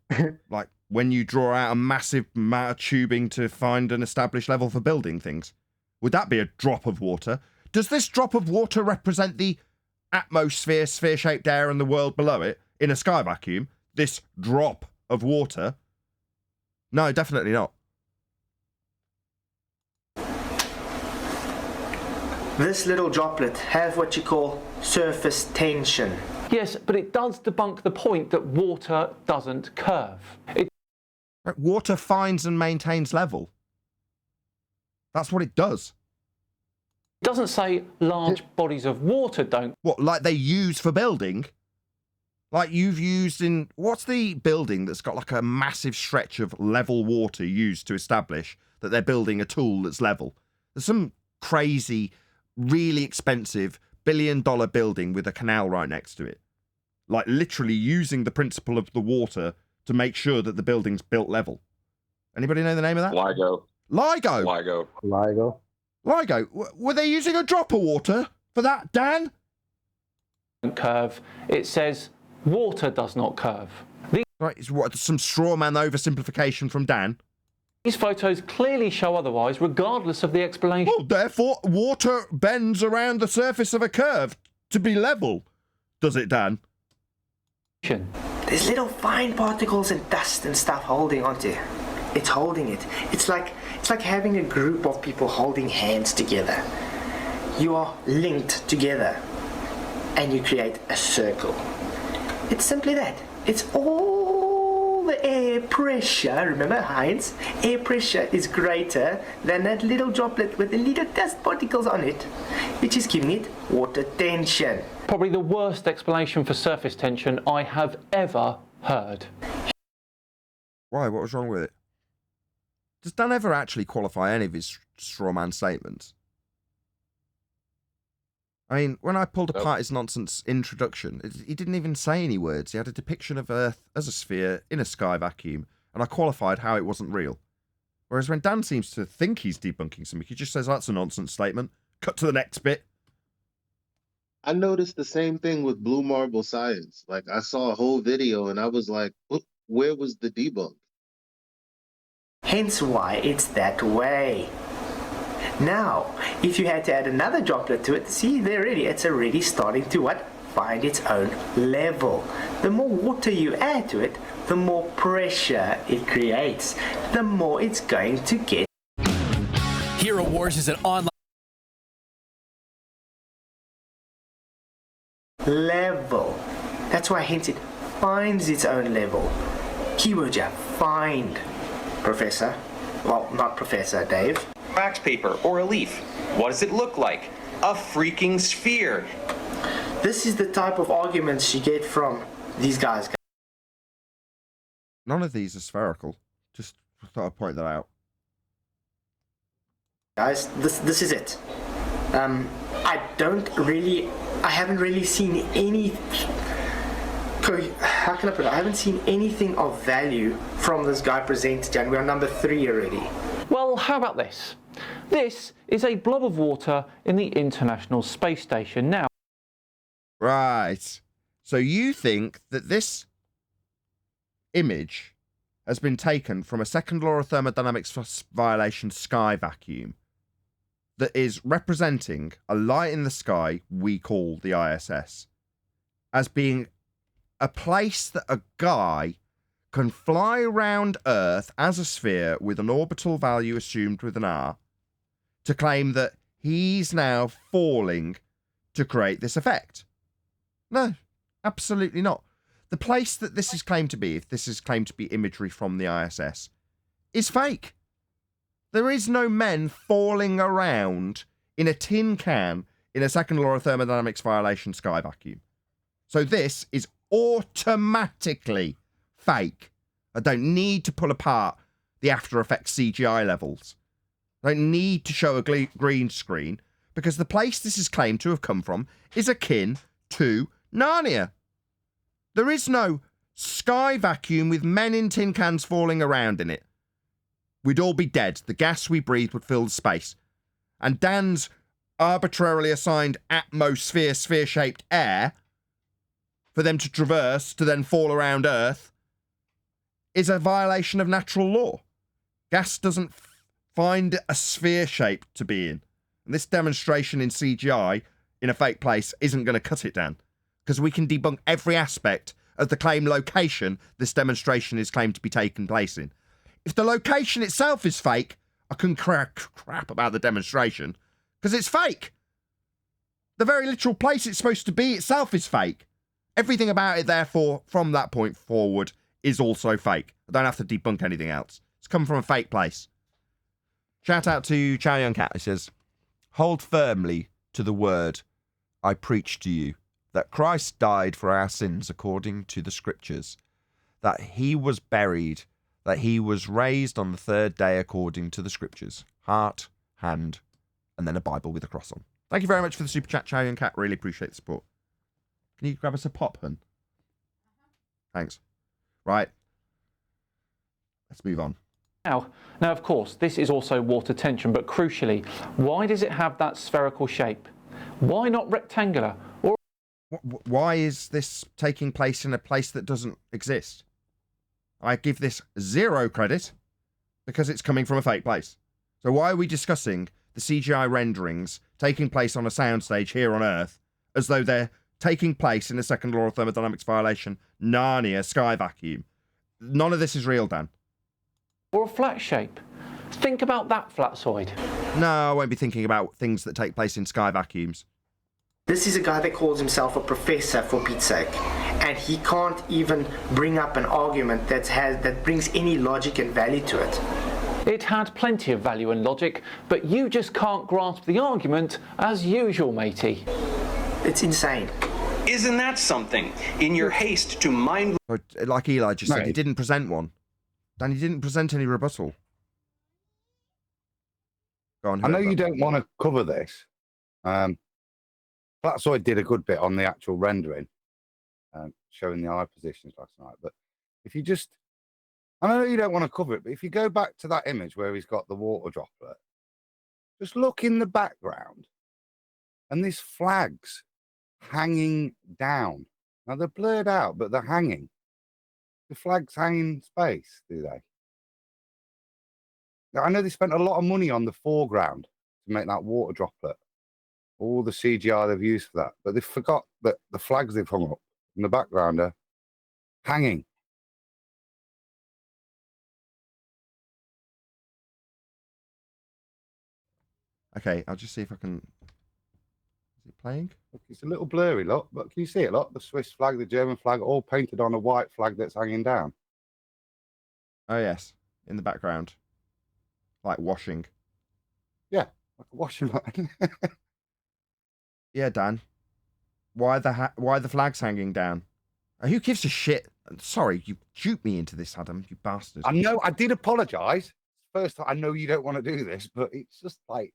like, when you draw out a massive amount of tubing to find an established level for building things? Would that be a drop of water? Does this drop of water represent the atmosphere, sphere-shaped air and the world below it in a sky vacuum? This drop of water? No, definitely not. This little droplet have what you call surface tension. Yes, but it does debunk the point that water doesn't curve. Water finds and maintains level. That's what it does. It doesn't say large bodies of water don't. What, like they use for building? Like you've used in... What's the building that's got like a massive stretch of level water used to establish that they're building a tool that's level? There's some crazy, really expensive, billion-dollar building with a canal right next to it. Like literally using the principle of the water to make sure that the building's built level. Anybody know the name of that? LIGO. LIGO. LIGO. LIGO. LIGO. Were they using a drop of water for that, Dan? Curve. It says water does not curve. Right, it's what, some straw man oversimplification from Dan? These photos clearly show otherwise, regardless of the explanation. Well, therefore, water bends around the surface of a curve to be level. Does it, Dan? There's little fine particles and dust and stuff holding onto. It's holding it. It's like having a group of people holding hands together. You are linked together, and you create a circle. It's simply that. It's all the air pressure. Remember, Heinz? Air pressure is greater than that little droplet with the little dust particles on it, which is giving it water tension. Probably the worst explanation for surface tension I have ever heard. Why? What was wrong with it? Does Dan ever actually qualify any of his straw man statements? I mean, when I pulled apart his nonsense introduction, he didn't even say any words. He had a depiction of Earth as a sphere in a sky vacuum, and I qualified how it wasn't real. Whereas when Dan seems to think he's debunking something, he just says, that's a nonsense statement. Cut to the next bit. I noticed the same thing with Blue Marble Science. Like, I saw a whole video and I was like, where was the debunk? Hence why it's that way. Now, if you had to add another droplet to it, see, it's already starting to what? Find its own level. The more water you add to it, the more pressure it creates, the more it's going to get. Hero Wars is an online level. That's why hence it finds its own level. Keyword yeah, find, Professor. Well, not Professor, Dave. Wax paper or a leaf. What does it look like? A freaking sphere. This is the type of arguments you get from these guys. None of these are spherical. Just thought I'd point that out. Guys, this is it. I haven't really seen any. How can I put it? I haven't seen anything of value from this guy presented, and we're number 3 already. Well, how about this? This is a blob of water in the International Space Station now. Right. So you think that this image has been taken from a second law of thermodynamics violation sky vacuum that is representing a light in the sky we call the ISS as being a place that a guy can fly around Earth as a sphere with an orbital value assumed with an R to claim that he's now falling to create this effect. No, absolutely not. The place that this is claimed to be, if this is claimed to be imagery from the ISS, is fake. There is no men falling around in a tin can in a second law of thermodynamics violation sky vacuum. So this is automatically fake. I don't need to pull apart the After Effects CGI levels. I don't need to show a green screen because the place this is claimed to have come from is akin to Narnia. There is no sky vacuum with men in tin cans falling around in it. We'd all be dead. The gas we breathe would fill the space. And Dan's arbitrarily assigned atmosphere, sphere-shaped air for them to traverse to then fall around Earth is a violation of natural law. Gas doesn't find a sphere shape to be in. And this demonstration in CGI in a fake place isn't going to cut it down because we can debunk every aspect of the claim location this demonstration is claimed to be taking place in. If the location itself is fake, I couldn't crap about the demonstration because it's fake. The very literal place it's supposed to be itself is fake. Everything about it, therefore, from that point forward, is also fake. I don't have to debunk anything else. It's come from a fake place. Shout out to Chow Yun Cat. He says, hold firmly to the word I preach to you, that Christ died for our sins according to the scriptures, that he was buried, that he was raised on the third day according to the scriptures. Heart, hand, and then a Bible with a cross on. Thank you very much for the super chat, Chow Yun Cat. Really appreciate the support. Can you grab us a pop, hun? Thanks. Right. Let's move on. Now, of course, this is also water tension, but crucially, why does it have that spherical shape? Why not rectangular? Or why is this taking place in a place that doesn't exist? I give this 0 credit because it's coming from a fake place. So why are we discussing the CGI renderings taking place on a soundstage here on Earth as though they're taking place in a second law of thermodynamics violation, Narnia, sky vacuum? None of this is real, Dan. Or a flat shape. Think about that flat side. No, I won't be thinking about things that take place in sky vacuums. This is a guy that calls himself a professor, for Pete's sake, and he can't even bring up an argument that brings any logic and value to it. It had plenty of value and logic, but you just can't grasp the argument as usual, matey. It's insane. Isn't that something? In your haste to mind... Like Eli just said, he didn't present one. Dan, he didn't present any rebuttal. Go on, I know you don't want to cover this. Flatsoid did a good bit on the actual rendering, showing the eye positions last night. But if you just, I know you don't want to cover it, but if you go back to that image where he's got the water droplet, just look in the background, and these flags hanging down. Now they're blurred out, but they're hanging. The flags hang in space, do they? Now, I know they spent a lot of money on the foreground to make that water droplet. All the CGI they've used for that, but they forgot that the flags they've hung up in the background are hanging. Okay, I'll just see if I can... Is it playing? Look, it's a little blurry, look, but can you see it? Look, the Swiss flag, the German flag, all painted on a white flag that's hanging down. Oh, yes, in the background. Like washing. Yeah, like a washing line. Yeah, Dan. Why the flags hanging down? Who gives a shit? Sorry, you duped me into this, Adam, you bastard. I know, I did apologise. First, I know you don't want to do this, but it's just like...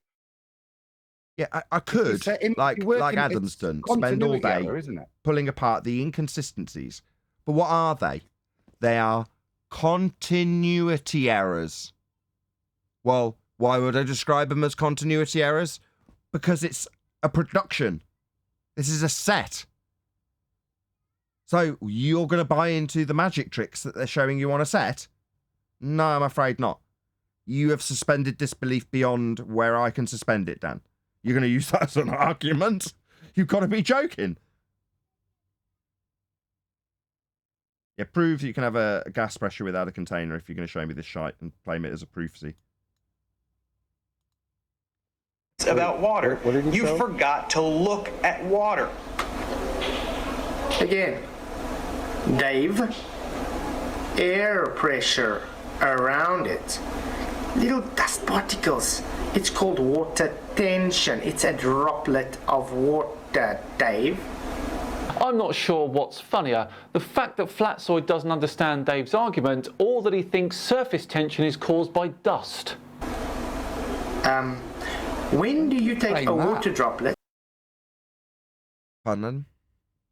Yeah, I could, like Adam's done, spend all day error, isn't it? pulling apart the inconsistencies. But what are they? They are continuity errors. Well, why would I describe them as continuity errors? Because it's a production. This is a set. So you're going to buy into the magic tricks that they're showing you on a set? No, I'm afraid not. You have suspended disbelief beyond where I can suspend it, Dan. You're going to use that as an argument? You've got to be joking. Yeah, prove you can have a gas pressure without a container if you're going to show me this shite and claim it as a proofsy. About water. What did you show? forgot to look at water. Again, Dave, air pressure around it. Little dust particles. It's called water tension. It's a droplet of water, Dave. I'm not sure what's funnier, the fact that Flatzoid doesn't understand Dave's argument, or that he thinks surface tension is caused by dust. When do you take a water droplet? Pardon?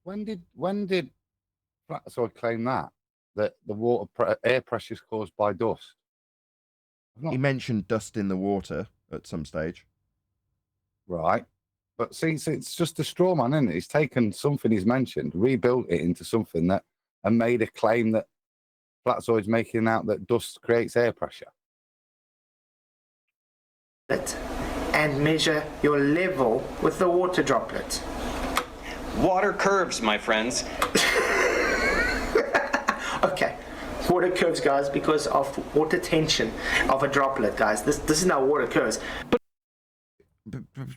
When did Flatzoid claim that the air pressure is caused by dust? He mentioned dust in the water at some stage. Right. But see, it's just a straw man, isn't it? He's taken something he's mentioned, rebuilt it into something that, and made a claim that Flatzoid's making out that dust creates air pressure. And measure your level with the water droplet. Water curves, my friends. Okay, water curves, guys, because of water tension of a droplet, guys. This is how water curves.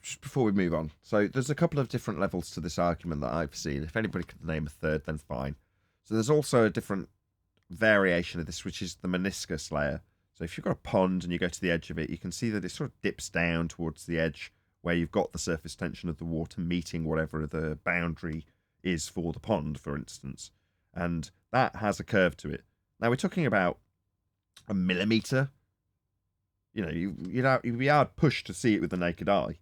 Just before we move on, so there's a couple of different levels to this argument that I've seen. If anybody could name a third, then fine. So there's also a different variation of this, which is the meniscus layer. So if you've got a pond and you go to the edge of it, you can see that it sort of dips down towards the edge where you've got the surface tension of the water meeting whatever the boundary is for the pond, for instance. And that has a curve to it. Now we're talking about a millimetre. You know, you'd be hard pushed to see it with the naked eye,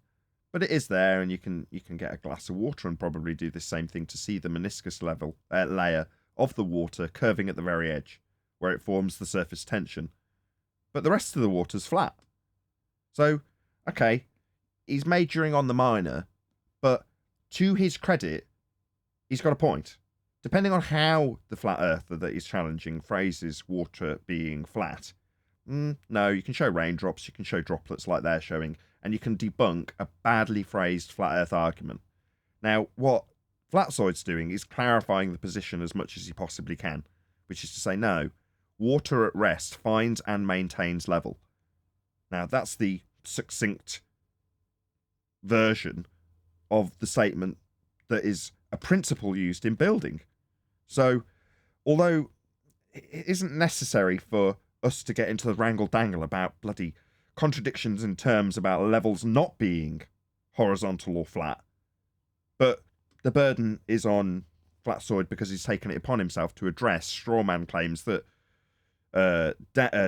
but it is there, and you can get a glass of water and probably do the same thing to see the meniscus layer of the water curving at the very edge, where it forms the surface tension. But the rest of the water's flat. So, okay, he's majoring on the minor, but to his credit, he's got a point. Depending on how the flat earther that he's challenging phrases water being flat. No, you can show raindrops, you can show droplets like they're showing, and you can debunk a badly phrased flat earth argument. Now, what Flatzoid's doing is clarifying the position as much as he possibly can, which is to say, no, water at rest finds and maintains level. Now, that's the succinct version of the statement that is a principle used in building. So, although it isn't necessary for us to get into the wrangle-dangle about bloody contradictions in terms about levels not being horizontal or flat, but the burden is on Flatzoid because he's taken it upon himself to address strawman claims that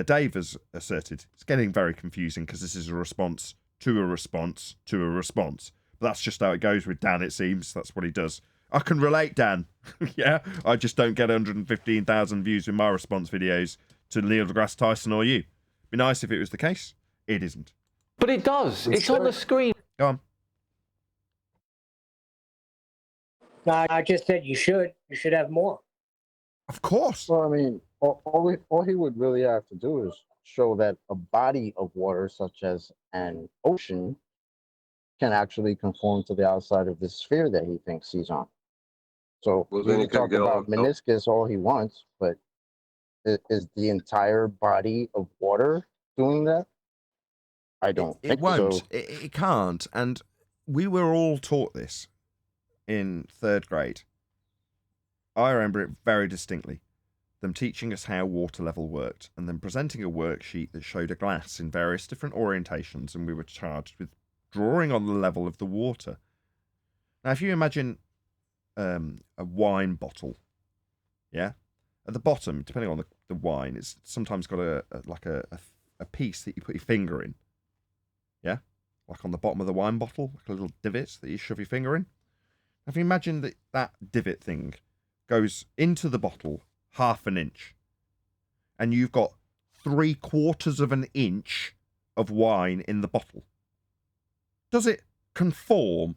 Dave has asserted. It's getting very confusing because this is a response to a response to a response. But that's just how it goes with Dan, it seems. That's what he does. I can relate, Dan. Yeah, I just don't get 115,000 views with my response videos to Neil deGrasse Tyson or you. Be nice if it was the case. It isn't. But it does. It's on the screen. Go on. I just said you should. You should have more. Of course. Well, I mean, all he would really have to do is show that a body of water, such as an ocean, can actually conform to the outside of the sphere that he thinks he's on. So Well, he then he can can talk go about on- meniscus all he wants, but is the entire body of water doing that? I don't It think won't. so. It can't. And we were all taught this in third grade. I remember it very distinctly. Them teaching us how water level worked and then presenting a worksheet that showed a glass in various different orientations, and we were charged with drawing on the level of the water. Now, if you imagine a wine bottle, yeah? At the bottom, depending on the wine, it's sometimes got a piece that you put your finger in. Yeah? Like on the bottom of the wine bottle, like a little divot that you shove your finger in. If you imagine that divot thing goes into the bottle half an inch, and you've got 3/4 of an inch of wine in the bottle, does it conform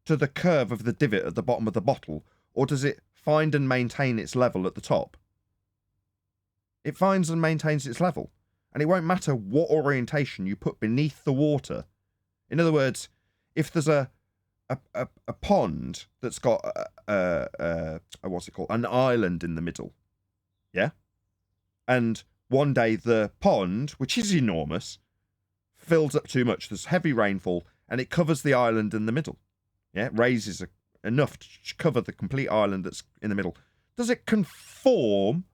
to the curve of the divot at the bottom of the bottle, or does it find and maintain its level at the top? It finds and maintains its level. and it won't matter what orientation you put beneath the water. In other words, if there's a pond that's got what's it called, an island in the middle, yeah, and one day the pond, which is enormous, fills up too much. There's heavy rainfall, and it covers the island in the middle. Yeah, it raises enough to cover the complete island that's in the middle. Does it conform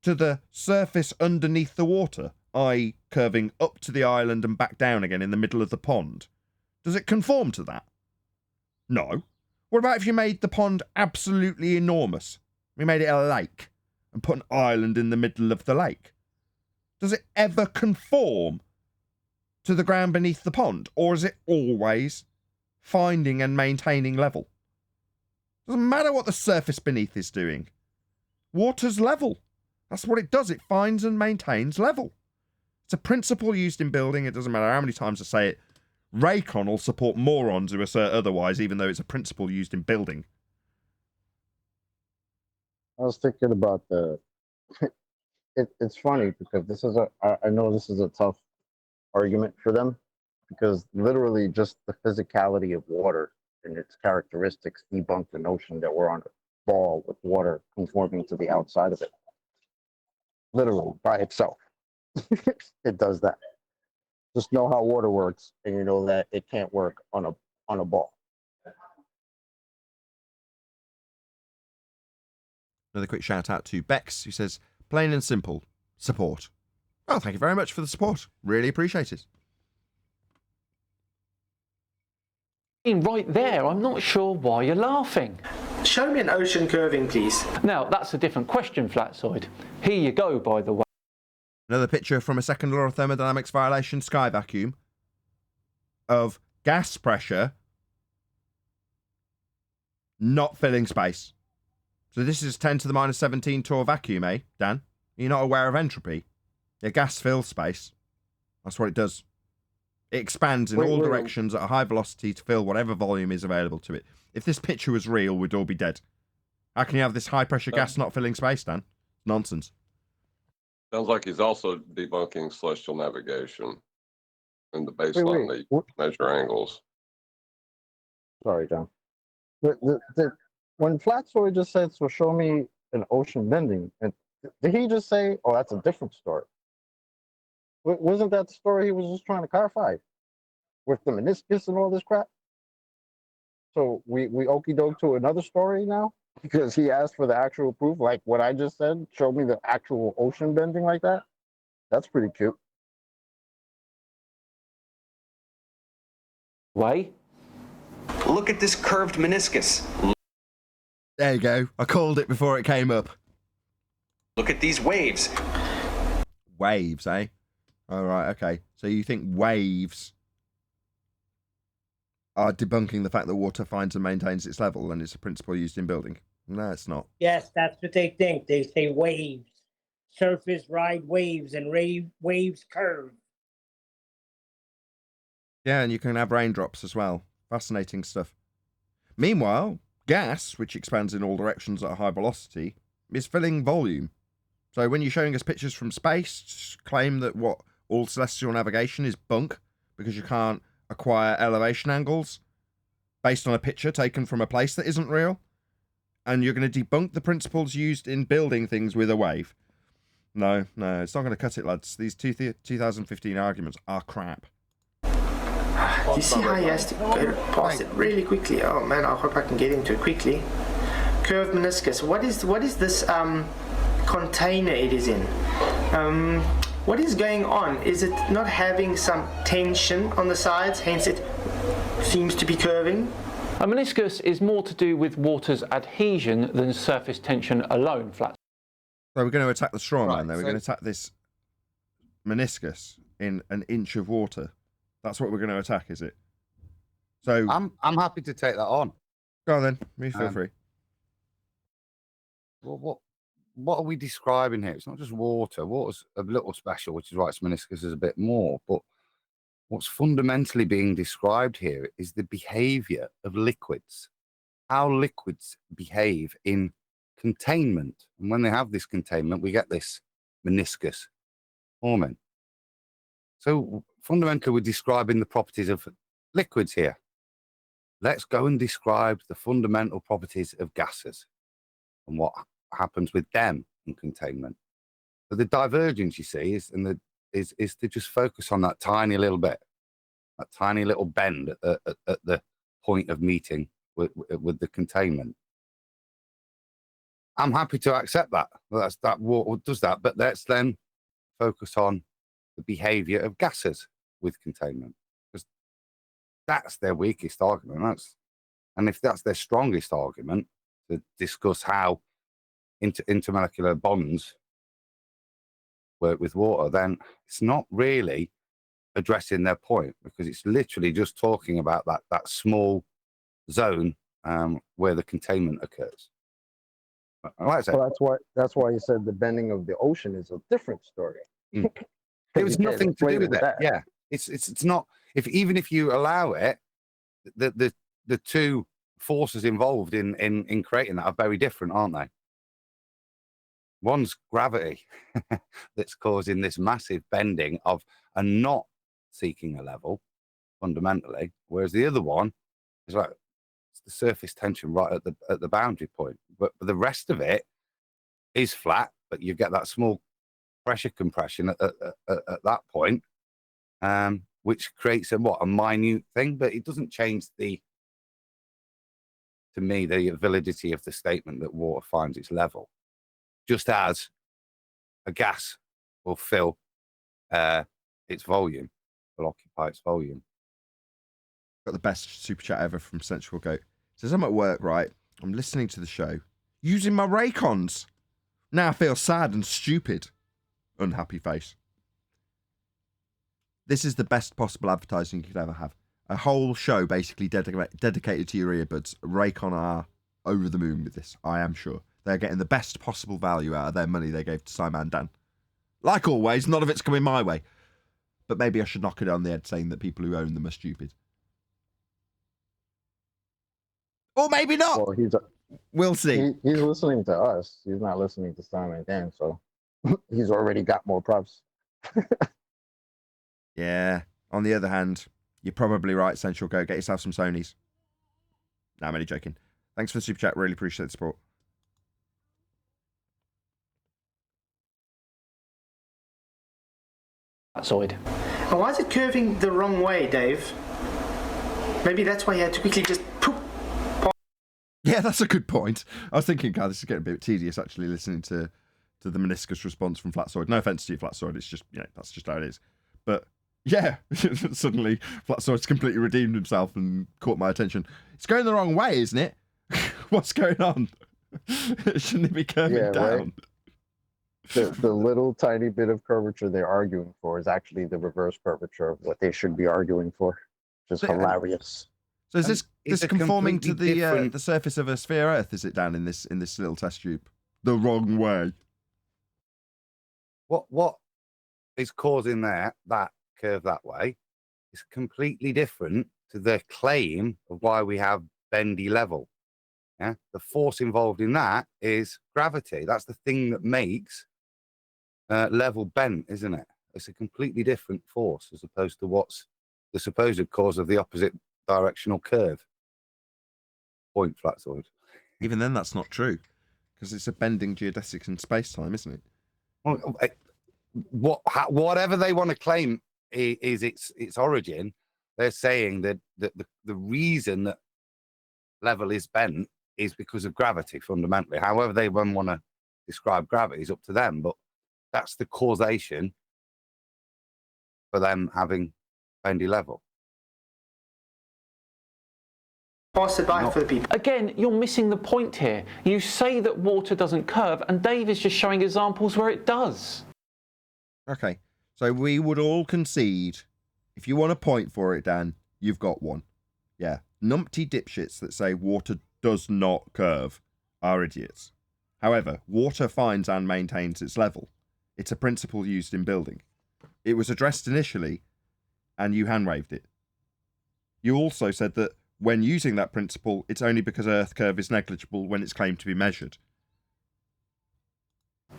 to the surface underneath the water, i.e. curving up to the island and back down again in the middle of the pond? Does it conform to that? No. What about if you made the pond absolutely enormous? We made it a lake and put an island in the middle of the lake. Does it ever conform to the ground beneath the pond, or is it always finding and maintaining level? Doesn't matter what the surface beneath is doing. Water's level. That's what it does. It finds and maintains level. It's a principle used in building. It doesn't matter how many times I say it. Raycon will support morons who assert otherwise, even though it's a principle used in building. I was thinking about it's funny because this is I know this is a tough argument for them, because literally just the physicality of water and its characteristics debunk the notion that we're on a ball with water conforming to the outside of it. Literally by itself. It does that. Just know how water works, and you know that it can't work on a ball. Another quick shout out to Bex, who says, plain and simple, support. Oh, thank you very much for the support. Really appreciate it. Right there, I'm not sure why you're laughing. Show me an ocean curving, please. Now, that's a different question, Flatside. Here you go, by the way. Another picture from a second law of thermodynamics violation sky vacuum of gas pressure not filling space. So this is 10 to the minus 17 torr vacuum, eh, Dan? You're not aware of entropy? Yeah, gas fills space. That's what it does. It expands in all directions at a high velocity to fill whatever volume is available to it. If this picture was real, we'd all be dead. How can you have this high pressure gas not filling space, Dan? Nonsense. Sounds like he's also debunking celestial navigation and the baseline that you measure angles. Sorry, John. When Flatsoid just said, so show me an ocean bending, and did he just say, oh, that's a different story? Wasn't that the story he was just trying to clarify with the meniscus and all this crap? So we okie doke to another story now because he asked for the actual proof, like what I just said. Show me the actual ocean bending like that. That's pretty cute. Way. Look at this curved meniscus. There you go. I called it before it came up. Look at these waves. Waves, eh? All right, okay. So you think waves are debunking the fact that water finds and maintains its level and it's a principle used in building? No, it's not. Yes, that's what they think. They say waves. Surface ride waves and waves curve. Yeah, and you can have raindrops as well. Fascinating stuff. Meanwhile, gas, which expands in all directions at a high velocity, is filling volume. So when you're showing us pictures from space, claim that all celestial navigation is bunk because you can't acquire elevation angles based on a picture taken from a place that isn't real, and you're going to debunk the principles used in building things with a wave. No, it's not going to cut it, lads. These 2015 arguments are crap. You see how he has to go past it really quickly? Oh man, I hope I can get into it quickly. Curved meniscus. What is this container it is in? What is going on? Is it not having some tension on the sides, hence it seems to be curving? A meniscus is more to do with water's adhesion than surface tension alone, Flat. So we're going to attack the straw man, though. We're going to attack this meniscus in an inch of water. That's what we're going to attack, is it? So I'm happy to take that on. Go on then. You feel free. Well, what are we describing here? It's not just water. Water's a little special, which is why its meniscus is a bit more. But what's fundamentally being described here is the behavior of liquids, how liquids behave in containment. And when they have this containment, we get this meniscus. forming. So fundamentally, we're describing the properties of liquids here. Let's go and describe the fundamental properties of gases and what happens with them in containment. So the divergence you see is to just focus on that tiny little bit, that tiny little bend at the point of meeting with the containment. I'm happy to accept that. That water does that, but let's then focus on the behavior of gases with containment, because that's their weakest argument. And if that's their strongest argument to discuss how intermolecular bonds work with water, then it's not really addressing their point, because it's literally just talking about that small zone where the containment occurs. Like well, that's why you said the bending of the ocean is a different story. It was nothing to do with it. Yeah, it's not. Even if you allow it, the two forces involved in creating that are very different, aren't they? One's gravity that's causing this massive bending of and not seeking a level fundamentally, whereas the other one is like it's the surface tension right at the boundary point. But the rest of it is flat, but you get that small pressure compression at that point, which creates a minute thing, but it doesn't change the validity of the statement that water finds its level. Just as a gas will fill its volume, will occupy its volume. Got the best super chat ever from Sensual Goat. Says, I'm at work, right? I'm listening to the show, using my Raycons. Now I feel sad and stupid. Unhappy face. This is the best possible advertising you could ever have. A whole show basically dedicated to your earbuds. Raycon are over the moon with this, I am sure. They're getting the best possible value out of their money they gave to SciManDan. Like always, none of it's coming my way. But maybe I should knock it on the head saying that people who own them are stupid. Or maybe not. Well, we'll see. He's listening to us. He's not listening to SciManDan, so he's already got more props. Yeah. On the other hand, you're probably right, Central. Go get yourself some Sonys. No, I'm only joking. Thanks for the super chat. Really appreciate the support. And why is it curving the wrong way, Dave? Maybe that's why you had to quickly just poop. Yeah, that's a good point. I was thinking, God, this is getting a bit tedious actually listening to the Meniscus response from Flatsoid. No offense to you, Flatsoid. It's just, that's just how it is. But yeah, suddenly Flatsoid's completely redeemed himself and caught my attention. It's going the wrong way, isn't it? What's going on? Shouldn't it be curving down? Right? The little tiny bit of curvature they're arguing for is actually the reverse curvature of what they should be arguing for. Just hilarious. So is this conforming to the surface of a sphere Earth? Is it down in this little test tube? The wrong way. What is causing that curve that way is completely different to the claim of why we have bendy level. Yeah, the force involved in that is gravity. That's the thing that makes level bent, isn't it? It's a completely different force as opposed to what's the supposed cause of the opposite directional curve. Point, Flatsoid. Even then, that's not true, because it's a bending geodesics in space-time, isn't it? Well, whatever they want to claim is its origin, they're saying that the reason that level is bent is because of gravity, fundamentally. However they want to describe gravity is up to them, but that's the causation for them having bendy level. Pass it by for the people. Again, you're missing the point here. You say that water doesn't curve, and Dave is just showing examples where it does. Okay, so we would all concede, if you want a point for it, Dan, you've got one. Yeah, numpty dipshits that say water does not curve are idiots. However, water finds and maintains its level. It's a principle used in building. It was addressed initially, and you hand-waved it. You also said that when using that principle, it's only because Earth curve is negligible when it's claimed to be measured.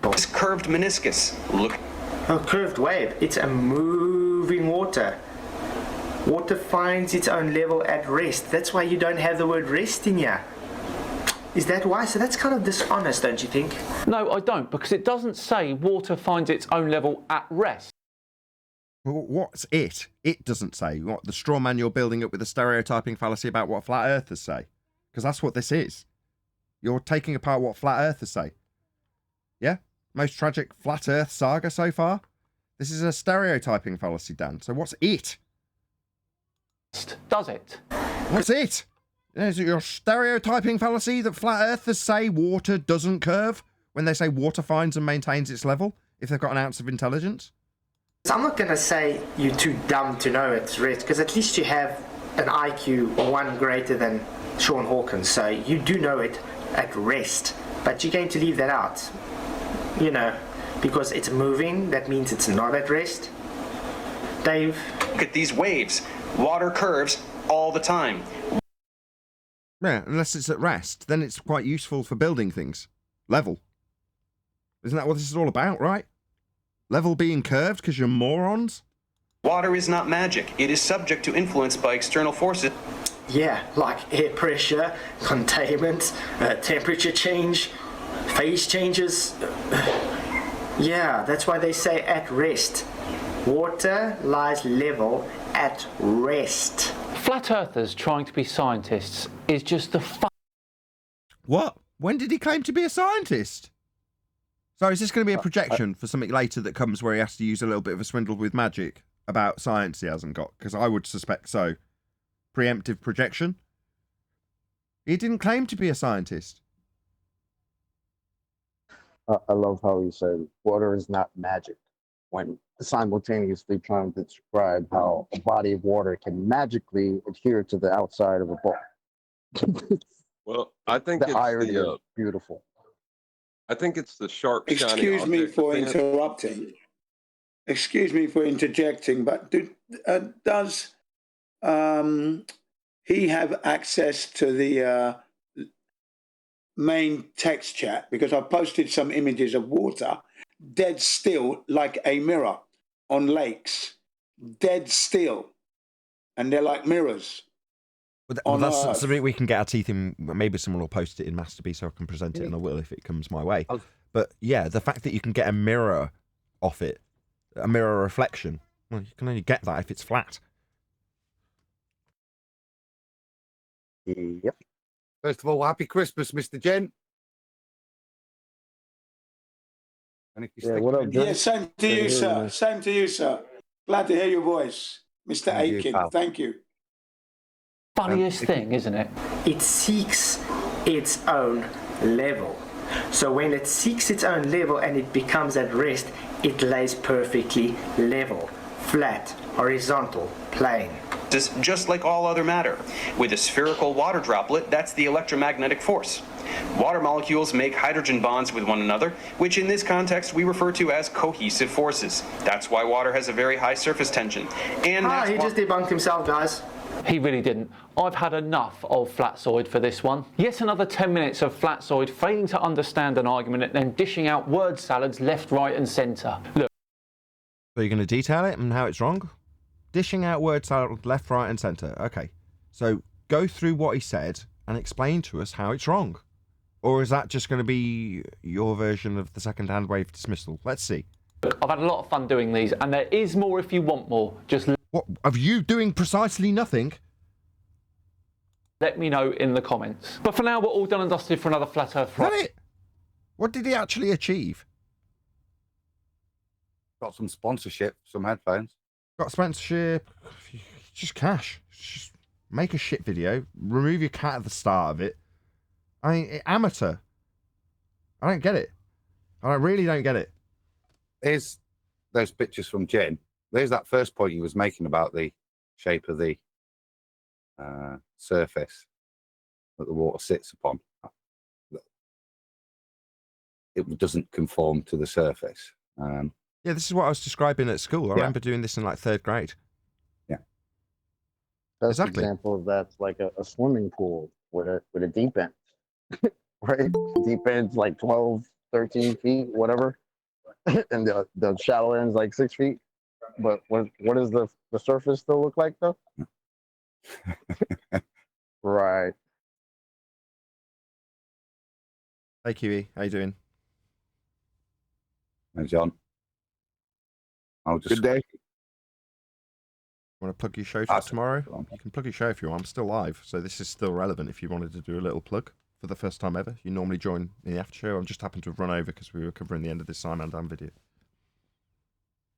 This curved meniscus. Look. A curved wave. It's a moving water. Water finds its own level at rest. That's why you don't have the word rest in here. Is that why? So that's kind of dishonest, don't you think? No, I don't, because it doesn't say water finds its own level at rest. Well, what's it? It doesn't say. What, the straw man you're building up with a stereotyping fallacy about what flat earthers say? Because that's what this is. You're taking apart what flat earthers say. Yeah? Most tragic flat earth saga so far? This is a stereotyping fallacy, Dan. So what's it? Does it? What's it? Is it your stereotyping fallacy that flat earthers say water doesn't curve when they say water finds and maintains its level if they've got an ounce of intelligence? So I'm not going to say you're too dumb to know it's rest, because at least you have an IQ 1 greater than Sean Hawkins, so you do know it at rest, but you're going to leave that out, you know, because it's moving, that means it's not at rest. Dave? Look at these waves. Water curves all the time. Yeah, unless it's at rest, then it's quite useful for building things. Level. Isn't that what this is all about, right? Level being curved because you're morons? Water is not magic. It is subject to influence by external forces. Yeah, like air pressure, containment, temperature change, phase changes. Yeah, that's why they say at rest. Water lies level at rest. Flat earthers trying to be scientists is just the What? When did he claim to be a scientist? So is this going to be a projection for something later that comes where he has to use a little bit of a swindle with magic about science he hasn't got? Because I would suspect so. Preemptive projection? He didn't claim to be a scientist. I love how he said water is not magic, when simultaneously trying to describe how a body of water can magically adhere to the outside of a ball. Well, I think the it's irony the is beautiful. I think it's the sharp. shiny Excuse me object for defense. interrupting. Excuse me for interjecting, but does he have access to the main text chat? Because I've posted some images of water dead still like a mirror on lakes. Dead still. And they're like mirrors. Well, that's something we can get our teeth in. Maybe someone will post it in Master B so I can present it, and I will if it comes my way. But yeah, the fact that you can get a mirror off it, a mirror reflection, well, you can only get that if it's flat. Yep. First of all, happy Christmas, Mr. Gent. And if you stick what them up, in- yeah, same to you, sir. Same to you, sir. Glad to hear your voice. Mr. Thank you, Aiken, pal. thank you. funniest thing, isn't it? It seeks its own level. So when it seeks its own level and it becomes at rest, it lays perfectly level, flat, horizontal, plane. Just like all other matter. With a spherical water droplet, that's the electromagnetic force. Water molecules make hydrogen bonds with one another, which in this context we refer to as cohesive forces. That's why water has a very high surface tension. And he just debunked himself, guys. He really didn't. I've had enough of Flatzoid for this one. Yet another 10 minutes of Flatzoid failing to understand an argument and then dishing out word salads left, right and centre. Look. So you're going to detail it and how it's wrong? Dishing out word salad left, right and centre. Okay. So go through what he said and explain to us how it's wrong. Or is that just going to be your version of the second-hand wave dismissal? Let's see. Look, I've had a lot of fun doing these, and there is more if you want more. Just what of you doing precisely nothing? Let me know in the comments. But for now, we're all done and dusted for another Flat Earth Friday. Is that it? What did he actually achieve? Got some sponsorship, some headphones. Got sponsorship. Just cash. Just make a shit video. Remove your cat at the start of it. I mean, amateur. I don't get it. I really don't get it. Here's those pictures from Jen. There's that first point he was making about the shape of the surface that the water sits upon. It doesn't conform to the surface. Yeah, this is what I was describing at school. I remember doing this in like 3rd grade. Yeah. Best Exactly. example of that's like a swimming pool with a deep end. Right? Deep end's like 12, 13 feet, whatever. and the shallow end's like 6 feet. But what does the surface still look like though? Right. Hey QE, how you doing? Hey John. I'll just Good day. Want to plug your show for tomorrow? You can plug your show if you want. I'm still live, so this is still relevant if you wanted to do a little plug for the first time ever. You normally join in the after show. I'm just happened to have run over because we were covering the end of this SciManDan video.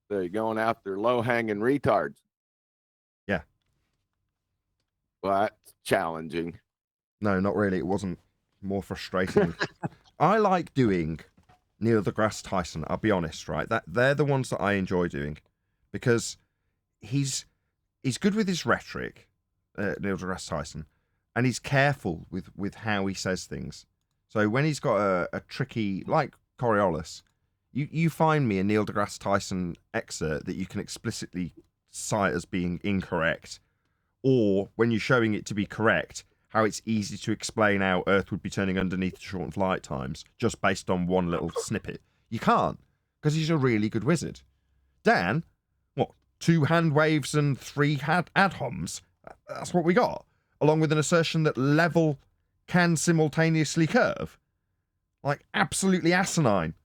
So you're going after low-hanging retards. Yeah. Well, that's challenging. No, not really. It wasn't. More frustrating. I like doing Neil deGrasse Tyson. I'll be honest, right? They're the ones that I enjoy doing because he's good with his rhetoric, Neil deGrasse Tyson, and he's careful with how he says things. So when he's got a tricky, like Coriolis, you find me a Neil deGrasse Tyson excerpt that you can explicitly cite as being incorrect, or when you're showing it to be correct, how it's easy to explain how Earth would be turning underneath to shorten flight times just based on one little snippet. You can't, because he's a really good wizard. Dan, what, 2 hand waves and 3 ad homs? That's what we got, along with an assertion that level can simultaneously curve. Like, absolutely asinine.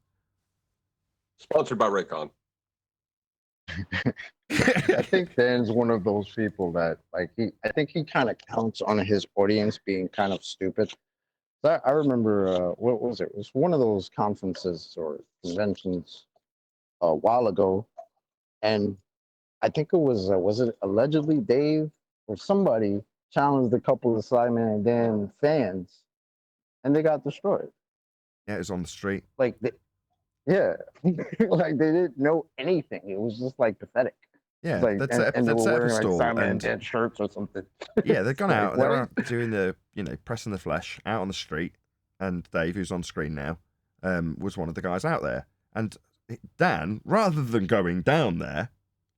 Sponsored by Raycon. I think Dan's one of those people that I think he kind of counts on his audience being kind of stupid. So I remember what was it? It was one of those conferences or conventions a while ago, and I think it was it allegedly Dave or somebody challenged a couple of SciManDan fans, and they got destroyed. Yeah, it was on the street. Like, yeah, like they didn't know anything. It was just like pathetic. Yeah, Like, they'd and they were set up a wearing like stall SciManDan shirts or something. Yeah, they've gone Like, out. They're what? out doing the, pressing the flesh out on the street. And Dave, who's on screen now, was one of the guys out there. And Dan, rather than going down there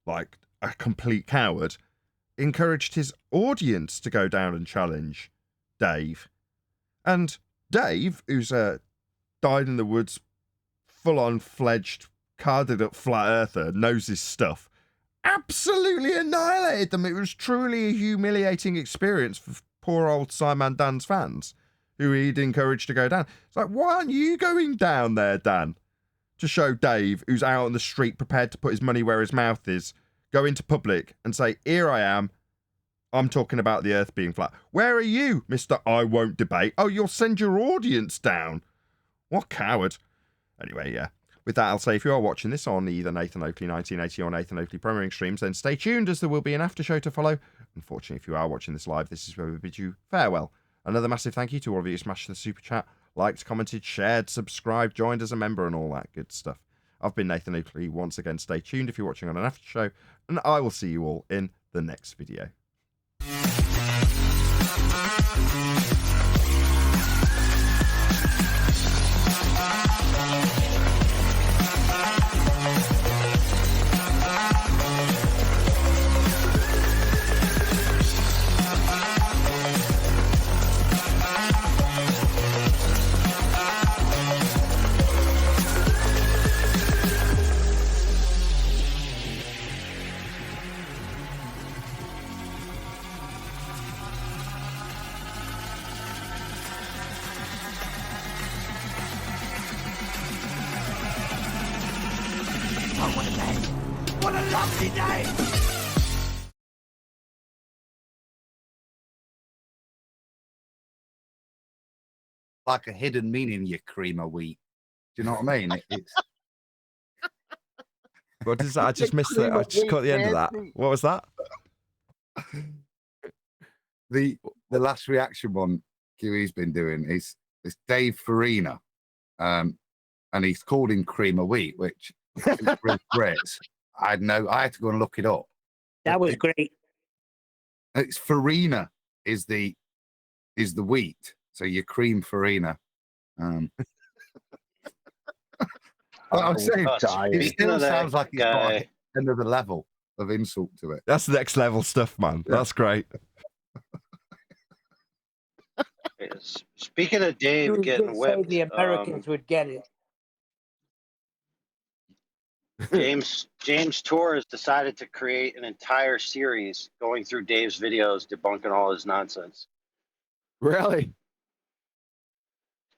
like a complete coward, encouraged his audience to go down and challenge Dave. And Dave, who's a dyed-in-the-woods, full-on fledged, carded-up flat earther, knows his stuff, absolutely annihilated them. It was truly a humiliating experience for poor old SciManDan's fans, who he'd encouraged to go down. It's like, why aren't you going down there, Dan? To show Dave, who's out on the street prepared to put his money where his mouth is, go into public and say, here I am, I'm talking about the Earth being flat. Where are you, Mr. I won't debate? Oh, you'll send your audience down. What coward. Anyway, yeah. With that, I'll say if you are watching this on either Nathan Oakley 1980 or Nathan Oakley premiering streams, then stay tuned as there will be an after show to follow. Unfortunately, if you are watching this live, this is where we bid you farewell. Another massive thank you to all of you who smashed the super chat, liked, commented, shared, subscribed, joined as a member, and all that good stuff. I've been Nathan Oakley. Once again, stay tuned if you're watching on an after show, and I will see you all in the next video. What a lovely day! Like a hidden meaning, you cream of wheat. Do you know what I mean? It's What does that? I just missed it. I just caught the end of that. What was that? the last reaction one QE's been doing is Dave Farina, and he's called him cream of wheat, which is really great. I had to go and look it up. That was great. It's Farina is the wheat, so you cream Farina. I'm saying it still sounds like it's got another level of insult to it. That's next level stuff, man. Yeah. That's great. Speaking of Dave getting whipped, the Americans would get it. James Torres decided to create an entire series going through Dave's videos, debunking all his nonsense. Really?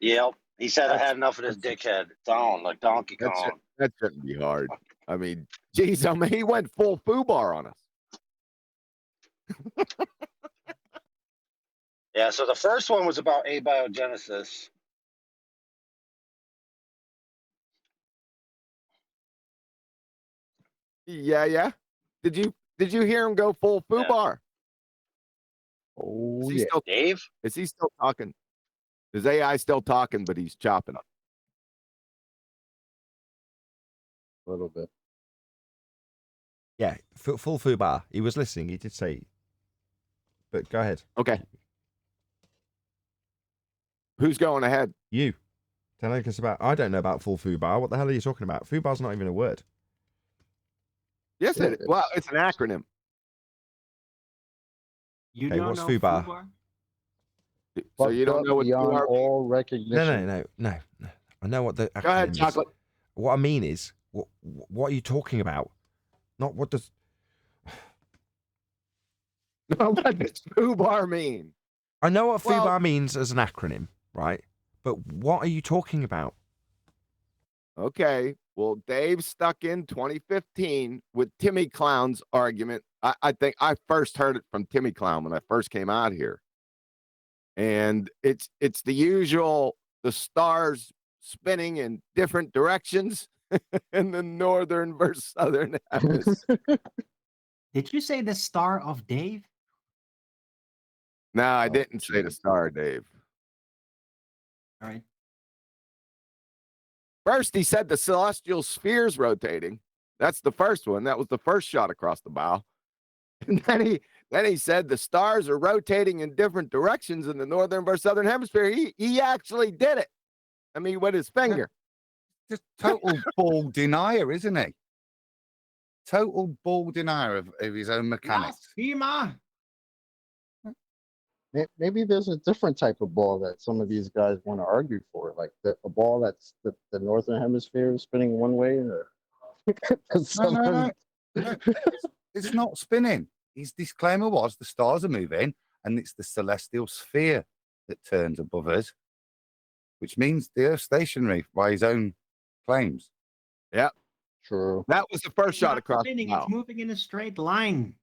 Yep. He said I had enough of this dickhead. It's on like Donkey Kong. That shouldn't be hard. I mean, geez, I mean, he went full foobar on us. Yeah, so the first one was about abiogenesis. Yeah. Did you hear him go full foobar? Oh, yeah. Dave? Is he still talking? His AI still talking, but he's chopping. A little bit. Yeah, full foobar. He was listening. He did say. But go ahead. Okay. Who's going ahead? You. Tell us about. I don't know about full foobar. What the hell are you talking about? Foobar's not even a word. Yes, it is. Well, it's an acronym. You Okay, don't what's know foobar? So you don't know what beyond foobar all recognition. No. I know what the Go ahead, acronym is. Chocolate. What I mean is, what are you talking about? Not what does. No, what does foobar mean? I know what Well- foobar means as an acronym, right? But what are you talking about? Okay. Well, Dave stuck in 2015 with Timmy Clown's argument. I think I first heard it from Timmy Clown when I first came out here. And it's the usual, the stars spinning in different directions in the northern versus southern hemisphere. Did you say the Star of Dave? No, I didn't say the star, Dave. All right. First, he said the celestial sphere's rotating. That's the first one. That was the first shot across the bow. And then he said the stars are rotating in different directions in the northern versus southern hemisphere. He actually did it. I mean, with his finger. Just total ball denier, isn't he? Total ball denier of his own mechanics. Blasphema! Maybe there's a different type of ball that some of these guys want to argue for, like a ball that's the northern hemisphere is spinning one way, or No. It's not spinning. His disclaimer was the stars are moving, and it's the celestial sphere that turns above us, which means the Earth's stationary by his own claims. Yeah, true. That was the first shot Not across spinning, the bow. it's moving in a straight line.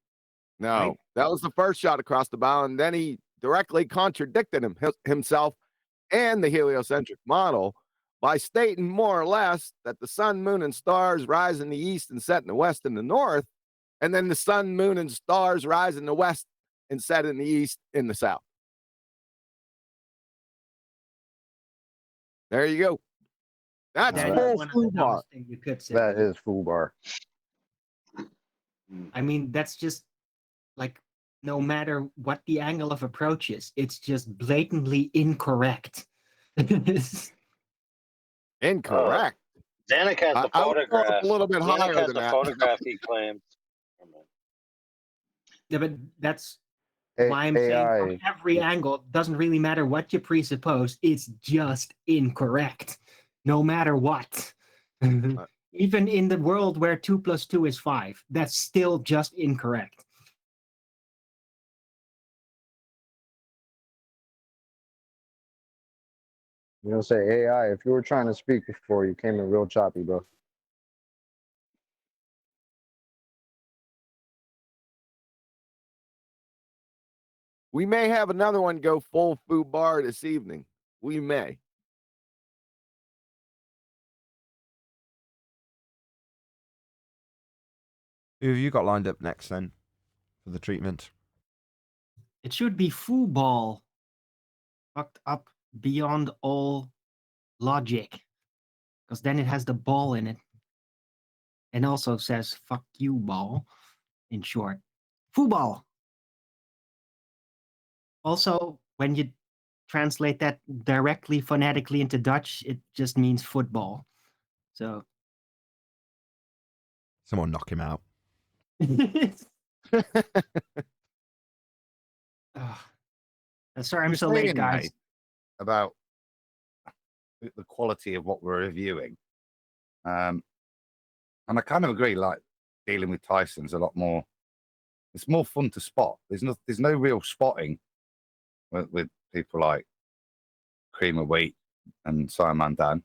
No, Right. that was the first shot across the bow, and then he directly contradicted himself and the heliocentric model by stating more or less that the sun, moon, and stars rise in the east and set in the west and the north, and then the sun, moon, and stars rise in the west and set in the east in the south. There you go. That's That is full one of the foobar. dumbest things you could say. That is foobar. I mean, that's just like no matter what the angle of approach is, it's just blatantly incorrect. Incorrect. Danik has the I would go up photograph. a little bit Danik higher has than the that. photograph he claims. Yeah, but that's why I'm saying from AI. every angle, it doesn't really matter what you presuppose, it's just incorrect. No matter what. Even in the world where 2 + 2 is 5, that's still just incorrect. You know, say AI. If you were trying to speak before, you came in real choppy, bro. We may have another one go full foobar this evening. We may. Who have you got lined up next then for the treatment? It should be football. Fucked up beyond all logic. Because then it has the ball in it. And also says, fuck you, ball. In short. Football. Also, when you translate that directly phonetically into Dutch, it just means football. So. Someone knock him out. Sorry, I'm You're so late, saying, guys. mate, about the quality of what we're reviewing. And I kind of agree, like dealing with Tyson's a lot more, it's more fun to spot. There's no real spotting with people like Cream of Wheat and SciManDan.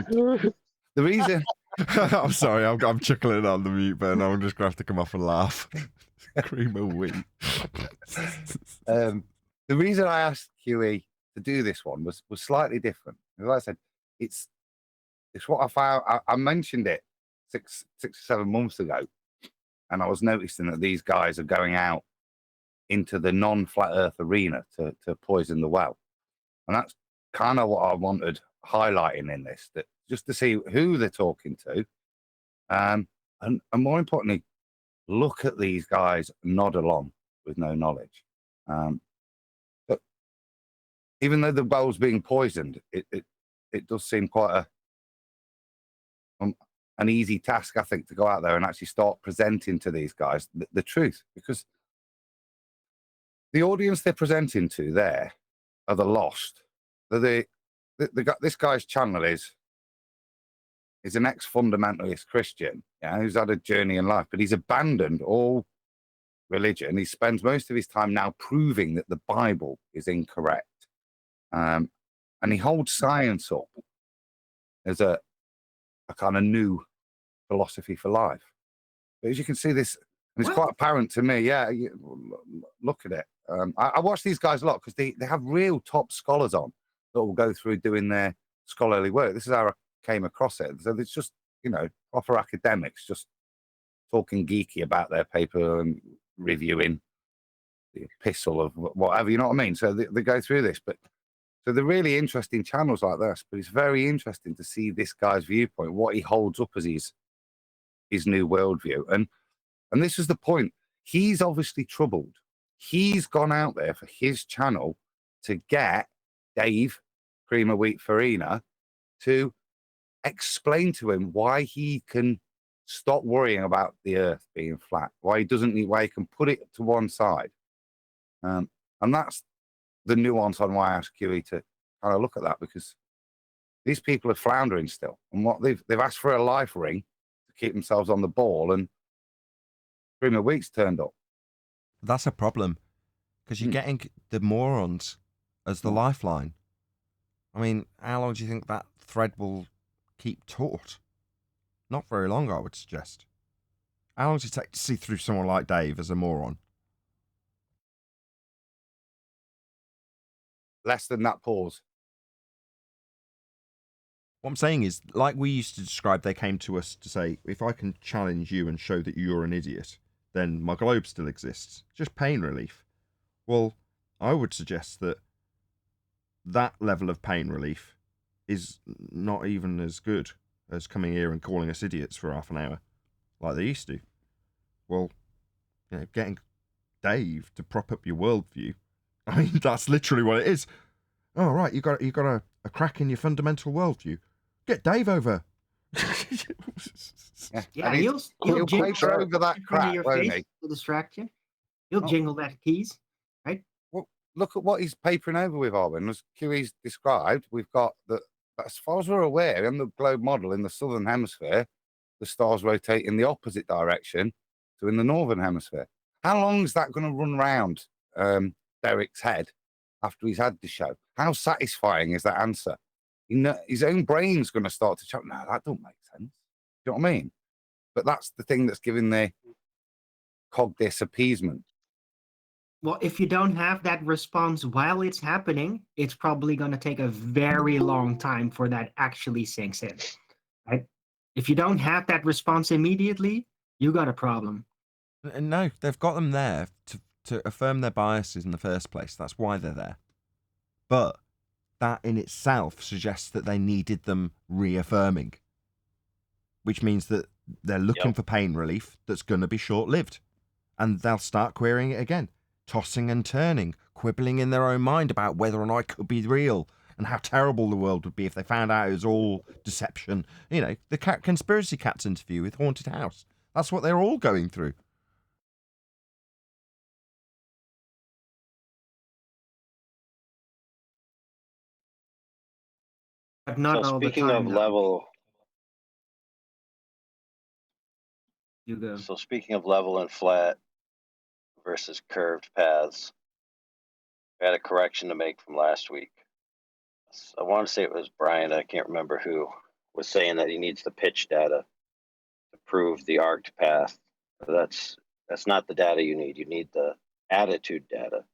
The reason I'm sorry, I'm chuckling on the mute button. I'm just gonna have to come off and laugh. Cream of wheat. The reason I asked QE to do this one was slightly different. As I said, it's what I found. I mentioned it six or 7 months ago, and I was noticing that these guys are going out into the non-flat Earth arena to poison the well, and that's kind of what I wanted highlighting in this, that just to see who they're talking to, and more importantly, look at these guys nod along with no knowledge. But even though the well's being poisoned, it does seem quite an easy task, I think, to go out there and actually start presenting to these guys the truth, because the audience they're presenting to there are the lost. This guy's channel is an ex-fundamentalist Christian, who's had a journey in life, but he's abandoned all religion. He spends most of his time now proving that the Bible is incorrect. And he holds science up as a kind of new philosophy for life. But as you can see this, and it's quite apparent to me, look at it. I watch these guys a lot because they have real top scholars on that will go through doing their scholarly work. This is how I came across it. So it's just, proper academics just talking geeky about their paper and reviewing the epistle of whatever, you know what I mean? So they go through this, so they're really interesting channels like this, but it's very interesting to see this guy's viewpoint, what he holds up as his new worldview. And this is the point. He's obviously troubled. He's gone out there for his channel to get Dave, Cream of Wheat Farina, to explain to him why he can stop worrying about the earth being flat, why he can put it to one side. And that's the nuance on why I asked QE to kind of look at that, because these people are floundering still. And what they've asked for a life ring to keep themselves on the ball, and Cream of Wheat's turned up. That's a problem, because you're getting the morons as the lifeline. I mean, how long do you think that thread will keep taut? Not very long, I would suggest. How long does it take to see through someone like Dave as a moron? Less than that pause. What I'm saying is, like we used to describe, they came to us to say, if I can challenge you and show that you're an idiot, then my globe still exists. Just pain relief. Well, I would suggest that level of pain relief is not even as good as coming here and calling us idiots for half an hour, like they used to. Well, getting Dave to prop up your worldview, I mean, that's literally what it is. Oh, right, you got a crack in your fundamental worldview. Get Dave over. Yeah, he'll jingle over that crap, your won't face he? to distract you. He'll jingle that keys, right? Well, look at what he's papering over with, Arwen. As QE's described, we've got that, as far as we're aware, in the globe model in the southern hemisphere, the stars rotate in the opposite direction to in the northern hemisphere. How long is that going to run round Derek's head after he's had the show? How satisfying is that answer? His own brain's going to start to chuck. No, that don't make sense. You know what I mean? But that's the thing that's giving the cog this appeasement. Well, if you don't have that response while it's happening, it's probably going to take a very long time for that actually sinks in, right? If you don't have that response immediately, you got a problem. No, they've got them there to affirm their biases in the first place. That's why they're there. But that in itself suggests that they needed them reaffirming, which means that they're looking for pain relief that's going to be short-lived, and they'll start querying it again, tossing and turning, quibbling in their own mind about whether or not it could be real and how terrible the world would be if they found out it was all deception. The conspiracy cats interview with Haunted House. That's what they're all going through. but not So all the speaking time. of though. level, You go. so speaking of level and flat versus curved paths, I had a correction to make from last week. I want to say it was Brian, I can't remember who, was saying that he needs the pitch data to prove the arced path. That's not the data you need. You need the attitude data.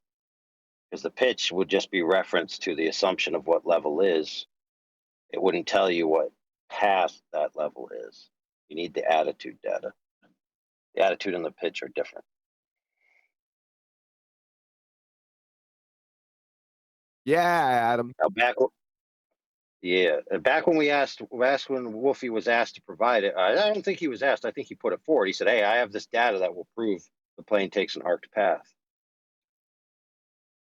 Because the pitch would just be reference to the assumption of what level is. It wouldn't tell you what path that level is. You need the attitude data. The attitude and the pitch are different. Yeah, Adam. Now back when we asked when Wolfie was asked to provide it, I don't think he was asked. I think he put it forward. He said, "Hey, I have this data that will prove the plane takes an arced path."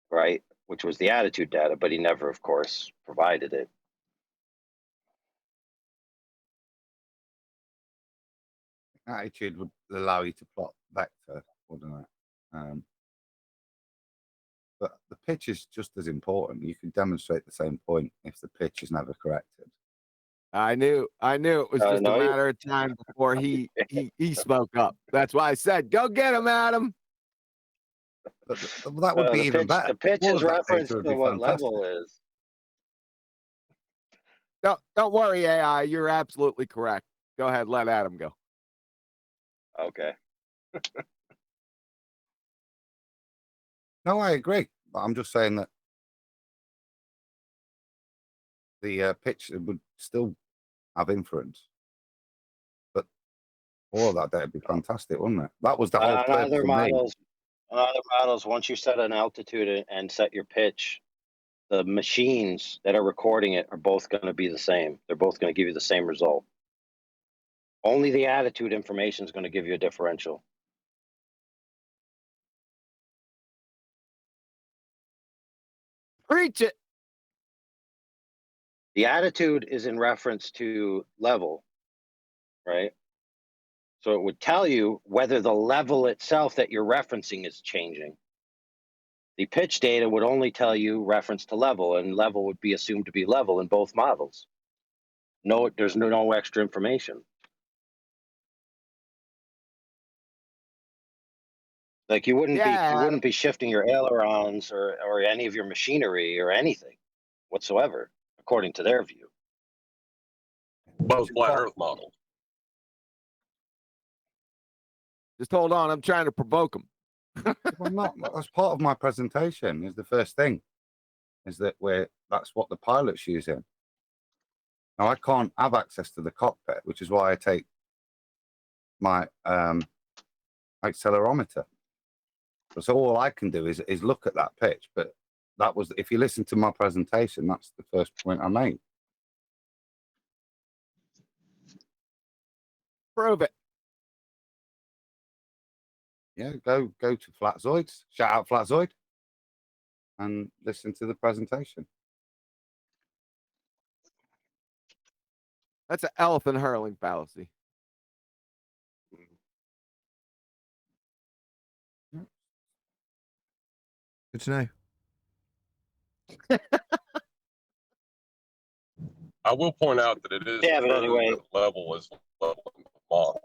Right, which was the attitude data, but he never, of course, provided it. Attitude would allow you to plot vector, wouldn't it? But the pitch is just as important. You can demonstrate the same point if the pitch is never corrected. I knew it was just a matter of time before he spoke up. That's why I said, "Go get him, Adam." But that would be even better. The pitch All is of that data reference would to be what fantastic. level is. Don't worry, AI. You're absolutely correct. Go ahead, let Adam go. Okay. No, I agree. But I'm just saying that the pitch would still have influence. But all of that data would be fantastic, wouldn't it? That was the whole On purpose other of me. models, once you set an altitude and set your pitch, the machines that are recording it are both going to be the same. They're both going to give you the same result. Only the attitude information is going to give you a differential. Preach it. The attitude is in reference to level, right? So it would tell you whether the level itself that you're referencing is changing. The pitch data would only tell you reference to level, and level would be assumed to be level in both models. No, there's no extra information. Like you wouldn't be shifting your ailerons or any of your machinery or anything whatsoever, according to their view. Both flat Earth models. Just hold on. I'm trying to provoke him. Well, not. That's part of my presentation. Is the first thing is that that's what the pilot's using. Now I can't have access to the cockpit, which is why I take my accelerometer. So all I can do is look at that pitch. But that was, if you listen to my presentation, that's the first point I made. Prove it. Yeah, go to Flatzoids, shout out Flatzoid, and listen to the presentation. That's an elephant hurling fallacy. Good to know. I will point out that it is Yeah, but true anyway. that level is level in the model.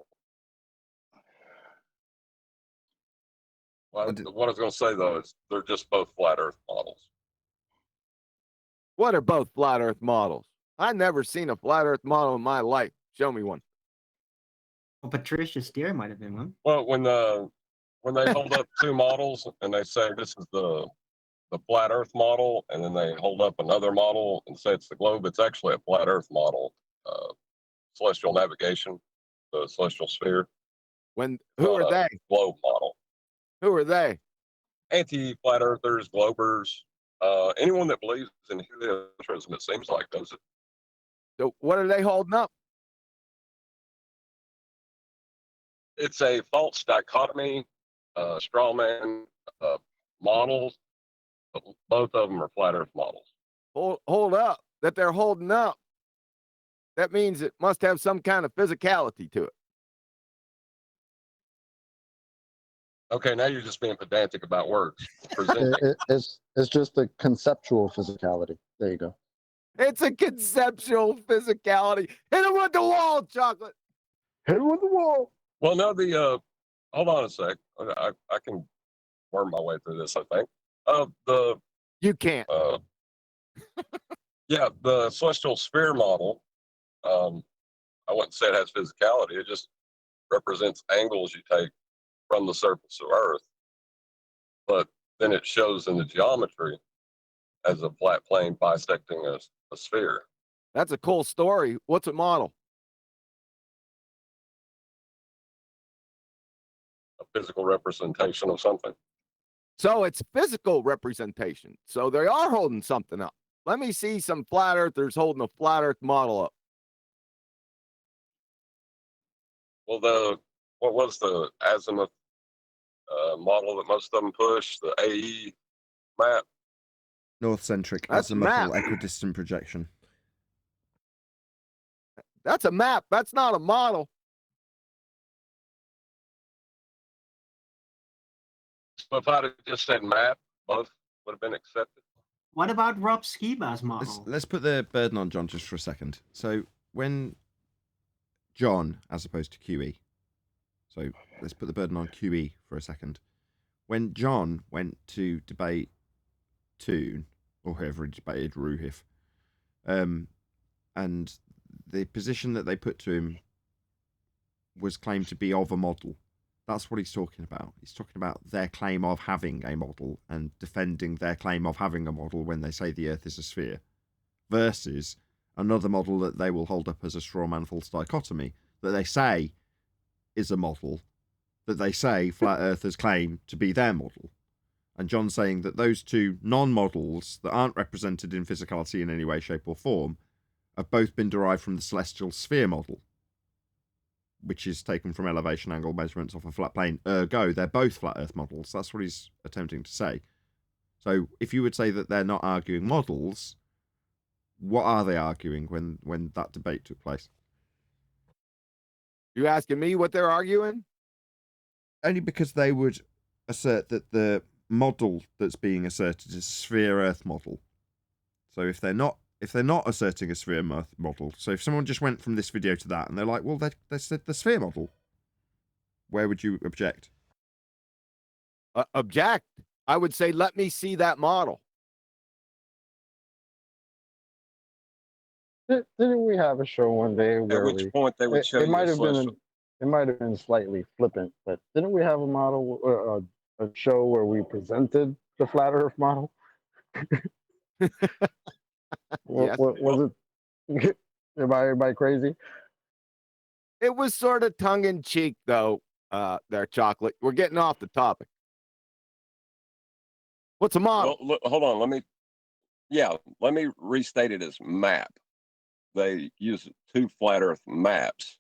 Well, what I was going to say though is they're just both flat Earth models. What are both flat Earth models? I've never seen a flat Earth model in my life. Show me one. Well, Patricia Steer might have been one. Well, when they hold up two models and they say this is the flat Earth model, and then they hold up another model and say it's the globe, it's actually a flat Earth model. Celestial navigation, the celestial sphere. Who are they? Globe model. Who are they? Anti-flat earthers, globers, anyone that believes in heliocentrism, it seems like, does it. So what are they holding up? It's a false dichotomy, straw man models. Both of them are flat Earth models. Hold up. That they're holding up. That means it must have some kind of physicality to it. Okay, now you're just being pedantic about words. Presenting. It's just a conceptual physicality. There you go. It's a conceptual physicality. Hit him with the wall, chocolate. Hit him with the wall. Well, no, hold on a sec. I can worm my way through this, I think. You can't. Yeah, the celestial sphere model, I wouldn't say it has physicality. It just represents angles you take from the surface of Earth. But then it shows in the geometry as a flat plane bisecting a sphere. That's a cool story. What's a model? A physical representation of something. So it's physical representation. So they are holding something up. Let me see some flat earthers holding a flat earth model up. Well, what was the azimuth model that most of them push? The AE map? North-centric That's a azimuthal map. equidistant projection. That's a map. That's not a model. So if I'd have just said map, both would have been accepted. What about Rob Skiba's model? Let's put the burden on John just for a second. So when John, as opposed to QE, so let's put the burden on QE for a second. When John went to debate Toon, or whoever he debated Ruhif, and the position that they put to him was claimed to be of a model. That's what he's talking about. He's talking about their claim of having a model and defending their claim of having a model when they say the Earth is a sphere, versus another model that they will hold up as a straw man false dichotomy that they say is a model that they say flat earthers claim to be their model. And John's saying that those two non-models that aren't represented in physicality in any way, shape or form have both been derived from the celestial sphere model, which is taken from elevation angle measurements off a flat plane. Ergo, they're both flat earth models. That's what he's attempting to say. So if you would say that they're not arguing models, what are they arguing when that debate took place? You asking me what they're arguing? Only because they would assert that the model that's being asserted is a sphere Earth model. So if they're not asserting a sphere model, so if someone just went from this video to that and they're like, well, they said the sphere model, where would you object? Object. I would say, let me see that model. Didn't we have a show one day where At which point they would show it you might a have been celestial. it might have been slightly flippant, but didn't we have a model a show where we presented the flat Earth model? Yes. What was it? Am I crazy? It was sort of tongue in cheek, though. There, chocolate. We're getting off the topic. What's a model? Well, look, hold on. Let me restate it as map. They use two flat Earth maps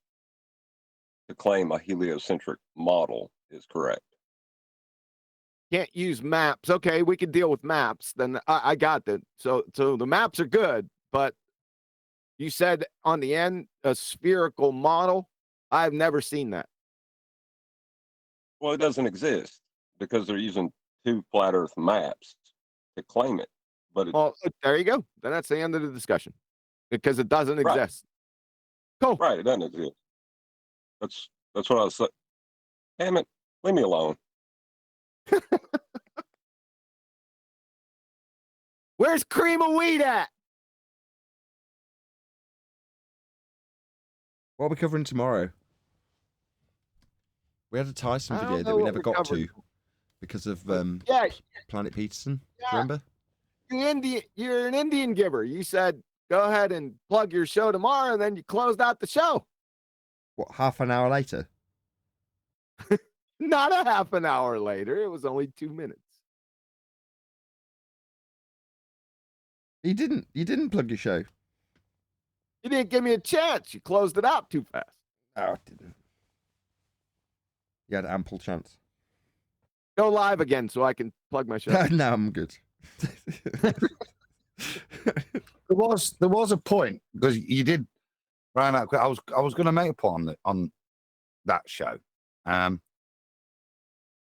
to claim a heliocentric model is correct. Can't use maps. Okay, we can deal with maps. Then I got that. So the maps are good, but you said on the end a spherical model. I've never seen that. Well, it doesn't exist because they're using two flat Earth maps to claim it. But Well, there you go. Then that's the end of the discussion because it doesn't Right. exist. Cool. Right, it doesn't exist. That's what I was saying. Damn it, leave me alone. Where's cream of wheat at? What are we covering tomorrow? We had a Tyson I don't video know that we what never we're got covering. to because of Yeah, Planet Peterson. Yeah. Remember? You're an Indian giver. You said go ahead and plug your show tomorrow, and then you closed out the show. What, half an hour later? Not a half an hour later. It was only 2 minutes. You didn't plug your show. You didn't give me a chance. You closed it out too fast. No, I didn't. You had ample chance. Go live again so I can plug my show. No, I'm good. There was a point because you did round out. I was going to make a point on that show, and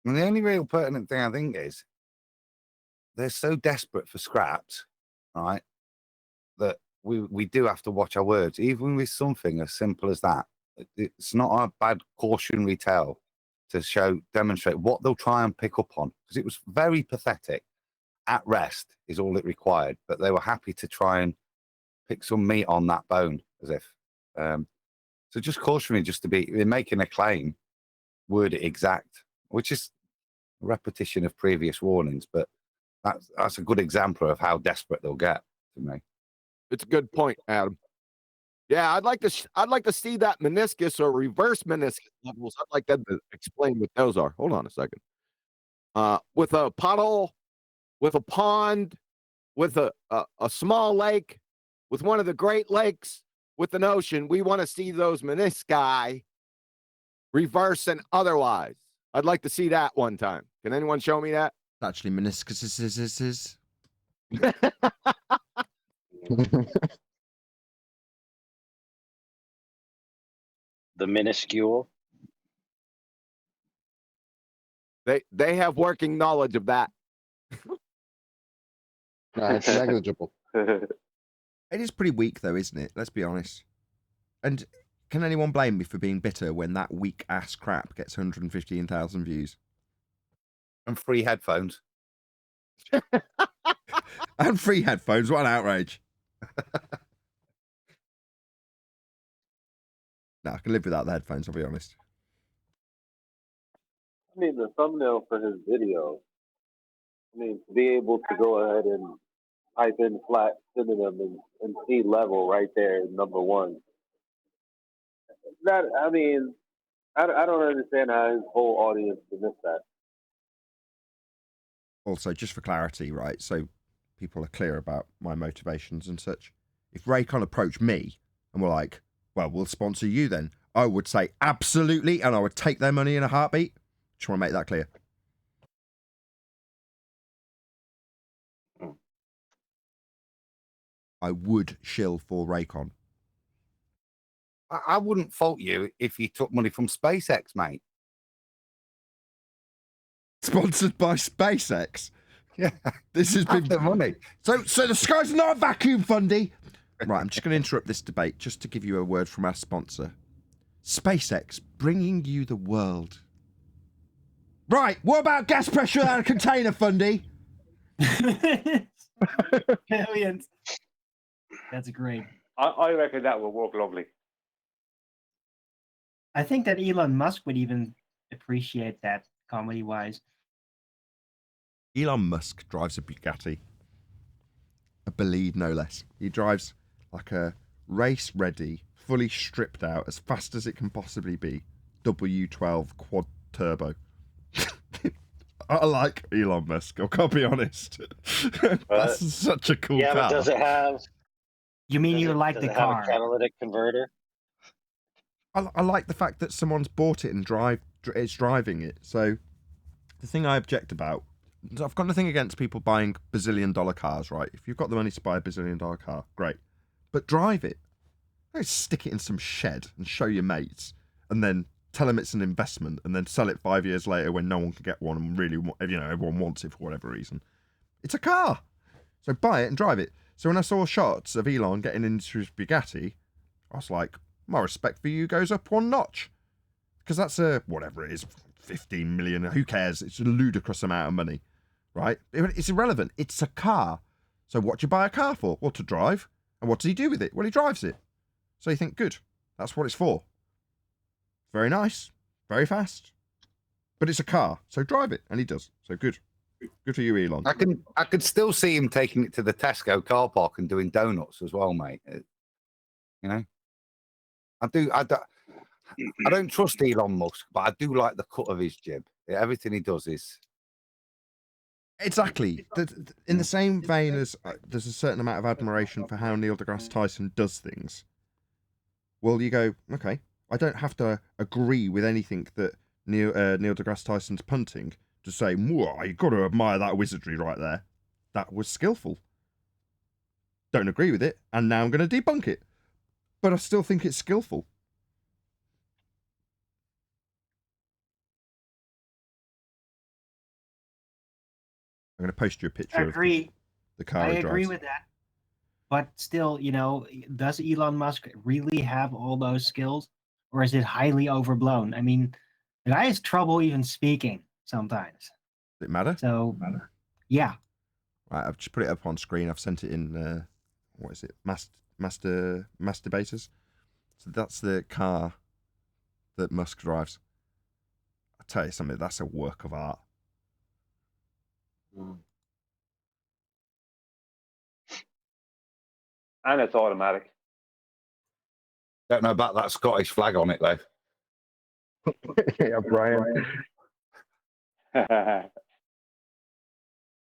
the only real pertinent thing I think is they're so desperate for scraps, right? That we do have to watch our words, even with something as simple as that. It's not a bad cautionary tale to demonstrate what they'll try and pick up on, because it was very pathetic. At rest is all it required, but they were happy to try and pick some meat on that bone, as if. So just cautionary, just to be making a claim, word it exact, which is a repetition of previous warnings, but that's a good example of how desperate they'll get to me. It's a good point, Adam. Yeah, I'd like to see that meniscus or reverse meniscus levels. I'd like them to explain what those are. Hold on a second. With a puddle, with a pond, with a small lake, with one of the Great Lakes, with an ocean, we want to see those menisci reverse and otherwise. I'd like to see that one time. Can anyone show me that? Actually, meniscus is. The minuscule. They have working knowledge of that. It's negligible. It is pretty weak, though, isn't it? Let's be honest. And can anyone blame me for being bitter when that weak ass crap gets 115,000 views? And free headphones. And free headphones. What an outrage. No, I can live without the headphones, I'll be honest. I mean, the thumbnail for his video, I mean, to be able to go ahead and type in flat synonym and see level right there, number one. That, I mean, I don't understand how his whole audience can miss that. Also, just for clarity, right, so people are clear about my motivations and such. If Raycon approached me and were like, well, we'll sponsor you then, I would say absolutely, and I would take their money in a heartbeat. Just want to make that clear. I would shill for Raycon. I wouldn't fault you if you took money from SpaceX, mate. Sponsored by SpaceX. Yeah, this has been the money. So the sky's not a vacuum, Fundy. Right, I'm just going to interrupt this debate just to give you a word from our sponsor. SpaceX, bringing you the world. Right, what about gas pressure out of container, Fundy? Brilliant. That's great. I reckon that will work lovely. I think that Elon Musk would even appreciate that comedy-wise. Elon Musk drives a Bugatti. A Bolide, no less. He drives like a race-ready, fully stripped out, as fast as it can possibly be, W12 quad turbo. I like Elon Musk, I can't be honest. That's such a cool car. But does it have... You mean you like the car? Have a catalytic converter? I like the fact that someone's bought it and it's driving it. So the thing I object about, I've got nothing against people buying bazillion-dollar cars, right? If you've got the money to buy a bazillion-dollar car, great. But drive it. Don't stick it in some shed and show your mates and then tell them it's an investment and then sell it 5 years later when no one can get one and really, everyone wants it for whatever reason. It's a car. So buy it and drive it. So when I saw shots of Elon getting into his Bugatti, I was like, my respect for you goes up one notch. Because that's whatever it is, 15 million, who cares? It's a ludicrous amount of money, right? It's irrelevant. It's a car. So what do you buy a car for? Well, to drive. And what does he do with it? Well, he drives it. So you think, good, that's what it's for. Very nice, very fast. But it's a car, so drive it. And he does. So good. Good for you, Elon. I could still see him taking it to the Tesco car park and doing donuts as well, mate. You know? I don't trust Elon Musk, but I do like the cut of his jib. Everything he does is... Exactly. In the same vein as there's a certain amount of admiration for how Neil deGrasse Tyson does things. Well, you go, okay, I don't have to agree with anything that Neil deGrasse Tyson's punting to say, you've got to admire that wizardry right there. That was skillful. Don't agree with it, and now I'm going to debunk it. But I still think it's skillful. I'm going to post you a picture of the car. I agree with that. but still, you know, does Elon Musk really have all those skills, or is it highly overblown? I mean, the guy has trouble even speaking sometimes. Does it matter? So, yeah. Right, I've just put it up on screen. I've sent it in. What is it? Masturbators. So that's the car that Musk drives. I tell you something. That's a work of art. And it's automatic. Don't know about that Scottish flag on it though. Yeah, Brian. That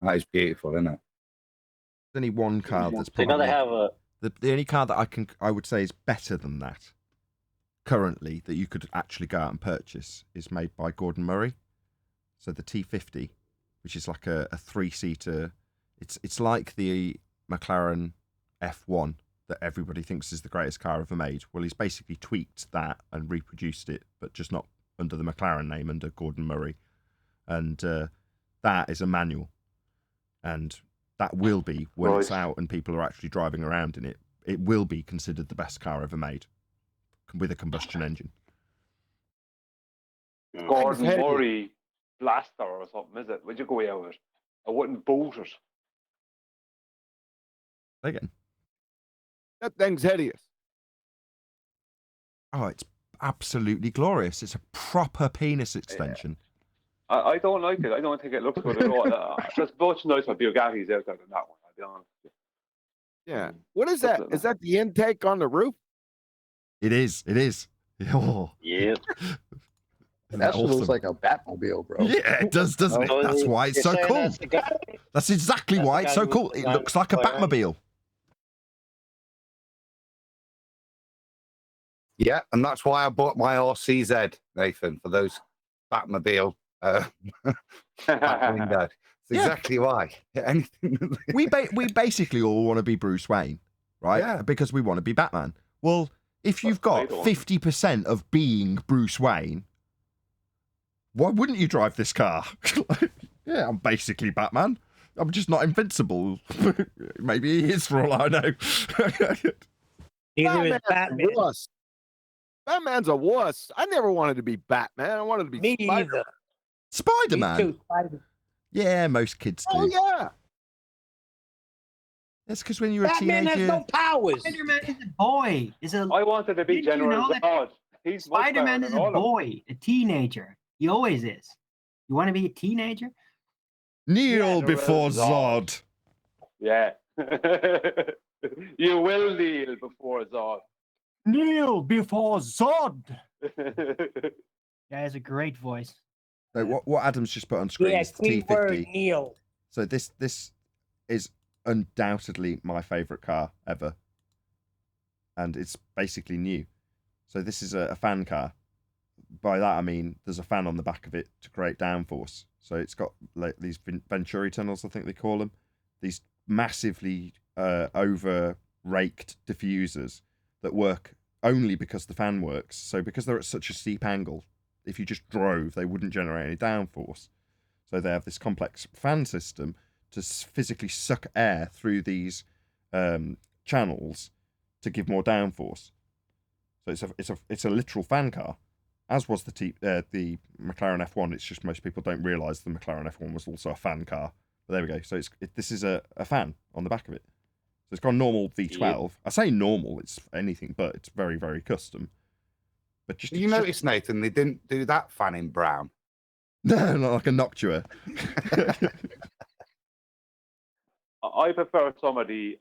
is beautiful, isn't it? There's only one car that's They probably gotta have a. the only car that I would say is better than that currently that you could actually go out and purchase is made by Gordon Murray. So the T50, which is like a 3-seater. It's like the McLaren F1 that everybody thinks is the greatest car ever made. Well, he's basically tweaked that and reproduced it, but just not under the McLaren name, under Gordon Murray. And that is a manual. And that will be, when it's out and people are actually driving around in it, it will be considered the best car ever made with a combustion engine. Gordon Murray Blaster or something, is it? Would you go out with it? I wouldn't boot it. Again. That thing's hideous. Oh, it's absolutely glorious. It's a proper penis extension. I don't like it. I don't think it looks good at all. There's much nicer Bugattis out there than that one, I'll be honest with you. Yeah. What is that? Is that the intake on the roof? It is. It is. Oh. Yeah. That awesome. Looks like a Batmobile, bro. Yeah, it does, doesn't it? That's why it's so cool. That's exactly why it's so cool. It looks like a Batmobile. Yeah, and that's why I bought my RCZ, Nathan, for those Batmobile back window. It's exactly why. Anything we basically all want to be Bruce Wayne, right? Yeah. Because we want to be Batman. Well, if you've got 50% of being Bruce Wayne, why wouldn't you drive this car? Yeah, I'm basically Batman. I'm just not invincible. Maybe he is for all I know. Batman's Batman's a wuss. I never wanted to be Batman. I wanted to be Spider-Man. Spider-Man? Yeah, most kids do. Oh, yeah. That's because when you're Batman a teenager... has no powers. Spider-Man is a boy. I wanted to be General Zod. Spider-Man is a boy, a teenager. He always is. You want to be a teenager? Kneel before Zod. Yeah. You will kneel before Zod. Kneel before Zod. Yeah, it's a great voice. So what Adam's just put on screen is the T50. Kneel. So this is undoubtedly my favourite car ever. And it's basically new. So this is a fan car. By that I mean there's a fan on the back of it to create downforce. So it's got like these Venturi tunnels, I think they call them. These massively over-raked diffusers that work only because the fan works. So because they're at such a steep angle, if you just drove, they wouldn't generate any downforce. So they have this complex fan system to physically suck air through these channels to give more downforce. So it's a literal fan car, as was the McLaren F1. It's just most people don't realise the McLaren F1 was also a fan car. But there we go. So this is a fan on the back of it. So it's got a normal V12. Yeah. I say normal, it's anything but. It's very, very custom. But just you notice, Nathan, they didn't do that fan in brown. No, not like a Noctua. I prefer some of the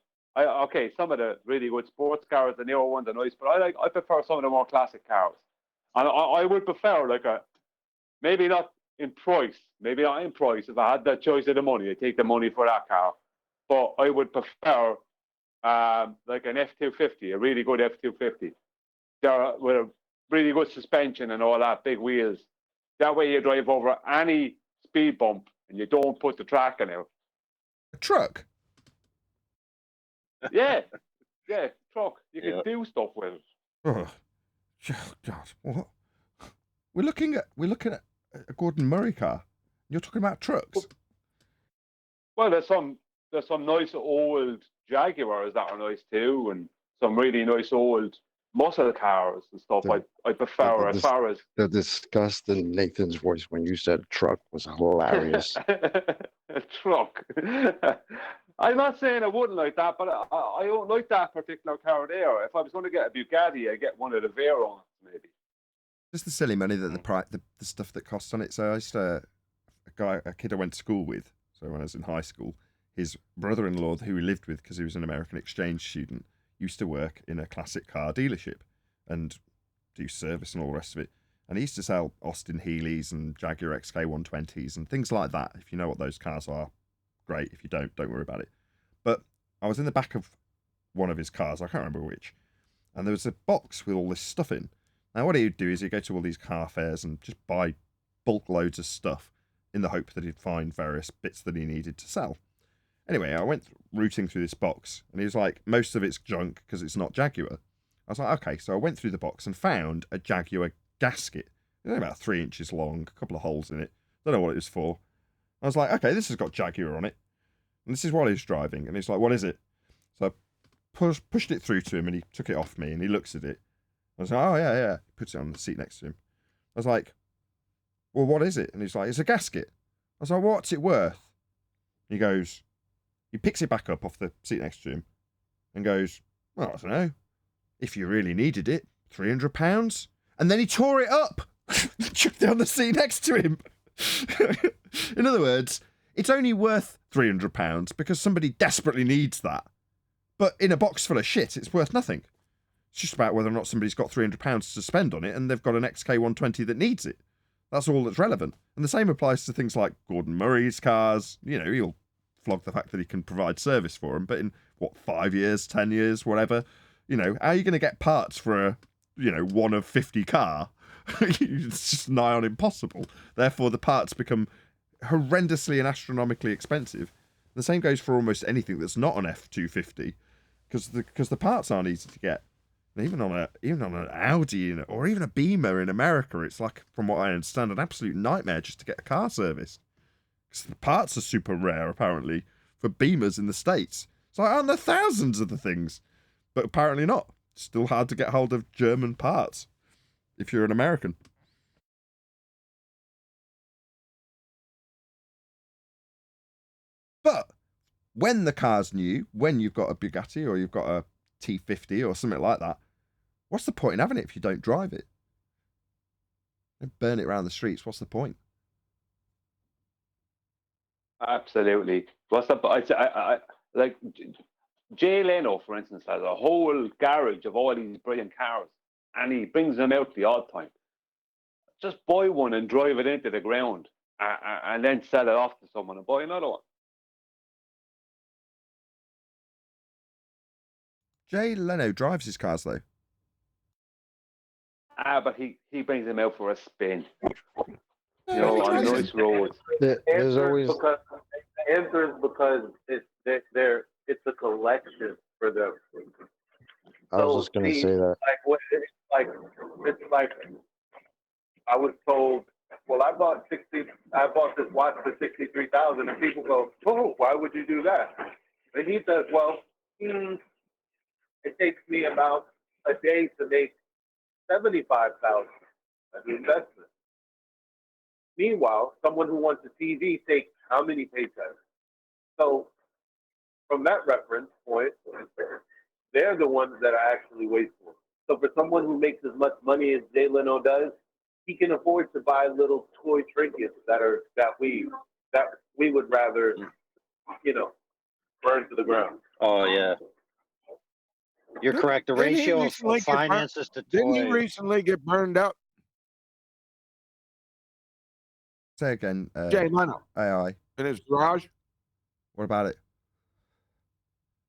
really good sports cars, the newer ones are nice, but I prefer some of the more classic cars. And I would prefer maybe not in price. If I had that choice of the money, I'd take the money for that car. But I would prefer like an F250, a really good F250. They're with a really good suspension and all that, big wheels. That way you drive over any speed bump and you don't put the track in it. A truck? Yeah, truck. You can do stuff with it. Oh God! What? We're looking at a Gordon Murray car. You're talking about trucks. Well, there's some nice old Jaguars that are nice too, and some really nice old muscle cars and stuff. I prefer as far as the disgust in Nathan's voice when you said truck was hilarious. a truck. I'm not saying I wouldn't like that, but I don't like that particular car there. If I was going to get a Bugatti, I'd get one of the Veyrons, maybe. Just the silly money that the stuff that costs on it. So I used to, a kid I went to school with, so when I was in high school, his brother-in-law, who he lived with because he was an American exchange student, used to work in a classic car dealership and do service and all the rest of it. And he used to sell Austin Healey's and Jaguar XK120s and things like that. If you know what those cars are, great. If you don't worry about it. But I was in the back of one of his cars, I can't remember which, and there was a box with all this stuff in. Now what he'd do is he'd go to all these car fairs and just buy bulk loads of stuff in the hope that he'd find various bits that he needed to sell. Anyway, I went rooting through this box, and he was like, most of it's junk because it's not Jaguar. I was like, okay, so I went through the box and found a Jaguar gasket. It's only about 3 inches long, a couple of holes in it. Don't know what it was for. I was like, okay, this has got Jaguar on it. And this is what he's driving. And he's like, what is it? So I pushed it through to him, and he took it off me, and he looks at it. I was like, oh, yeah. He puts it on the seat next to him. I was like, well, what is it? And he's like, it's a gasket. I was like, what's it worth? He goes, he picks it back up off the seat next to him and goes, well, I don't know. If you really needed it, £300. And then he tore it up, chucked it on the seat next to him. In other words, it's only worth £300 because somebody desperately needs that. But in a box full of shit, it's worth nothing. It's just about whether or not somebody's got £300 to spend on it and they've got an XK120 that needs it. That's all that's relevant. And the same applies to things like Gordon Murray's cars. You know, he'll flog the fact that he can provide service for them, but in, 5 years, 10 years, whatever, how are you going to get parts for a, one of 50 car? It's just nigh on impossible. Therefore, the parts become horrendously and astronomically expensive. The same goes for almost anything that's not an F250, because the parts aren't easy to get. And even on an Audi or even a Beamer in America, it's like, from what I understand, an absolute nightmare just to get a car serviced. Because the parts are super rare, apparently, for Beamers in the States. It's like, aren't there thousands of the things? But apparently not. It's still hard to get hold of German parts if you're an American. But when the car's new, when you've got a Bugatti or you've got a T50 or something like that, what's the point in having it if you don't drive it? And burn it around the streets, what's the point? Absolutely. What's the I like Jay Leno, for instance, has a whole garage of all these brilliant cars, and he brings them out the odd time. Just buy one and drive it into the ground, and then sell it off to someone and buy another one. Jay Leno drives his cars though. But he brings them out for a spin. On nice roads. There's always the answer is because it's a collection for them. I was just gonna say that. It's like I was told, well, I bought this watch for $63,000, and people go, oh, why would you do that? And he says, well, it takes me about a day to make $75,000 as an investment. Meanwhile, someone who wants a TV takes how many paychecks? So, from that reference point, they're the ones that are actually wasteful. So, for someone who makes as much money as Jay Leno does, he can afford to buy little toy trinkets that we would rather, burn to the ground. Oh yeah, you're correct. The ratio of finances to toys. Didn't he recently get burned up? Say again. Jay Leno. AI. In his garage. What about it?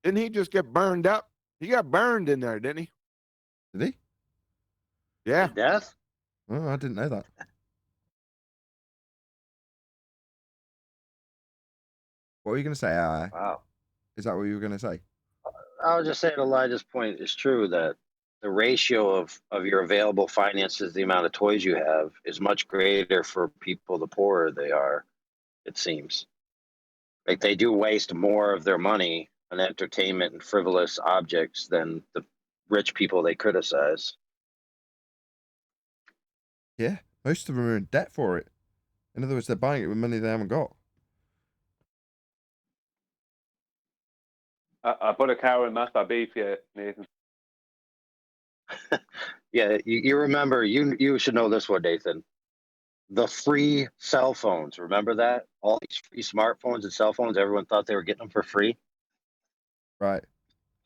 Didn't he just get burned up? He got burned in there, didn't he? Did he? Yeah. Death? Oh, I didn't know that. What were you going to say, AI? Wow. Is that what you were going to say? I was just saying Elijah's point is true, that the ratio of your available finances, the amount of toys you have, is much greater for people the poorer they are, it seems. Like, they do waste more of their money an entertainment and frivolous objects than the rich people they criticize. Yeah, most of them are in debt for it. In other words, they're buying it with money they haven't got. I put a car in Master B for you, Nathan. Yeah, you remember, you should know this one, Nathan. The free cell phones, remember that? All these free smartphones and cell phones, everyone thought they were getting them for free. Right.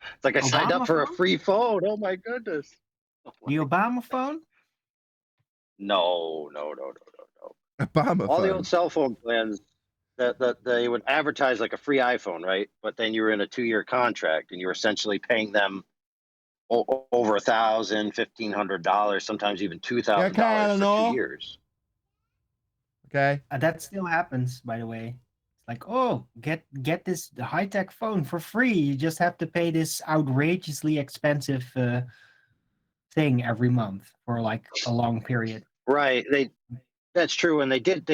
It's like I signed up Obama for a phone? free phone. Oh my goodness. The Obama phone? No. Obama All the phone. old cell phone plans that they would advertise like a free iPhone, right? But then you were in a 2-year contract and you were essentially paying them over $1,000, $1,500, sometimes even $2,000 for 2 years. Okay. That still happens, by the way. It's like, oh, get this high-tech phone for free. You just have to pay this outrageously expensive thing every month for like a long period. Right. That's true. And they did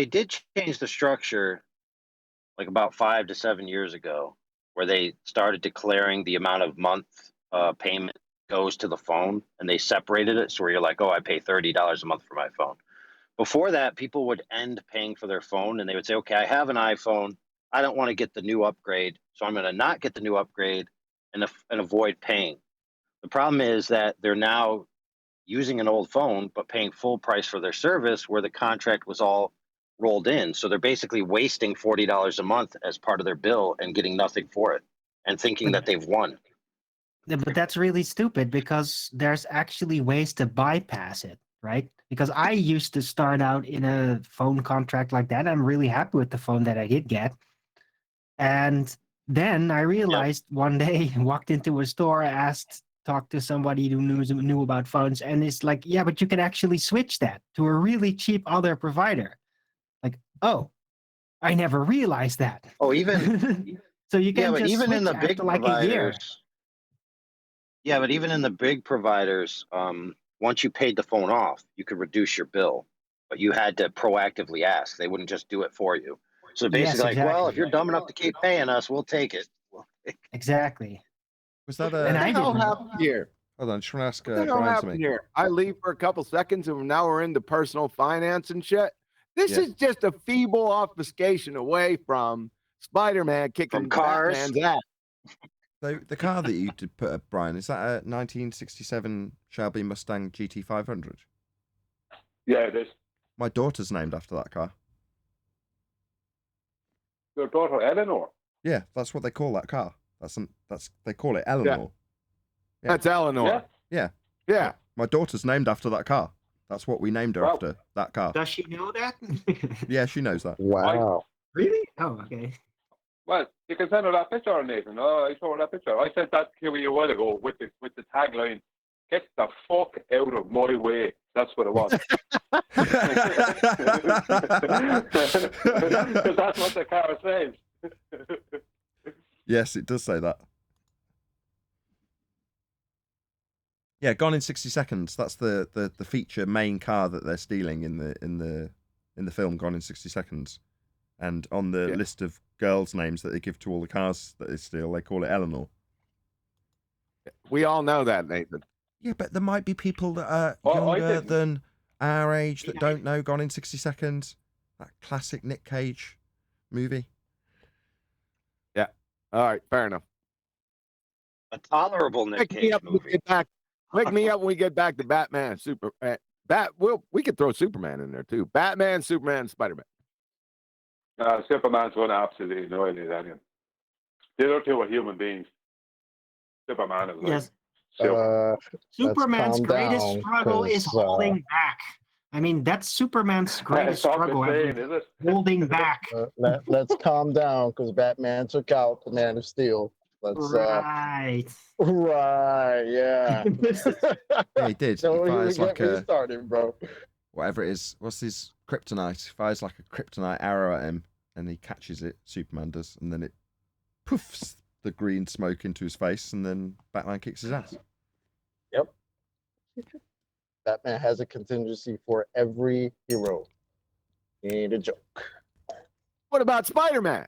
change the structure like about 5 to 7 years ago, where they started declaring the amount of month payment goes to the phone, and they separated it. So where you're like, oh, I pay $30 a month for my phone. Before that, people would end paying for their phone and they would say, okay, I have an iPhone. I don't want to get the new upgrade. So I'm going to not get the new upgrade and avoid paying. The problem is that they're now using an old phone, but paying full price for their service where the contract was all rolled in. So they're basically wasting $40 a month as part of their bill and getting nothing for it and thinking that they've won. Yeah, but that's really stupid because there's actually ways to bypass it, right? Because I used to start out in a phone contract like that. I'm really happy with the phone that I did get. And then I realized one day, walked into a store, talked to somebody who knew about phones, and it's like, yeah, but you can actually switch that to a really cheap other provider. Like, oh, I never realized that. Oh, even so you can but just even switch in the after big like a year. providers. Yeah, but even in the big providers, once you paid the phone off, you could reduce your bill, but you had to proactively ask. They wouldn't just do it for you. So basically, Yes, like, well, if exactly. you're dumb enough to keep paying us, we'll take it. Exactly. Was that And a? I What the hell didn't. happened here? Hold on, just want to ask What the hell Brian happened something. here? I leave for a couple seconds and now we're into personal finance and shit. This Yeah. is just a feeble obfuscation away from Spider-Man kicking cars. Batman's ass. So the car that you did put up, Brian, is that a 1967 Shelby Mustang GT500? Yeah, it is. My daughter's named after that car. Your daughter Eleanor. Yeah, that's what they call that car. They call it Eleanor. Yeah. That's Eleanor. Yeah. My daughter's named after that car. That's what we named her Wow. after, that car. Does she know that? Yeah, she knows that. Wow. Really? Oh, okay. Well, you can send her that picture, Nathan. Oh, I showed her that picture. I sent that to you a while ago with the tagline, "Get the fuck out of my way." That's what it was. Because that's what the car says. Yes, it does say that. Yeah, Gone in 60 Seconds. That's the feature main car that they're stealing in the film Gone in 60 Seconds. And on the list of girls' names that they give to all the cars that they steal, they call it Eleanor. We all know that, Nathan. Yeah, but there might be people that are Oh, younger than our age that don't know Gone in 60 Seconds. That classic Nick Cage movie. Yeah. All right. Fair enough. A tolerable Nick Wake me Cage up when we movie. get back. Wake me up when we get back to Batman, we could throw Superman in there too. Batman, Superman, Spider-Man. Superman's going to absolutely annihilate anyone. The other two are human beings. Superman is like, Yes. Let's Superman's calm greatest down, struggle is 'cause, holding back. I mean, that's Superman's greatest Stop struggle. saying, is it? Holding back. let's calm down because Batman took out the Man of Steel. Let's Right. right, yeah. Yeah, he did. Don't He even fires like get me a started, bro. whatever it is. What's his kryptonite? He fires like a kryptonite arrow at him, and he catches it. Superman does, and then it poofs the green smoke into his face, and then Batman kicks his ass. Yep. Batman has a contingency for every hero. Ain't a joke. What about Spider-Man?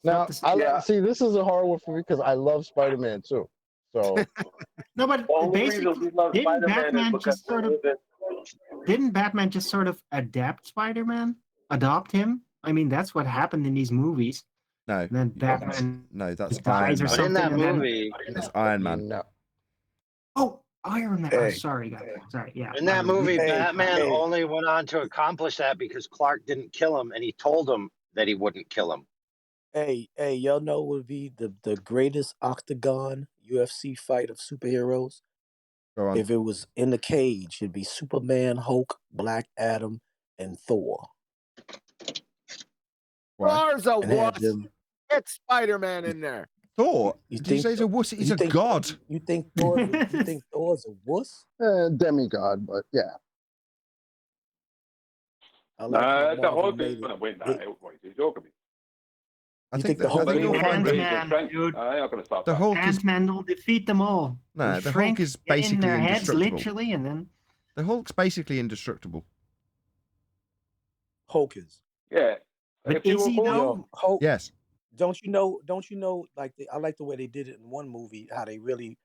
Now, Yeah. see, this is a hard one for me because I love Spider-Man too. So No, but The only basically, reason we love didn't Spider-Man is Batman because just sort of didn't Batman just sort of adapt Spider-Man, adopt him? I mean, that's what happened in these movies. No, And then Batman no, that's dies Iron or Man. something. But in that and then- movie, That's Iron Man. no. Oh, Iron Man. Oh, Hey. sorry, guys. Sorry, yeah. in that movie, Hey, Batman hey. only went on to accomplish that because Clark didn't kill him, and he told him that he wouldn't kill him. Hey, y'all know what would be the greatest octagon UFC fight of superheroes? Go on. If it was in the cage, it'd be Superman, Hulk, Black Adam, and Thor. Why? Thor's a And have wuss. them. Get Spider-Man in there. Thor? You Did you think say he's a wuss? He's you a think- god. You think Thor's a wuss? Demigod, but yeah. I like how the Marvel Hulk made is it. going to win that outright. He's joking me. I You think think the Hulk I think will you'll win? find Ant-Man, dude. I'm not going to stop the that. Hulk is Ant-Man will defeat them all. no, Will the Hulk shrink, is get in basically their heads indestructible. literally, and then The Hulk's basically indestructible. Hulk is. Yeah. But If you is he were though? Yo, Hulk. Yes. Don't you know? Like I like the way they did it in one movie. How they really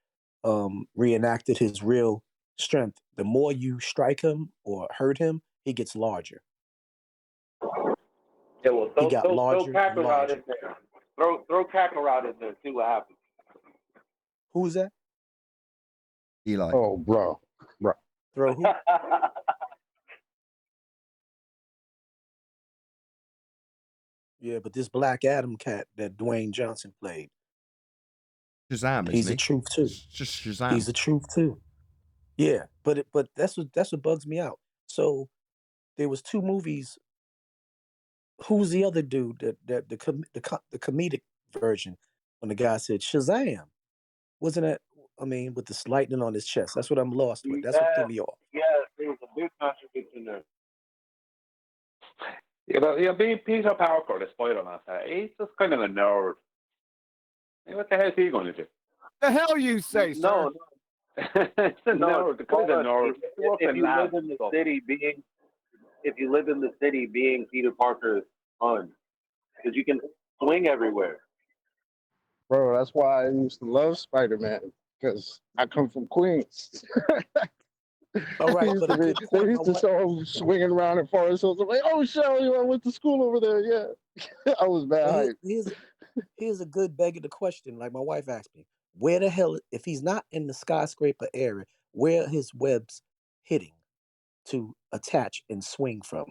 reenacted his real strength. The more you strike him or hurt him, he gets larger. Yeah, well, He got larger and Kakarot larger. in there. Throw Kakarot in there. See what happens. Who's that? Eli. Oh, bro. Throw who? Yeah, but this Black Adam cat that Dwayne Johnson played, Shazam, he's isn't the he? truth too. It's just Shazam. He's the truth too. Yeah, but that's what bugs me out. So there was two movies. Who's the other dude that the comedic version when the guy said Shazam? Wasn't that? I mean, with this lightning on his chest. That's what I'm lost with. That's what threw me off. Yeah, there was a big contradiction there. Being Peter Parker, the Spider-Man, he's just kind of a nerd. Hey, what the hell is he going to do? The hell you say, sir? No, It's a nerd. The guy's a nerd. If you live in the city, being Peter Parker is fun because you can swing everywhere. Bro, that's why I used to love Spider-Man, because I come from Queens. All right, but a good they point. used to show him swinging around in Forest Hills. I'm like, oh, Shelly, I went to school over there. Yeah. I was bad Well, hype. here's a good beggar to question. Like my wife asked me, where the hell, if he's not in the skyscraper area, where are his webs hitting to attach and swing from?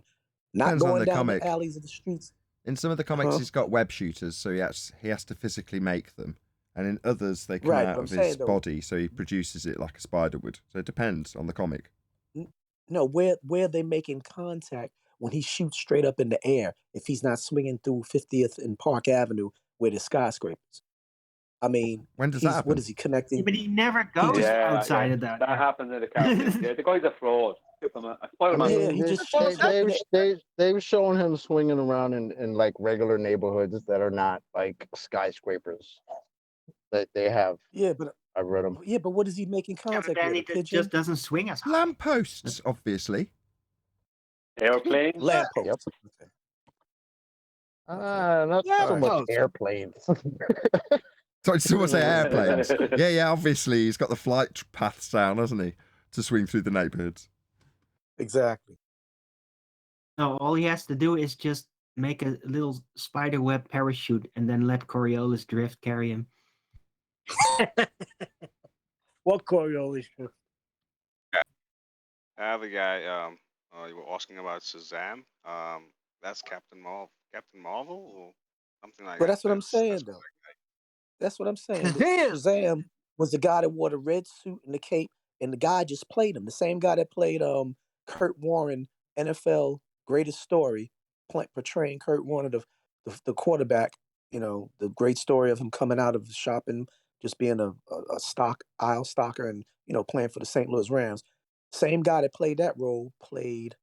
Not Depends on going the down comic. the alleys of the streets. In some of the comics, Huh? he's got web shooters, so he has to physically make them. And in others, they come Right, out but I'm of his saying, though- body, so he produces it like a spider would. So it depends on the comic. No, where are they making contact when he shoots straight up in the air if he's not swinging through 50th and Park Avenue where the skyscrapers? I mean, When does that happen? What is he connecting? but he never goes outside of that. That happened in the cartoon. Yeah, the guy's a fraud. Spider-Man. Yeah, he just they were showing him swinging around in like regular neighborhoods that are not like skyscrapers. That they have. Yeah, but I read them. Yeah, but what is he making contact then with? he A pigeon? just doesn't swing as high. Lampposts, obviously. Airplane? Lampposts. Yep. Not so much airplanes. Sorry, someone say airplanes. Yeah, obviously he's got the flight paths down, hasn't he, to swing through the neighborhoods. Exactly. No, all he has to do is just make a little spider web parachute and then let Coriolis drift carry him. What Coriolis? The guy you were asking about Shazam. That's Captain Marvel or something like But that. that's what I'm saying, though. That's what I'm saying. Shazam was the guy that wore the red suit and the cape, and the guy just played him. The same guy that played Kurt Warren, NFL Greatest Story, portraying Kurt Warren, the quarterback. You know, the great story of him coming out of shopping, just being a aisle stalker, and playing for the St. Louis Rams. Same guy that played that role played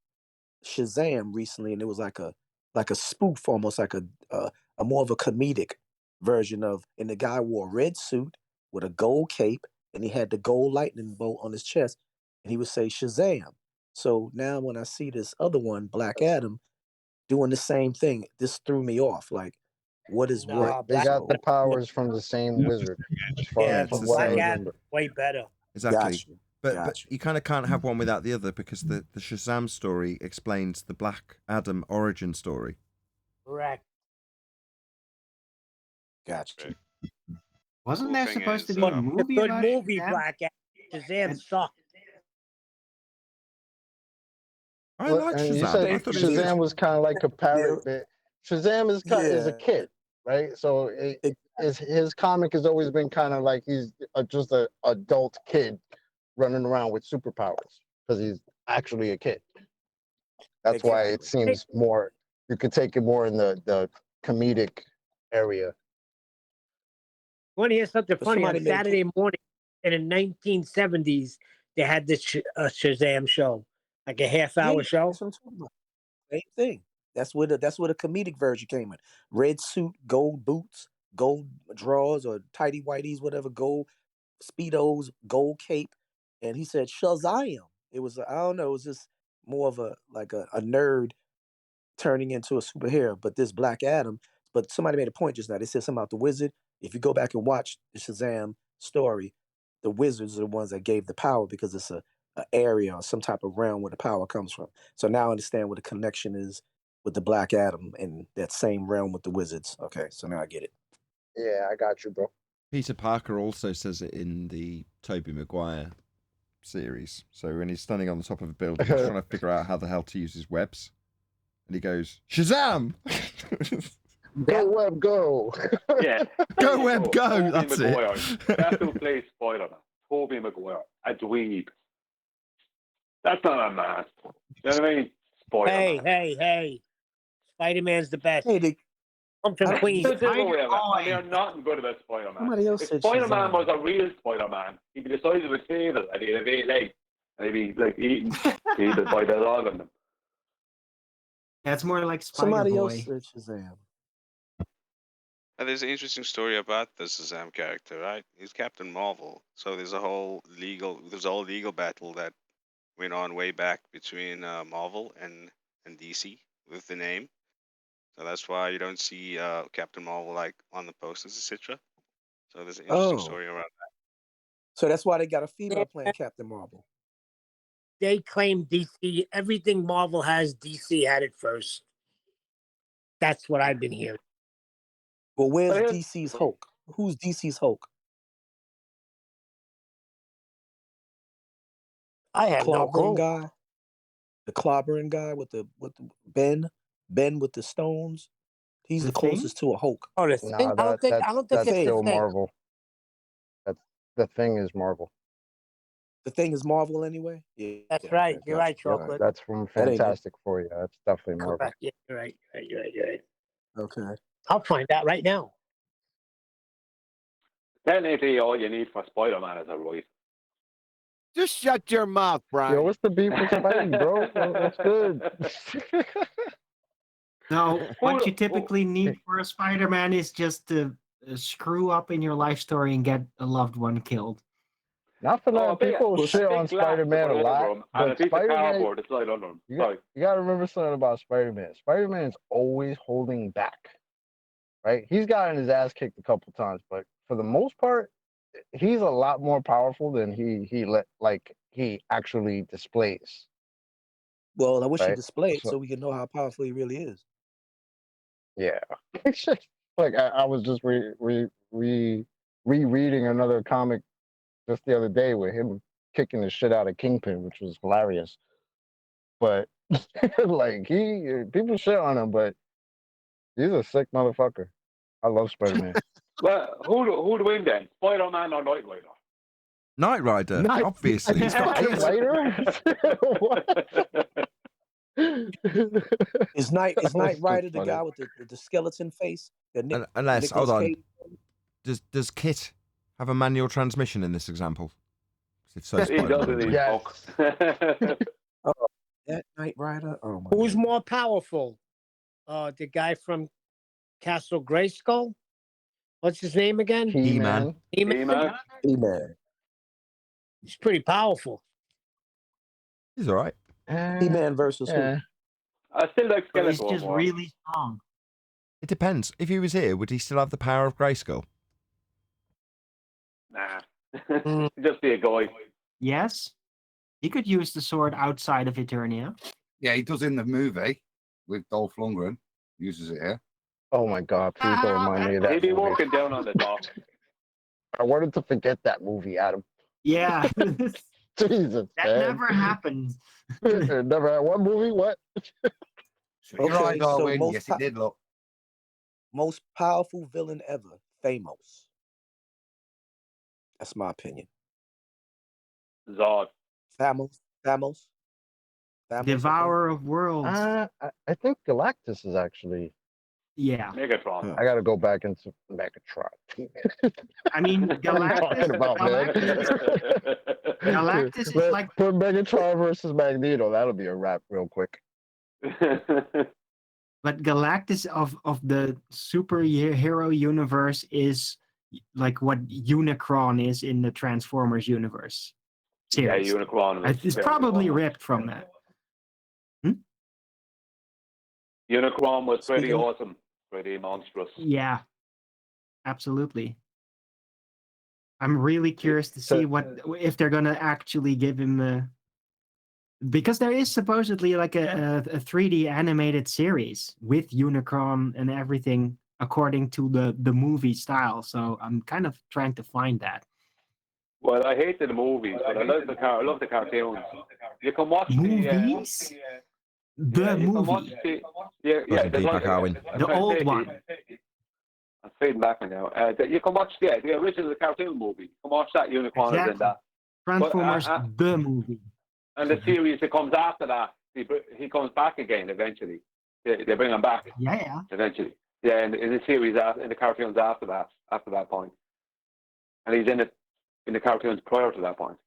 Shazam recently, and it was like a spoof, almost like a more of a comedic version of. And the guy wore a red suit with a gold cape, and he had the gold lightning bolt on his chest, and he would say Shazam. So now when I see this other one, Black Adam, doing the same thing, this threw me off. Like, What is Nah, what? They Black got the So powers from the same wizard, as far Yeah, Yeah, as it's but from the what I Black same. Adam remember. way better. Exactly. got you. But Got you kind of can't have one without the other because the Shazam story explains the Black Adam origin story. Correct. Got you. Wasn't Cool there thing supposed to is, be a But it's a movie good about movie, Shazam? Black Adam. Shazam sucked. I Well, like and you Shazam. said I thought it was good. Shazam was kind of like a parody. But Shazam is a Yeah. kid, right? So his comic has always been kind of like he's just a adult kid running around with superpowers because he's actually a kid. That's why it seems more. You could take it more in the comedic area. Want to hear something But funny? On somebody made a Saturday morning in the 1970s, they had this Shazam show, like a half-hour show. That's what I'm talking about. Same thing. That's where the comedic version came in. Red suit, gold boots, gold drawers or tighty whities, whatever, gold speedos, gold cape, and he said Shazam. It was I don't know. It was just more of a nerd turning into a superhero. But this Black Adam. But somebody made a point just now. They said something about the wizard. If you go back and watch the Shazam story, the wizards are the ones that gave the power because it's a area or some type of realm where the power comes from. So now I understand what the connection is with the Black Adam and that same realm with the wizards. Okay, so now I get it. Yeah, I got you, bro. Peter Parker also says it in the Tobey Maguire series. So when he's standing on the top of a building, he's trying to figure out how the hell to use his webs. And he goes, Shazam! Go web, go! Yeah. Go web, go! Tobey That's Maguire. it. That's who plays Spider-Man. Tobey Maguire. A dweeb. That's not a man. You know what I mean? Spider-Man. Hey. Spider-Man's the best. Hey, I'm from Queens. There's a way of it, and they're nothing good about Spider-Man. Somebody else If said Spider-Man Shazam. was a real Spider-Man, he'd be the size of a table, and he'd have 8 legs, and he'd be like eating people by the dog on them. That's more like Somebody else Spider-Boy. said Shazam. And there's an interesting story about the Shazam character, right? He's Captain Marvel, so there's all legal battle that went on way back between Marvel and DC with the name. So that's why you don't see Captain Marvel like on the posters, etc. So there's an interesting story around that. So that's why they got a female playing Captain Marvel. They claim DC, everything Marvel has, DC had it first. That's what I've been hearing. Well, where's DC's Hulk? Who's DC's Hulk? I have no clue. Guy, the clobbering guy with the Ben with the stones. He's the closest to a Hulk. Oh, the Thing? I don't think that's it's still the Thing. Marvel. That's the Thing is Marvel. The Thing is Marvel anyway. Yeah, That's right. You're right, Yep, Chocolate. that's from That ain't it. Fantastic for you. That's definitely Marvel. Correct. Yeah, you're right. You're right. Okay. I'll find out right now. Technically, all you need for Spider-Man is a right. Just shut your mouth, Brian. Yo, what's the beef with Spidey, bro? What's good? No, what you typically need for a Spider-Man is just to screw up in your life story and get a loved one killed. Not for nothing. People shit on Spider-Man a lot, and a but piece of Spider-Man. cardboard to slide under him. You got to remember something about Spider-Man. Spider-Man's always holding back, right? He's gotten his ass kicked a couple times, but for the most part, he's a lot more powerful than he actually displays. Well, I wish he Right? displayed So- so we can know how powerful he really is. Yeah, like I was just rereading another comic just the other day with him kicking the shit out of Kingpin, which was hilarious. But like people shit on him, but he's a sick motherfucker. I love Spider-Man. Well, who'd win then? Spider-Man or Knight Rider? Knight Rider, obviously. He's got Is Knight Rider the guy with the skeleton face? Unless, hold on. Cage? Does Kit have a manual transmission in this example? If so, He Spider-Man does would it. Oh, that Knight Rider. Oh my. Who's more powerful? The guy from Castle Grayskull? What's his name again? He-Man. He-Man. He-Man. He's pretty powerful. He's all right. He-Man versus who? I still like But he's Skeletor just more. really strong. It depends. If he was here, would he still have the power of Grayskull? Nah. Just be a guy. Yes. He could use the sword outside of Eternia. Yeah, he does in the movie with Dolph Lundgren. Uses it here. Oh my God! Please don't remind me of that He'd be movie. walking down on the dock. I wanted to forget that movie, Adam. Yeah. Jesus, That man. never happened. It never had one movie. What? You're right, so Darwin. Yes, it did. Look. most powerful villain ever, Thanos. That's my opinion. Zod. Thamos. Devourer of worlds. I think Galactus is actually. Yeah. Megatron. I got to go back into Megatron. I mean, What are you talking about, man? Galactus is like put Megatron versus Magneto. That'll be a wrap real quick. But Galactus of the superhero universe is like what Unicron is in the Transformers universe. Series. Yeah, Unicron. It's probably ripped from that. Unicron was pretty awesome. Pretty monstrous. Yeah, absolutely. I'm really curious to see if they're gonna actually give him because there is supposedly like a 3D animated series with Unicron and everything according to the movie style. So I'm kind of trying to find that. Well, I hated the movies, but I love the cartoons. You can watch movies. The movie. The old one. I'm fading back now. You can watch the original cartoon movie. You can watch that Unicorn and that. Transformers the movie. And the series that comes after that, he comes back again eventually. They bring him back. Yeah. Eventually. Yeah, in the series, in the cartoons after that point. And he's in the cartoons prior to that point.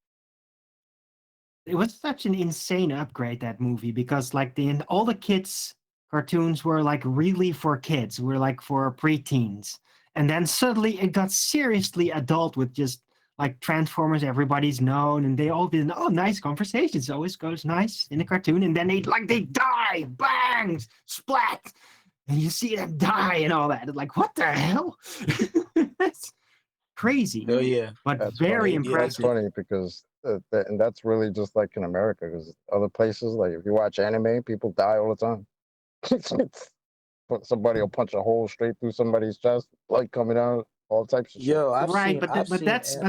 It was such an insane upgrade, that movie, because like all the kids cartoons were like really for kids, were like for preteens, and then suddenly it got seriously adult with just like Transformers. Everybody's known, and they all did nice conversations. Always goes nice in the cartoon, and then they die, bangs, splat, and you see them die and all that. Like, what the hell? That's crazy. Oh yeah, but that's very funny. impressive. That's funny because and that's really just like in America, because other places, like if you watch anime, people die all the time. Somebody will punch a hole straight through somebody's chest, blood coming out, all types of shit. Right, but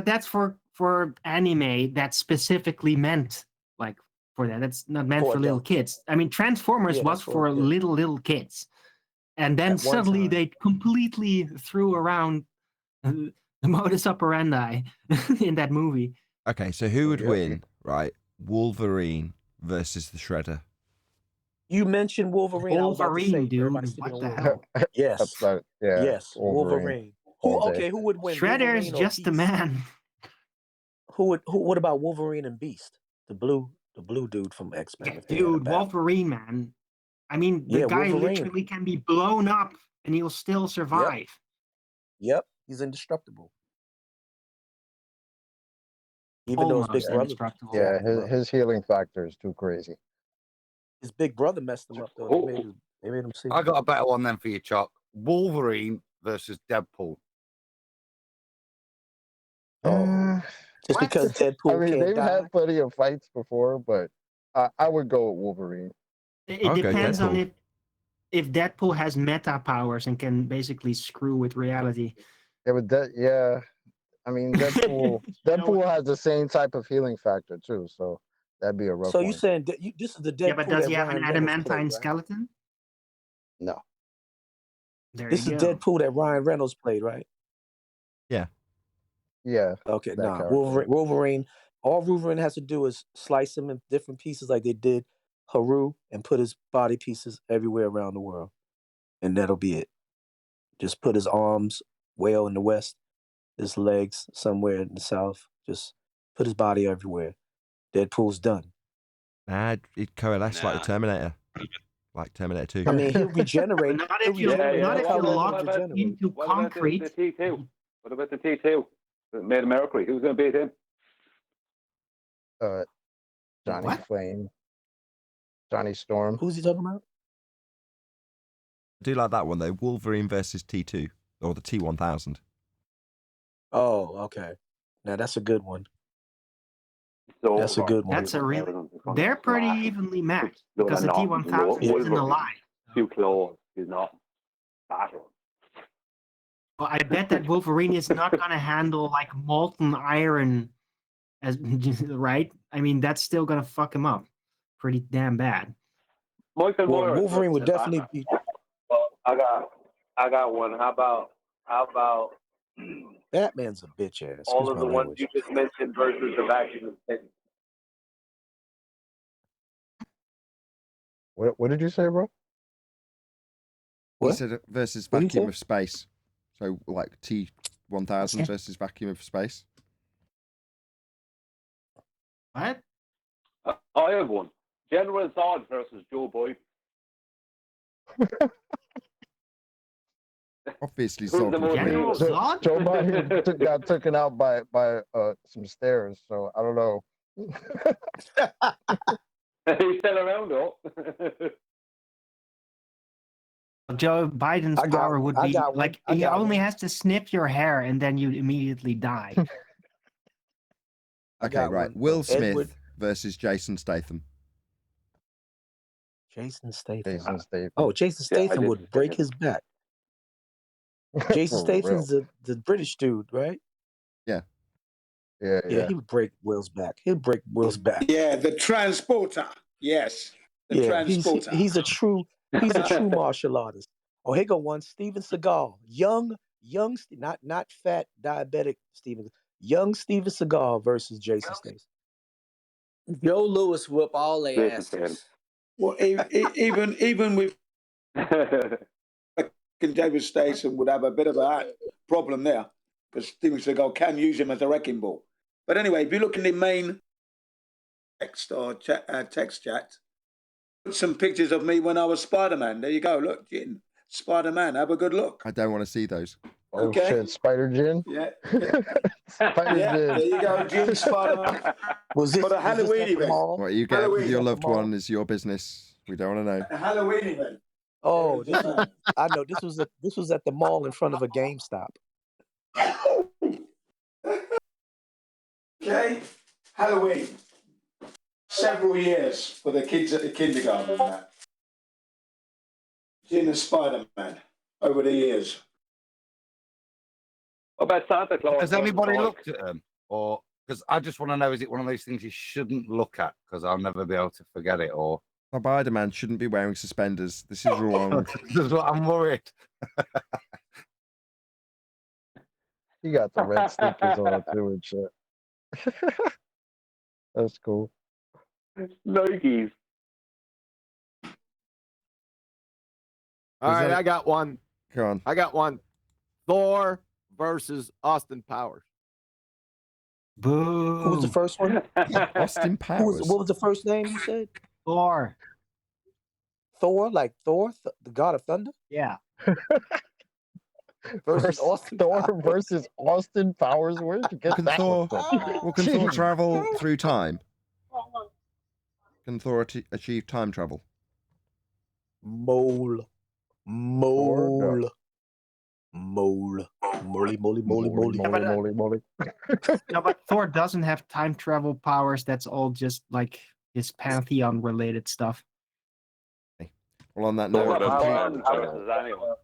that's for anime that's specifically meant like for that. That's not meant for little kids. I mean, Transformers was for little kids, and then suddenly they completely threw around the modus operandi in that movie. Okay, so who would win, right? Wolverine versus the Shredder. You mentioned Wolverine. Wolverine, dude. What the hell? Yes. Yes, Wolverine. Who would win? Shredder's just a man. What about Wolverine and Beast? The blue dude from X-Men. Dude, Wolverine, man. I mean, the guy Wolverine. literally can be blown up and he'll still survive. Yep, he's indestructible. Even though his big brother, his healing factor is too crazy. His big brother messed him up though. They made him see. I got a better one then for you, Chuck. Wolverine versus Deadpool. Just because Deadpool I mean, can't they've die. had plenty of fights before, but I would go with Wolverine. It depends on if Deadpool has meta powers and can basically screw with reality. Yeah, but I mean, Deadpool has the same type of healing factor too, so that'd be a rough So one. you saying this is the Deadpool? Yeah, but does he have an Ryan Reynolds adamantine played, right? skeleton? No. This is Deadpool that Ryan Reynolds played, right? Yeah. Yeah. Okay, that character. Wolverine. All Wolverine has to do is slice him in different pieces like they did Haru and put his body pieces everywhere around the world. And that'll be it. Just put his arms in the west, his legs somewhere in the south. Just put his body everywhere. Deadpool's done. He'd coalesce like the Terminator. Like Terminator 2. I mean, he'll regenerate. Not if you lock it into concrete. The T2. What about the T2? That made of Mercury. Who's going to beat him? Johnny Flame. Johnny Storm. Who's he talking about? I do like that one though. Wolverine versus T2 or the T1000. Oh, okay. Now that's a good one. That's a good one. That's a really. They're pretty evenly matched because the T1000 isn't alive. Too close. He's not battle. Well, I bet that Wolverine is not going to handle like molten iron, as right. I mean, that's still going to fuck him up pretty damn bad. Michael Well, Myers Wolverine would versus definitely Batman. be. Well, I got one. How about Batman's a bitch ass. all Excuse of my the ones language. you just mentioned versus the vacuum of space? What did you say, bro? He What? said versus What did you vacuum say? of space. So like T1000 versus vacuum of space. What? I have one. General Zod versus Joe Biden. Obviously, Who's Zod the would most win. evil? Joe Biden got taken out by some stairs, so I don't know. He's still around though. Joe Biden's I got power one. would I be got one. like I he got only one. has to snip your hair and then you immediately die. Okay, got right. one. Will Smith Edward. versus Jason Statham. Jason Statham. Jason Statham. Oh, Jason Yeah, I Statham did would say break him. his back. Jason For real. Statham's the British dude, right? Yeah. Yeah, Yeah, yeah. he would break Will's back. He'll break Will's back. Yeah, the transporter. Yes, the Yeah, transporter. he's a true martial artist. Oh, here go one. Steven Seagal, young, not fat diabetic Steven, young Steven Seagal versus Jason Statham. Joe Lewis whoop all their Jason Statham. asses. Well, even with David Statham would have a bit of a problem there because Steven Seagal can use him as a wrecking ball. But anyway, if you look in the main text or text chat, put some pictures of me when I was Spider-Man. There you go. Look, Jin, Spider-Man. Have a good look. I don't want to see those. Oh Okay. shit, Spider Jin. Yeah. Spider Yeah, Jin. there you go, Jin, Spider-Man. Was this For the was this Halloween at the event. mall? What you get with Halloween your at the loved mall. one is your business. We don't want to know. A Halloween event. Oh, I know this was at the mall in front of a GameStop. Okay, Halloween. Several years for the kids at the kindergarten and that. Jin and Spider-Man over the years. What about Santa Claus? Has versus anybody Hulk? looked at them? Or because I just want to know, is it one of those things you shouldn't look at because I'll never be able to forget it? Or Spider-Man shouldn't be wearing suspenders. This is wrong. that's what I'm worried. He got the red sneakers on too and shit. That's cool. Nikes. All right, I got one. Go on. I got one. Thor versus Austin Powers. Boo. Who was the first one? Austin Powers. What was the first name you said? Thor. Thor, like Thor, the god of thunder? Yeah. Versus Austin Thor Powers. versus Austin Powers. Where did you get Can that Thor, one from? well, can Thor Jeez. travel through time? Can Thor achieve time travel? Mole. Thor? Moly. No, but Thor doesn't have time travel powers. That's all just like his pantheon related stuff. Well, on that What note, about I'm Batman versus anyone?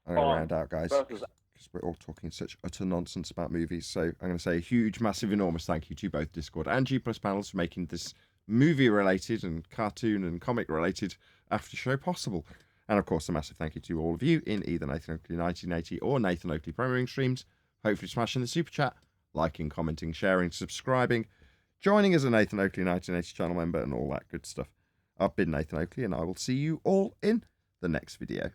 going to round out, guys, Versus because we're all talking such utter nonsense about movies. So I'm going to say a huge, massive, enormous thank you to both Discord and G+ panels for making this movie-related and cartoon and comic-related after show possible. And of course, a massive thank you to all of you in either Nathan Oakley 1980 or Nathan Oakley premiering streams. Hopefully smashing the super chat, liking, commenting, sharing, subscribing, joining as a Nathan Oakley 1980 channel member and all that good stuff. I've been Nathan Oakley and I will see you all in the next video.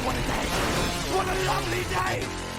what a day! What a lovely day!